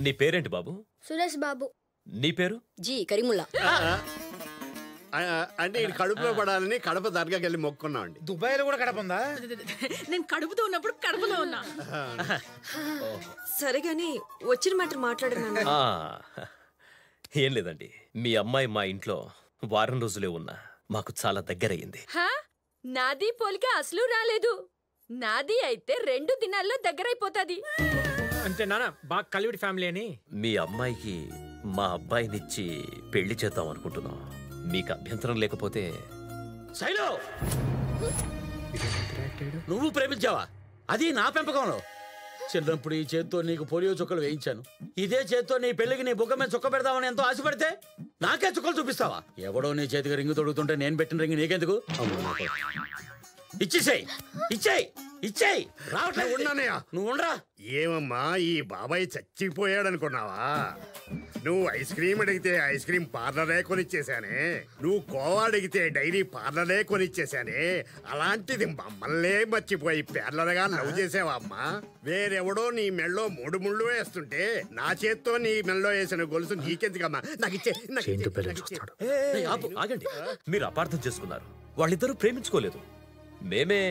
నీ పేరేంటి బాబు? సురేష్ బాబు. నీ పేరు? జీ కరీముల్లా. అంటే ఈ కడుపులో పడాలని కడప దర్గాకి వెళ్ళి మొక్కున్నాం అండి. దుబాయ్లో కూడా కడప ఉందా? నేను కడుపుతో ఉన్నప్పుడు కడుపులో ఉన్నా. సరే గాని వచ్చిన మాట మాట్లాడను. ఏం లేదండి, మీ అమ్మాయి మా ఇంట్లో వారం రోజులే ఉన్నా మాకు చాలా దగ్గరయ్యింది. నాది పోలిక అసలు రాలేదు. నాది అయితే 2 దినాల్లో దగ్గరైపోతాది. అంటే నాన్న బాగా కలివిడి ఫ్యామిలీ అని. మీ అమ్మాయికి మా అబ్బాయినిచ్చి పెళ్లి చేద్దాం అనుకుంటున్నాం. మీకు అభ్యంతరం లేకపోతే. శైలు, నువ్వు ప్రేమించావా? అది నా పెంపకంలో. చిన్నప్పుడు ఈ చేత్తో నీకు పోలియో చుక్కలు వేయించాను. ఇదే చేత్తో నీ పెళ్లికి నీ బుగ్గ మీద చుక్క పెడదామని ఎంతో ఆశపడితే నాకే చుక్కలు చూపిస్తావా? ఎవడో నీ చేతికి రింగు తొడుగుతుంటే నేను పెట్టిన రింగు నీకెందుకు? ఇచ్చేసేయ్, ఇచ్చేయ్, ఇచ్చేయ్. రావట్లేదు. నువ్వు ఉండరా. ఏమమ్మా ఈ బాబాయ్ చచ్చిపోయాడనుకున్నావా? నువ్వు ఐస్ క్రీమ్ అడిగితే ఐస్ క్రీమ్ పార్లరే కొనిచ్చేసానే. నువ్వు కోవా అడిగితే డైరీ పార్లరే కొనిచ్చేసానే. అలాంటిది మమ్మల్నే మర్చిపోయి పార్లర్గా లవ్ చేసావా అమ్మా? వేరెవడో నీ మెళ్ళో 3 ముళ్ళు వేస్తుంటే నా చేత్తో నీ మెళ్ళో వేసిన గొలుసు నీకెందుకమ్మా? నాకు ఇచ్చే. ఆగండి, మీరు అపార్థం చేసుకున్నారు. వాళ్ళిద్దరూ ప్రేమించుకోలేదు. మేమే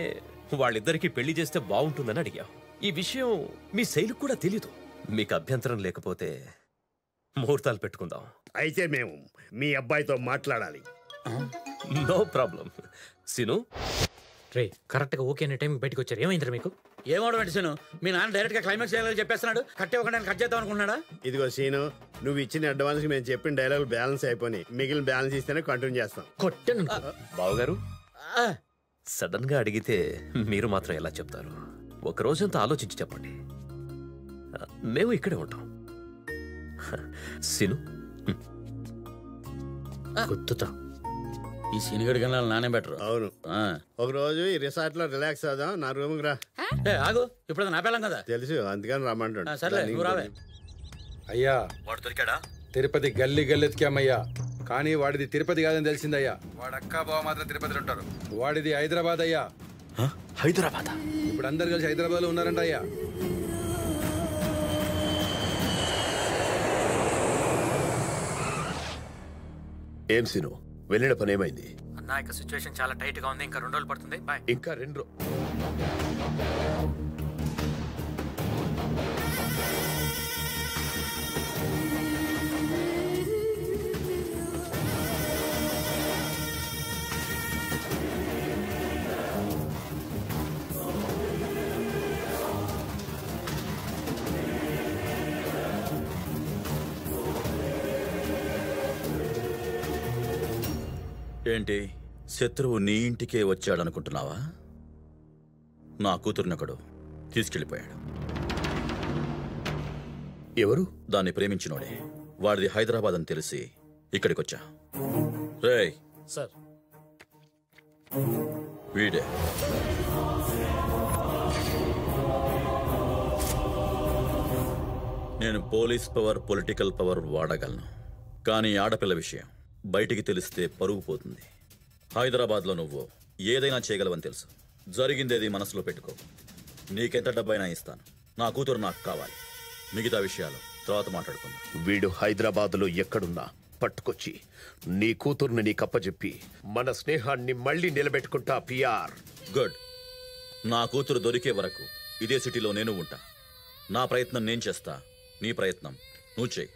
వాళ్ళిద్దరికి పెళ్లి చేస్తే బాగుంటుందని అడిగాం. ఈ విషయం మీ శైలికి కూడా తెలీదు. మీకు అభ్యంతరం లేకపోతే ముహూర్తాలు పెట్టుకుందాం. అయితే మేము మీ అబ్బాయితో మాట్లాడాలి. No problem. సిను, రే కరెక్ట్గా ఓకే అనే టైంకి బయటకు వచ్చారు. ఏమైందిరా మీకు? ఏమవడం సీను? మీ నాన్న డైరెక్ట్ గా క్లైమాక్స్ డైలాగ్ చెప్పేస్తున్నాడు. కట్టే ఒక కట్ చేద్దాం అనుకున్నాడా? ఇదిగో సీను, నువ్వు ఇచ్చిన అడ్వాన్స్ మేము చెప్పిన డైలాగ్ బ్యాలెన్స్ అయిపోయి మిగిలిన బ్యాలెన్స్ ఇస్తేనే కంటిన్యూ చేస్తాం. కొట్టను బావగారు. సడన్ గా అడిగితే మీరు మాత్రం ఎలా చెప్తారు? ఒక రోజంతా ఆలోచించి చెప్పండి. మేము ఇక్కడే ఉంటాం. సిను, గుర్తుతా. ఈ సీనిగడి కన్నా నానే బెటర్. అవును. ఒక రోజు ఈ రిసార్ట్ లో రిలాక్స్ అవుదాం. నా రూమ్ రా. ఆగు, ఇప్పుడు నా పిల్లం కదా తెలుసు, అందుకని రమ్మంటాడు. సర్లే, నువ్వు రావే. అయ్యా, వాడు దొరికాడా? తిరుపతి గల్లీ గల్లెతికామయ్యా, కానీ వాడిది తిరుపతి కాదని తెలిసిందయ్యా. వాడు అక్క బావ మాత్రం తిరుపతిలో ఉంటారు. వాడిది హైదరాబాద్ అయ్యా. హైదరాబాద్? ఇప్పుడు అందరు కలిసి హైదరాబాద్ లో ఉన్నారంట అయ్యా. ఏం సిను, వెళ్ళిన పని ఏమైంది? అన్నా ఇక సిచ్యువేషన్ చాలా టైట్ గా ఉంది. ఇంకా 2 రోజులు పడుతుంది. బాయ్. ఇంకా 2 ఏంటి, శత్రువు నీ ఇంటికే వచ్చాడనుకుంటున్నావా? నా కూతురునొకడు తీసుకెళ్ళిపోయాడు. ఎవరు? దాన్ని ప్రేమించినోడే. వాడిది హైదరాబాద్ అని తెలిసి ఇక్కడికొచ్చా. రేయ్ సార్, వీడే. నేను పోలీస్ పవర్, పొలిటికల్ పవర్ వాడగలను, కానీ ఆడపిల్ల విషయం బయటికి తెలిస్తే పరుగు పోతుంది. హైదరాబాద్లో నువ్వు ఏదైనా చేయగలవని తెలుసు. జరిగిందేది మనసులో పెట్టుకో. నీకెంత డబ్బైనా ఇస్తాను. నా కూతురు నాకు కావాలి. మిగతా విషయాలు తర్వాత మాట్లాడుకుందాం. వీడు హైదరాబాద్లో ఎక్కడున్నా పట్టుకొచ్చి నీ కూతుర్ని నీకప్పచెప్పి మన స్నేహాన్ని మళ్ళీ నిలబెట్టుకుంటా. పిఆర్. గుడ్. నా కూతురు దొరికే వరకు ఇదే సిటీలో నేను ఉంటా. నా ప్రయత్నం నేను చేస్తా, నీ ప్రయత్నం నువ్వు చేయి.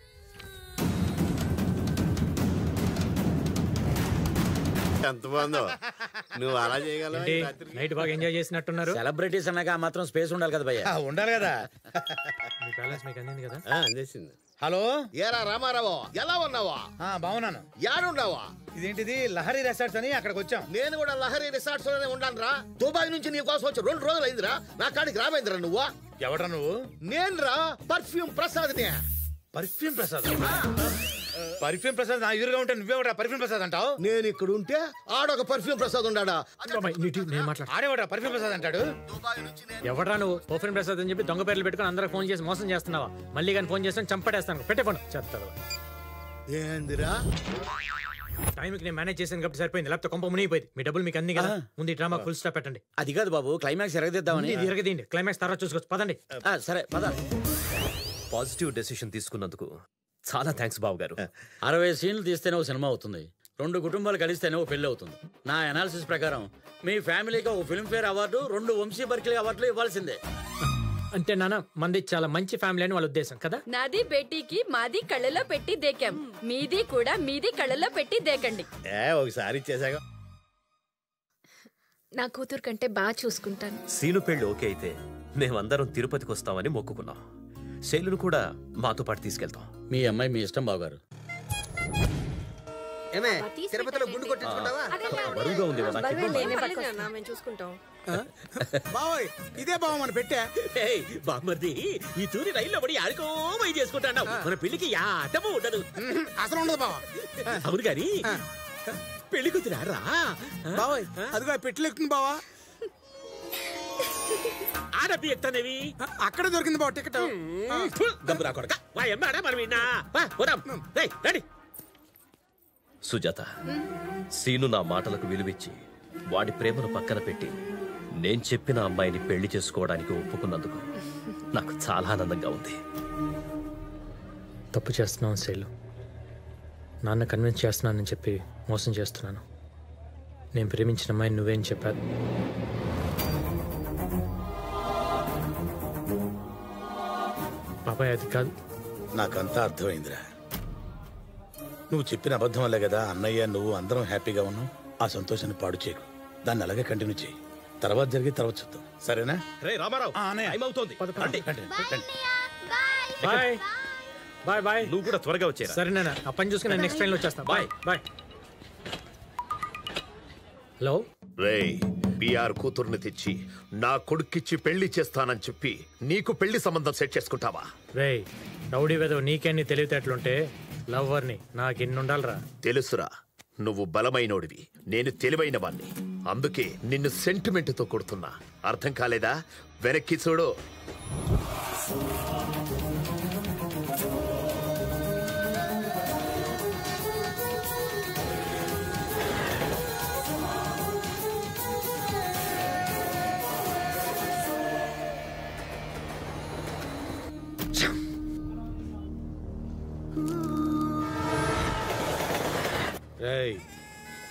ఎంత బాగుందో. నువ్వు అలా చేయగలవు. నైట్ బాగా ఎంజాయ్ చేసినట్టున్నారు. సెలబ్రిటీస్ అన్నాక ఆ మాత్రం స్పేస్ ఉండాలి కదా భయ్యా. ఉండాలి కదా. మీ బ్యాలెన్స్ మీకు అందింది కదా? అందేసింది. హలో, ఏరా రామారావు, ఎలా ఉన్నావా? బాగున్నాను. యాడున్నావా? ఇదేంటిది లహరి రిసార్ట్స్ అని అక్కడికి వచ్చాం. నేను కూడా లహరి రిసార్ట్స్ లోనే ఉన్నాను రా. దుబాయ్ నుంచి నీ కోసం వచ్చి 2 రోజులు అయిందిరా. నా కాడికి రావేంద్రా నువ్వు? ఎవడ్రా నువ్వు? నేను రా, పర్ఫ్యూమ్ ప్రసాద్ నే. పర్ఫ్యూమ్ ప్రసాద్? పర్ఫ్యూమ్ ప్రసాద్ నా ఎదురుగా ఉంటే నువ్వేవడా పర్ఫ్యూమ్ ప్రసాద్ అంటావు? నేను ఇక్కడ ఉంటే ఆడొక పర్ఫ్యూమ్ ప్రసాద్ ఉన్నాడా? ఆడేవాడా పర్ఫ్యూమ్ ప్రసాద్ అంటాడు? ఎవడ్రా నువ్వు? పర్ఫ్యూమ్ ప్రసాద్ అని చెప్పి దొంగ పేర్లు పెట్టుకుని అందరికి ఫోన్ చేసి మోసం చేస్తున్నావా? మళ్ళీ కానీ ఫోన్ చేస్తాను చంపడేస్తాను. పెట్టే ఫోన్. చెప్తారు ఏందిరా? టైంకి నేను మేనేజ్ చేశాను కాబట్టి సరిపోయింది, లేకపోతే కొంప మునిగిపోయింది. మీ డబ్బులు మీకు అన్ని కదా. ముందు ఈ డ్రామా ఫుల్ స్టాప్ పెట్టండి. అది కాదు బాబు, క్లైమాక్స్ ఎరగదిద్దామని. ఇది ఎరగదీయండి, క్లైమాక్స్ తర్వాత చూసుకోవచ్చు. పదండి. సరే పద. పాజిటివ్ డెసిషన్ తీసుకున్నందుకు చాలా థ్యాంక్స్ బాబు గారు. 60 సీన్లు తీస్తేనే ఒక సినిమా అవుతుంది. 2 కుటుంబాలు కలిస్తేనే ఓ పెళ్లి అవుతుంది. నా అనాలిసిస్ ప్రకారం మీ ఫ్యామిలీకి ఒక ఫిల్మ్ఫేర్ అవార్డు, 2 వంశీ బర్కిలీ అవార్డులు ఇవ్వాల్సిందే. అంటే నాన్న మంది చాలా మంచి ఫ్యామిలీ అని వాళ్ళ ఉద్దేశం కదా. నాది బేటీకి మాది కళ్ళలో పెట్టి దేకాం, మీది కూడా మీది కళ్ళలో పెట్టి దేకండి. ఒకసారి ఇచ్చేసాగా. నా కూతురు కంటే బాగా చూసుకుంటాను. సీను పెళ్లి ఓకే అయితే మేమందరం తిరుపతికి వస్తామని మొక్కుకున్నాం. శైలును కూడా మాతో పాటు తీసుకెళ్తాం. మీ అమ్మాయి మీ ఇష్టం బావగారు. ఏమే తిరుపతిలో గుండు కొట్టించుకుంటావా? బరువుగా ఉంది మేము చూసుకుంటాం. బావోయ్ ఇదే బావ మన పెట్టా. బామ్మర్ది ఈ తూరి రైల్లో పడి ఆడుకో పోయి చేసుకుంటాను. మన పెళ్లికి ఆటము ఉండదు. అసలు ఉండదు బావ. అవును గాని పెళ్లి కూతురా బావోయ్ అదిగో పెట్టలేస్తుంది బావా. ఆడపి ఎక్కనేవి అక్కడ దొరికింది బావ టికెట్. గంపురా కొడక వాయమ్మాడా మనం విన్నా రండి. సుజాత, సీను నా మాటలకు విలువిచ్చి వాడి ప్రేమను పక్కన పెట్టి నేను చెప్పిన అమ్మాయిని పెళ్లి చేసుకోవడానికి ఒప్పుకున్నందుకు నాకు చాలా ఆనందంగా ఉంది. తప్పు చేస్తున్నాను శైలు. నాన్న కన్విన్స్ చేస్తున్నానని చెప్పి మోసం చేస్తున్నాను. నేను ప్రేమించిన అమ్మాయిని నువ్వేం చెప్పాను. బాబాయ్ అది కాదు. నాకంతా అర్థమైందిరా. నువ్వు చెప్పిన అబద్ధం వల్లే కదా అన్నయ్య నువ్వు అందరం హ్యాపీగా ఉన్నాం. ఆ సంతోషాన్ని పాడు చేయకు. దాన్ని అలాగే కంటిన్యూ చేయి. తర్వాత జరిగి తర్వాత చూద్దాం. సరేనా? రే రామారావు, టైం అవుతోంది. Bye bye bye. నువ్వు కూడా త్వరగా వచ్చేరా. సరే నాన్న, ఆ పని చూసుకుని నేను నెక్స్ట్ ట్రైన్లో వచ్చేస్తాను. Bye bye. హలో రే, పిఆర్ కూతుర్ని తెచ్చి నా కొడుక్కిచ్చి పెళ్లి చేస్తానని చెప్పి నీకు పెళ్లి సంబంధం సెట్ చేసుకుంటావా? రే రౌడీ వెదవ నీకెన్ని తెలివితేటలుంటే లవ్వర్ని నాకెన్నుండాలరా. తెలుసురా, నువ్వు బలమైనోడివి, నేను తెలివైన వాణ్ణి. అందుకే నిన్ను సెంటిమెంట్తో కొడుతున్నా. అర్థం కాలేదా? వెనక్కి చూడు.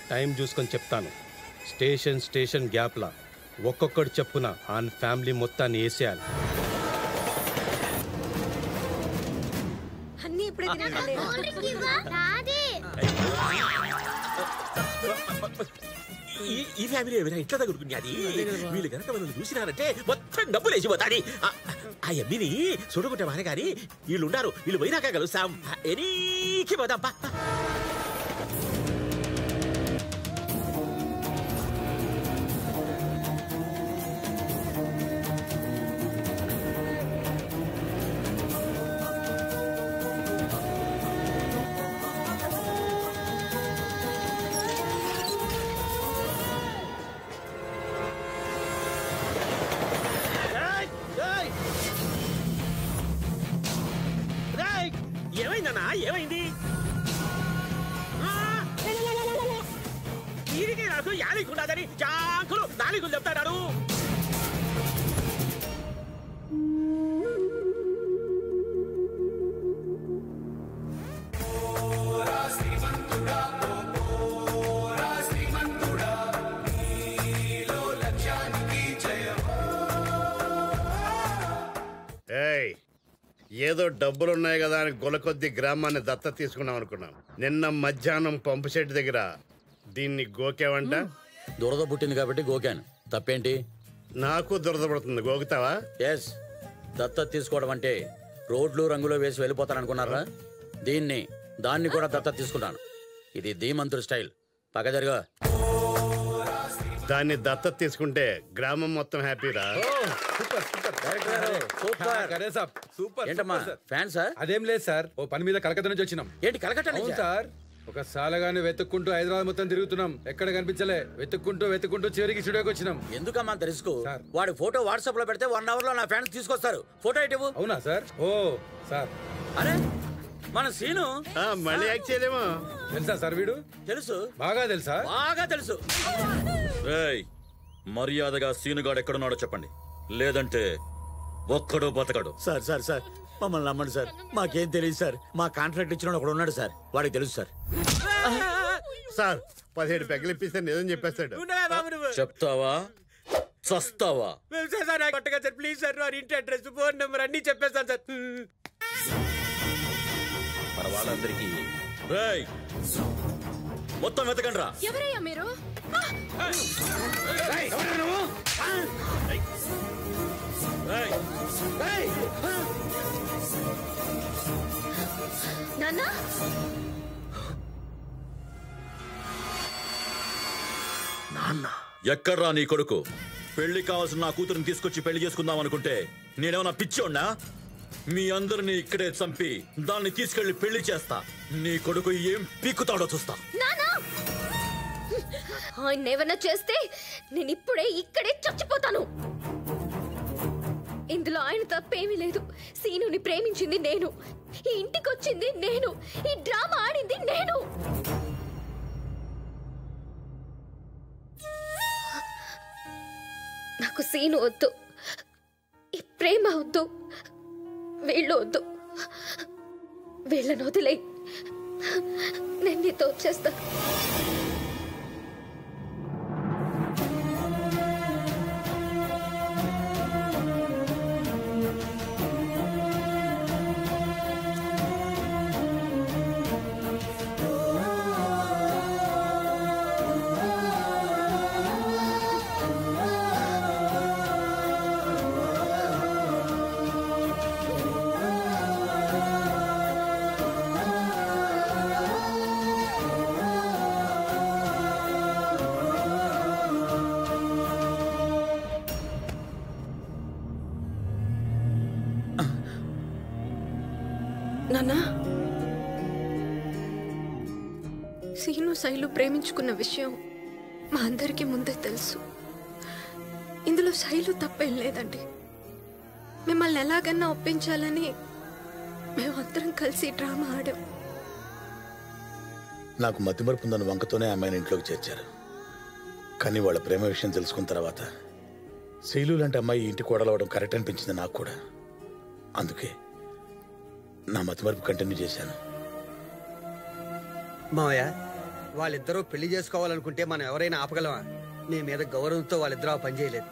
టైం చూసుకొని చెప్తాను. స్టేషన్ గ్యాప్లా ఒక్కొక్కడు చెప్పున ఆన్ ఫ్యామిలీ మొత్తాన్ని వేసేయాలి. అన్నీ ఇప్పుడే తినాలి. ఈ ఫ్యామిలీ ఏమైనా ఇంట్లో తగులుకున్నది. వీళ్ళు కనుక మనల్ని చూసినారంటే మొత్తం డబ్బులు వేసిపోతాది. ఆ ఎమ్మిని చూడుకుంటే మానే గాని వీళ్ళు ఉన్నారు. వీళ్ళు పోయినాక కలుస్తాం. ఎనీకి పోదాం. ఏమైందన్నా? ఏమైంది? దీనికి నాకు యాలికుండదని చాకులు నాలుగులు చెప్తాడు. ఏదో డబ్బులున్నాయి కదా అని గొలకొద్ది గ్రామాన్ని దత్త తీసుకున్నాం అనుకున్నాను. నిన్న మధ్యాహ్నం పంపు సెట్ దగ్గర దీన్ని గోకేవంట. దురద పుట్టింది కాబట్టి గోకాను. తప్పేంటి? నాకు దురద పడుతుంది. గోకుతావా? ఎస్. దత్త తీసుకోవడం అంటే రోడ్లు రంగులో వేసి వెళ్ళిపోతాననుకున్నారా? దాన్ని కూడా దత్త తీసుకున్నాను. ఇది ధీమంతుడి స్టైల్. పక్క జరుగా. దాన్ని దత్తత తీసుకుంటే గ్రామం మొత్తం హ్యాపీరా. అదేం లేదు సార్, ఓ పని మీద కలకత్తా నుంచి వచ్చినాం. ఏంటి కలకత్తా నుంచి? సార్, ఒక సాలగాని వెతుక్కుంటూ హైదరాబాద్ మొత్తం తిరుగుతున్నాం. ఎక్కడ కనిపించలే. వెతుక్కుంటూ చివరికి స్టూడియోకి వచ్చినాం. ఎందుకమ్మా అంత రిస్క్? వాడి ఫోటో వాట్సాప్ లో పెడితే 1 అవర్ లో నా ఫ్యాన్స్ తీసుకొస్తారు. ఫోటో ఇటు. అవునా సార్? ఓ సార్, అరే మన సీను మళ్ళీ యాక్ట్ చేయలేమో. తెలుసా సార్? వీడు తెలుసు. బాగా తెలుసా? బాగా తెలుసు. మర్యాదగా సీనుగాడు ఎక్కడున్నాడో చెప్పండి, లేదంటే ఒక్కడో బతకడు. సార్ మమ్మల్ని నమ్మండి సార్. మాకేం తెలియదు సార్. మా కాంట్రాక్ట్ ఇచ్చిన ఒకడు ఉన్నాడు సార్, వాడికి తెలుసు సార్. సార్ 17 పెగ్గలు ఇప్పిస్తే నిజం చెప్పేస్తాడు. చెప్తావా చస్తావా? కొట్టగా సార్ ప్లీజ్ సార్ వారి ఇంటి అడ్రస్ ఫోన్ నెంబర్ అన్ని చెప్పేస్తాను సార్. మన వాళ్ళందరికీ మొత్తం వెతకండి రా. ఎవరయ్యా మీరు? నాన్నా ఎక్కడ్రా నీ కొడుకు? పెళ్లి కావాల్సిన నా కూతురుని తీసుకొచ్చి పెళ్లి చేసుకుందాం అనుకుంటే నేనేమన్నా పిచ్చోడ్నా? మీ అందరిని ఇక్కడే చంపి దాన్ని తీసుకెళ్లి పెళ్లి చేస్తా. నీ కొడుకు ఏం పీక్కుతాడో చూస్తా. ఆయన ఏమన్నా చేస్తే నేను ఇప్పుడే ఇక్కడే చచ్చిపోతాను. ఇందులో ఆయన తప్పేమీ లేదు. సీనుని ప్రేమించింది నేను, ఈ ఇంటికి వచ్చింది నేను, ఈ డ్రామా ఆడింది నేను. నాకు సీను వద్దు, ఈ ప్రేమ వద్దు, వీళ్ళు వద్దు. వీళ్ళని వదిలే, నేను నీతో వచ్చేస్తా. నాన్నా, సీను శైలు ప్రేమించుకున్న విషయం మా అందరికీ ముందే తెలుసు. ఇందులో శైలు తప్పేం లేదండి. మిమ్మల్ని ఎలాగన్నా ఒప్పించాలని మేమందరం కలిసి డ్రామా ఆడాం. నాకు మతిమరుపుందని వంకతోనే అమ్మాయిని ఇంట్లోకి చేర్చారు. కానీ వాళ్ళ ప్రేమ విషయం తెలుసుకున్న తర్వాత శైలు లాంటి అమ్మాయి ఇంటి కోడలవడం కరెక్ట్ అనిపించింది నాకు కూడా. అందుకే నా మతిమరుపు కంటిన్యూ చేశాను. మావయ్య, వాళ్ళిద్దరూ పెళ్లి చేసుకోవాలనుకుంటే మనం ఎవరైనా ఆపగలమా? నీ మీద గౌరవంతో వాళ్ళిద్దరూ పని చేయలేదు.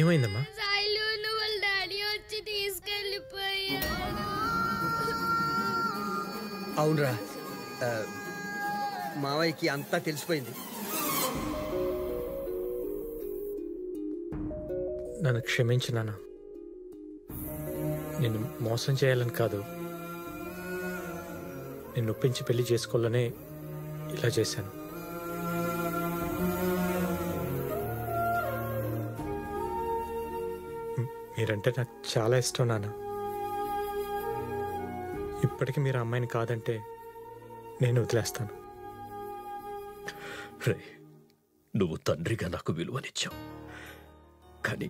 ఏమైందమ్మా? శైలును వాళ్ళ డాడీ వచ్చి తీసుకెళ్ళిపోయాడు. అవునరా, మావయ్యకి అంతా తెలిసిపోయింది. నన్ను క్షమించు నాన్న. నిన్ను మోసం చేయాలని కాదు, నిన్ను ఒప్పించి పెళ్లి చేసుకోవాలనే ఇలా చేశాను. మీరంటే నాకు చాలా ఇష్టం నాన్న. ఇప్పటికీ మీరు అమ్మాయిని కాదంటే నేను వదిలేస్తాను. రే, నువ్వు తండ్రిగా నాకు విలువనిచ్చావు, కానీ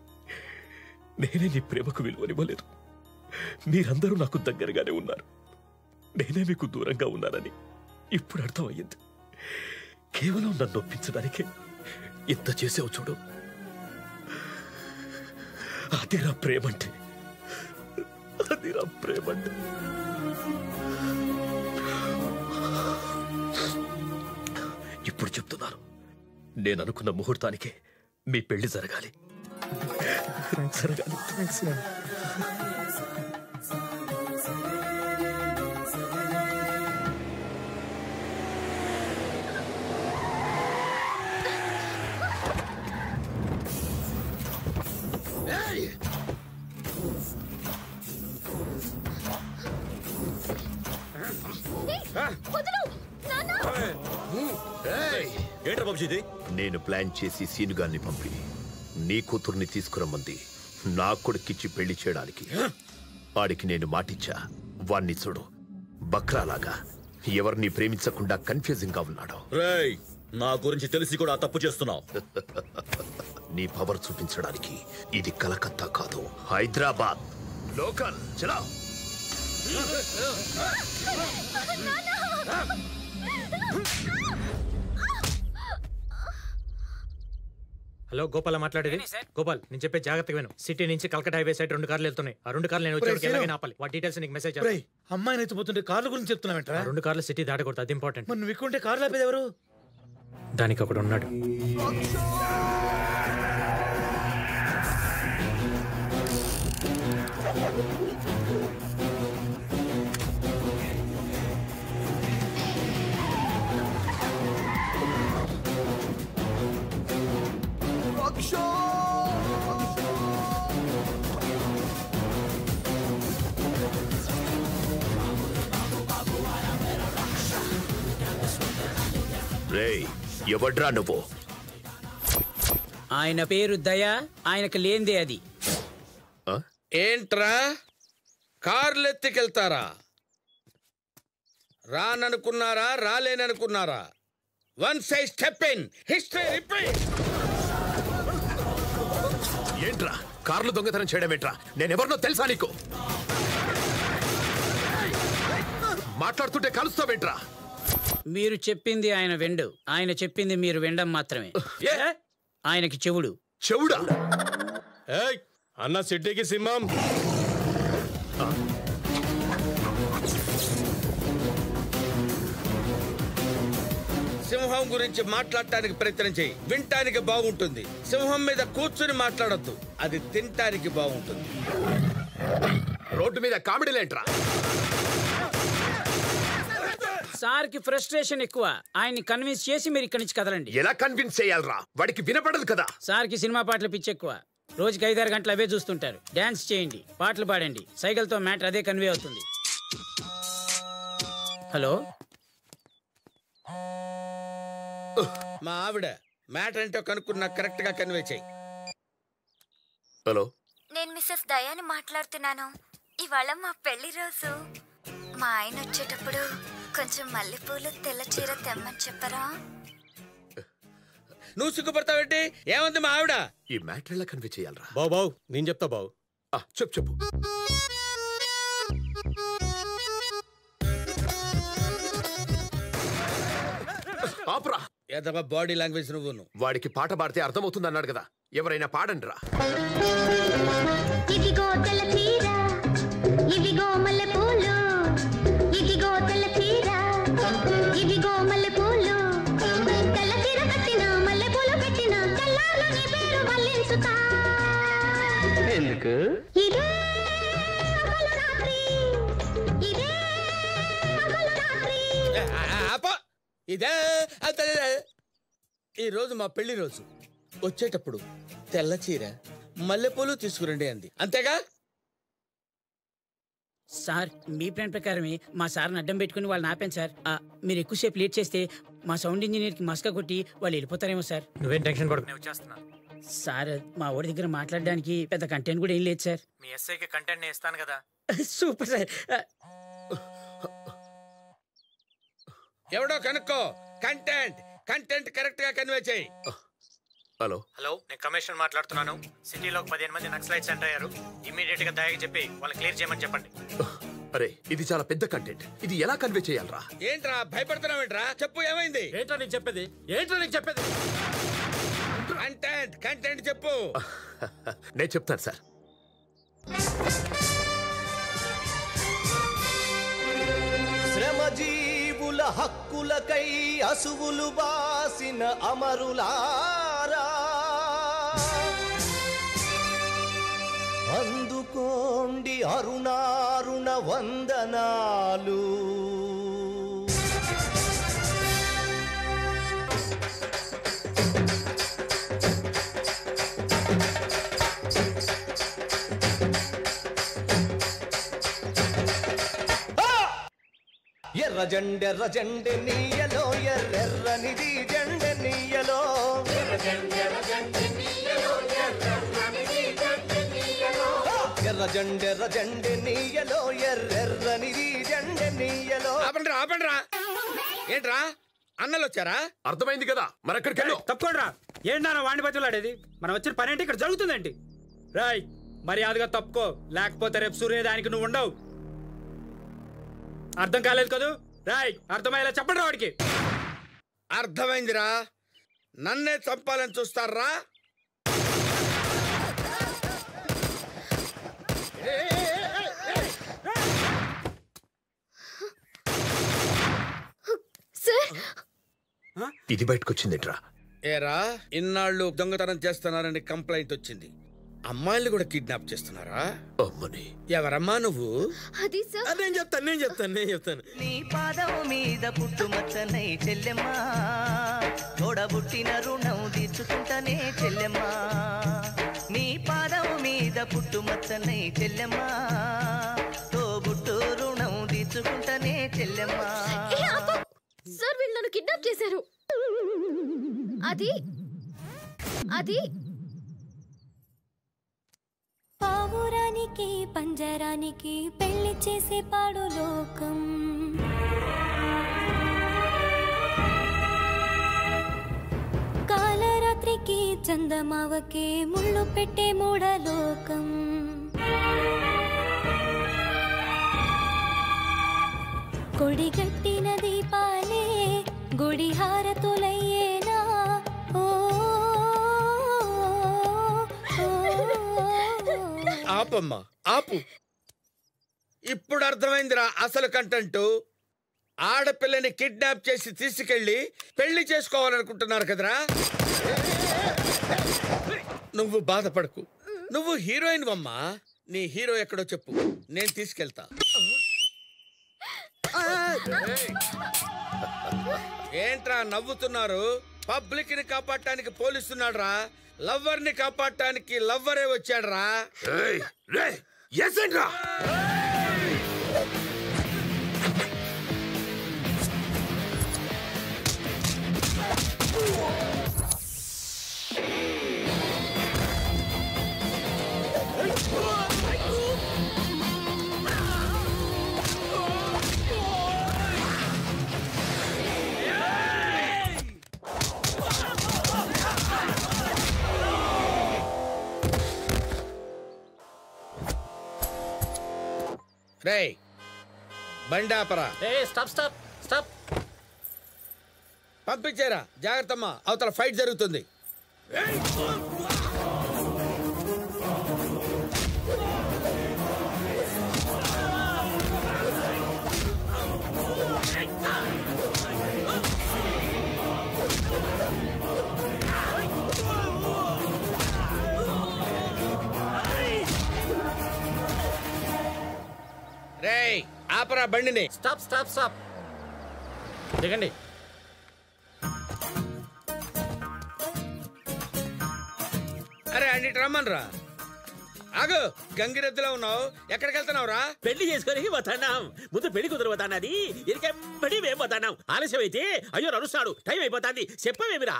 నేనే నీ ప్రేమకు విలువనివ్వలేదు. మీరందరూ నాకు దగ్గరగానే ఉన్నారు, నేనే మీకు దూరంగా ఉన్నానని ఇప్పుడు అర్థమయ్యింది. కేవలం నన్ను ఒప్పించడానికే ఇంత చేసావు చూడు. అదిరా ప్రేమంటే, అదిరా ప్రేమంటే. ఇప్పుడు చెప్తున్నాను, నేను అనుకున్న ముహూర్తానికే మీ పెళ్లి జరగాలి. జరగాలి. నేను ప్లాన్ చేసి సీనుగాన్ని పంపి నీ కూతుర్ని తీసుకురమ్మంది నా కొడుకిచ్చి పెళ్లి చేయడానికి. వాడికి నేను మాటిచ్చా. వాణ్ణి చూడు, బక్రాలాగా ఎవరిని ప్రేమించకుండా కన్ఫ్యూజింగ్ గా ఉన్నాడు. రేయ్, నా గురించి తెలిసి కూడా తప్పు చేస్తున్నావు. నీ పవర్ చూపించడానికి ఇది కలకత్తా కాదు, హైదరాబాద్. లోకల్ చలా. హలో గోపాల్ మాట్లాడేది. గోపాల్ నేను చెప్పే జాగ్రత్తగా విను. సిటీ నుంచి కల్కటా హైవే సైడ్ 2 కార్లు వెళ్తున్నాయి. ఆ 2 కార్లు నేను వచ్చేవరకు ఎలాగైనా ఆపాలి. వాటి డీటెయిల్స్ నీకు మెసేజ్ చేస్తాను. అమ్మాయిని ఎత్తిపోతుంటే కార్ల గురించి చెప్తున్నావేంట్రా? 2 కార్లు సిటీ దాటకూడదు, అది ఇంపార్టెంట్. మరి నువ్వు ఎక్కుంటే కార్లు ఆపేది ఎవరు? దానికి ఒకడు ఉన్నాడు. రేయ్, ఎవడ్రా నువ్వు? ఆయన పేరు దయా, ఆయనకు లేందే అది. ఏంట్రా కార్లు ఎత్తుకెళ్తారా? రాననుకున్నారా, రాలేననుకున్నారా? Once I step in, history repeat. ఏంట్రా కార్లు దొంగతనం చేయడం ఏంట్రా? నేనెవరినో తెలుసా నీకు? మాట్లాడుతుంటే కలుస్తావేంట్రా? మీరు చెప్పింది ఆయన వెండు, ఆయన చెప్పింది మీరు వెండం మాత్రమే. ఆయనకి చెవుడు. చెవుడా? అన్న సిటీకి సింహం. సింహం గురించి మాట్లాడటానికి ప్రయత్నం చేయి, వినటానికి బాగుంటుంది. సింహం మీద కూర్చుని మాట్లాడొద్దు, అది తినటానికి బాగుంటుంది. రోడ్డు మీద కామెడీలేంట్రా? సార్కి ఫ్రస్ట్రేషన్ ఎక్కువ. ఆయన్ని కన్విన్స్ చేసి మీరు ఇక్కడి నుంచి కదలండి. ఎలా కన్విన్స్ చేయాలరా? వాడికి వినపడదు కదా. సార్కి సినిమా పాటలు పిచ్చి ఎక్కువ. రోజుకి 5-6 గంటలు అవే చూస్తుంటారు. డాన్స్ చేయండి, పాటలు పాడండి, సైకిల్తో మ్యాటర్ అదే కన్వే అవుతుంది. హలో, మా ఆవిడ మ్యాటర్ ఏంటో కనుక్కున్నా కరెక్ట్ గా కన్వే చేయి. హలో, నేను మిస్సెస్ దయాని మాట్లాడుతున్నాను. ఇవాళ మా పెళ్లి రోజు. మా ఆయన వచ్చేటప్పుడు కొంచెం మల్లెపూలు, తెల్ల చీర తెమ్మని చెప్పరా? నువ్వు సిగ్గుపడతావేంటి? ఏమంది మా ఆవిడ? ఈ మ్యాటర్ ఎలా కన్వే చేయాలరా? బావు నేను చెప్తా బావు. చెప్పు. ఆపురా. ఏదమ్మా బాడీ లాంగ్వేజ్ నువ్వు. వాడికి పాట పాడితే అర్థమవుతుంది అన్నాడు కదా, ఎవరైనా పాడండి రా. ఇదిగో తెల్ల చీర, ఇదిగో మల్లెపూలు, ఇదిగో తెల్ల చీర, ఇదిగో మల్లెపూలు, తెల్ల చీర కట్టిన మల్లెపూలు పెట్టిన తెల్లార్లు నీ పేరు వల్లించుతా. ఎందుకు? ఇదే పగలు రాత్రి, ఇదే పగలు రాత్రి. ఇదే ఈ రోజు మా పెళ్లి రోజు. వచ్చేటప్పుడు తెల్ల చీర మల్లెపూలు తీసుకురండి అంది, అంతేగా? సార్ మీ ప్లాన్ ప్రకారమే మా సార్ని అడ్డం పెట్టుకుని వాళ్ళని ఆపాను సార్. మీరు ఎక్కువసేపు లేట్ చేస్తే మా సౌండ్ ఇంజనీర్కి మస్క కొట్టి వాళ్ళు వెళ్ళిపోతారేమో సార్. నువ్వేం టెన్షన్ పడకు, నేను వచ్చేస్తున్నాను. సార్ మా ఊరి దగ్గర మాట్లాడడానికి పెద్ద కంటెంట్ కూడా ఏం లేదు సార్. మీ ఎస్ఐకి కంటెంట్ నేను ఇస్తాను కదా. Super sir. ఎవడో కనుక్కో. కంటెంట్ కరెక్ట్ గా కన్వే చేయి. హలో, నేను కమిషనర్ మాట్లాడుతున్నాను. సిటీలో 15 మంది నక్సలైట్స్ ఎంటర్ అయ్యారు. ఇమీడియట్ గా దయకి చెప్పి వాళ్ళని క్లియర్ చేయమని చెప్పండి. అరే, ఇది చాలా పెద్ద కంటెంట్. ఇది ఎలా కన్వే చేయాలరా? ఏంట్రా భయపడుతున్నావేంట్రా? చెప్పు, ఏమైంది? ఏంట్రా నీకు చెప్పేది? కంటెంట్ చెప్పు. నేను చెప్తాను సార్. శ్రమజీవుల హక్కులకై అసువులు బాసిన అమరులారా, అందుకోండి అరుణారుణ వందనాలు. ఎర్ర జెండె నీయలో, ఎర్రెర్రనిది జెండె నీయలో, ఎర్ర జెండె నీయలో, ఎర్రెర్రనిది జెండె నీయలో. ఆపండ్రా. ఏంట్రా అన్నలు వచ్చారా? అర్థమైంది కదా, మరెక్కడికి వెళ్ళు. తప్పకుండా ఏంటన్నా వాణి బతులాడేది? మనం వచ్చిన పని ఏంటి? ఇక్కడ జరుగుతుందేంటి? రాయ్, మర్యాదగా తప్పుకో, లేకపోతే రేపు సూర్యదానికి నువ్వు ఉండవు. అర్థం కాలేదు కదూ రాయ్ అర్థమయ్యేలా చెప్పండి వాడికి. అర్థమైందిరా, నన్నే చంపాలని చూస్తారా? ఇది బయటకొచ్చిందిట్రా. ఏరా, ఇన్నాళ్ళు దొంగతనం చేస్తున్నారని కంప్లైంట్ వచ్చింది. అమ్మాయిలు కూడా కిడ్నాప్ చేస్తున్నారా? అమ్మని ఎవరమ్మా నువ్వు? అది సార్ నేను చెప్తాను. నీ పాదం మీద పుట్టుమచ్చనై చెల్లెమ్మా, తోడబుట్టిన రుణం తీర్చుకుంటానే చెల్లెమ్మా. నీ పాదం మీద పుట్టుమచ్చనై చెల్లెమ్మా, తోబుట్టు రుణం తీర్చుకుంటానే చెల్లెమ్మా. సార్ వీళ్ళు నన్ను కిడ్నాప్ చేశారు. అది పావురానికి పంజరానికి పెళ్లి చేసే పాడు లోకం. కాలరాత్రికి చందమావకి ముళ్ళు పెట్టే మూఢలోకం. కొడిగట్టిన దీపాలే గుడి హారతులయ్యేనా. ఆపమ్మా, ఆపు. ఇప్పుడు అర్థమైందిరా అసలు కంటెంట్. ఆడపిల్లని కిడ్నాప్ చేసి తీసుకెళ్లి పెళ్లి చేసుకోవాలనుకుంటున్నారు కదరా. నువ్వు బాధపడకు, నువ్వు హీరోయిన్ వమ్మా. నీ హీరో ఎక్కడో చెప్పు, నేను తీసుకెళ్తా. ఏంట్రా నవ్వుతున్నారు? పబ్లిక్ ని కాపాడటానికి పోలీసున్నాడు రా, లవ్వర్ ని కాపాడటానికి లవ్వరే వచ్చాడు రా. రే బండాపరా. స్టాప్. పంపించేరా, జాగ్రత్తమ్మా, అవతల ఫైట్ జరుగుతుంది. రేయ్ ఆపరా బండిని. స్టాప్. దిగండి. అరే అన్నిటి రమ్మనరా. ఆగు, గంగిరెద్దులో ఉన్నావు, ఎక్కడికి వెళ్తున్నావు రా? పెళ్లి చేసుకొని పోతాన్నాం. ముందు పెళ్లి కుదురు పోతానది, ఇరికెంబడి మేము పోతాన్నాం. ఆలస్యం అయితే అయ్యో అరుస్తాడు, టైం అయిపోతాంది. చెప్పవేమిరా?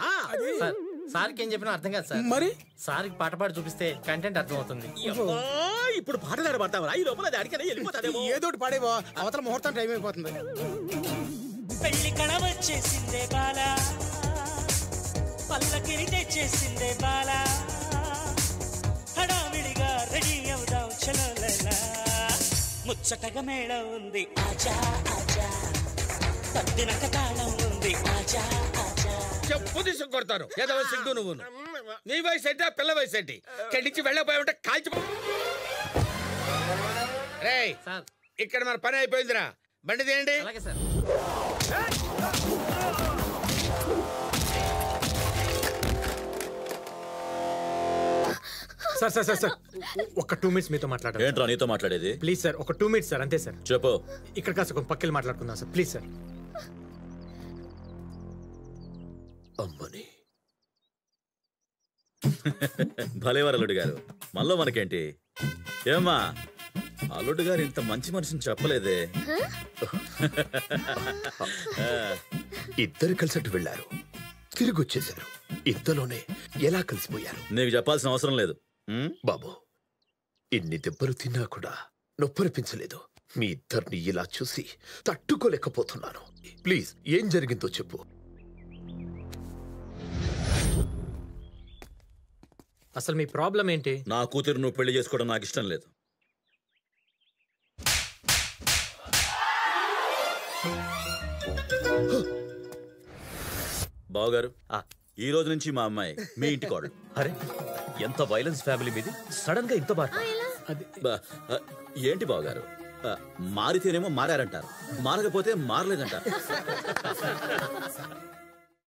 సార్కి ఏం చెప్పినా అర్థం కాదు సార్. మరి సార్కి పాట పాడి చూపిస్తే కంటెంట్ అర్థం అవుతుంది. ఇప్పుడు పాటలు పడతావరా? ఈ లోపల అడిగిన వెళ్ళిపోతాదేమో. ఏదోటి పాడేవో, అవతల ముహూర్తం టైం అయిపోతుంది. పెళ్లి కళ వచ్చేసిందే బాలా, పల్లకిని తెచ్చేసిందే బాలా, హడావిడిగా రెడీ అవుదాం చలోలలా. ముచ్చటగా మేళం ఉంది ఆజా ఆజా, తద్దినక తాళం ఉంది ఆజా ఆజా. చెప్పు తీసుకు కొడతాను. ఏదో సిగ్గు నువ్వు. నీ వయసు ఏంటి, ఆ పిల్ల వయసు ఏంటి? ఇక్కడి నుంచి వెళ్ళకపోయామంటే కాల్చిపో. రేయ్ ఇక్కడ మన పని అయిపోయిందిరా, బండి తీయండి. సార్ ఒక 2 minutes మీతో మాట్లాడాలి. ఏంట్రా నీతో మాట్లాడేది? ప్లీజ్ సార్, ఒక 2 minutes సార్, అంతే సార్. చెప్పు. ఇక్కడ కాస్త కొంచెం పక్కకి మాట్లాడుకుందాం సార్, ప్లీజ్ సార్. అమ్మని భలేవారు అల్లుడు గారు, మనలో మనకేంటి? ఏమ్మా, అల్లుడు గారు ఇంత మంచి మనిషిని చెప్పలేదే. ఇద్దరు కలిసట్టు వెళ్ళారు, తిరిగి వచ్చేశారు. ఇంతలోనే ఎలా కలిసిపోయారు? నీకు చెప్పాల్సిన అవసరం లేదు బాబు. ఇన్ని దెబ్బలు తిన్నా కూడా నొప్పనిపించలేదు. మీ ఇద్దరిని ఇలా చూసి తట్టుకోలేకపోతున్నాను. ప్లీజ్ ఏం జరిగిందో చెప్పు. అసలు మీ ప్రాబ్లం ఏంటి? నా కూతురు నువ్వు పెళ్లి చేసుకోవడం నాకు ఇష్టం లేదు. బావగారు ఈ రోజు నుంచి మా అమ్మాయి మీ ఇంటి కోడలు. అరే ఎంత వైలెన్స్ ఫ్యామిలీ మీది, సడన్ గా ఇంత మాట. ఏంటి బావగారు, మారితేనేమో మారారంటారు, మారకపోతే మారలేదంటారు.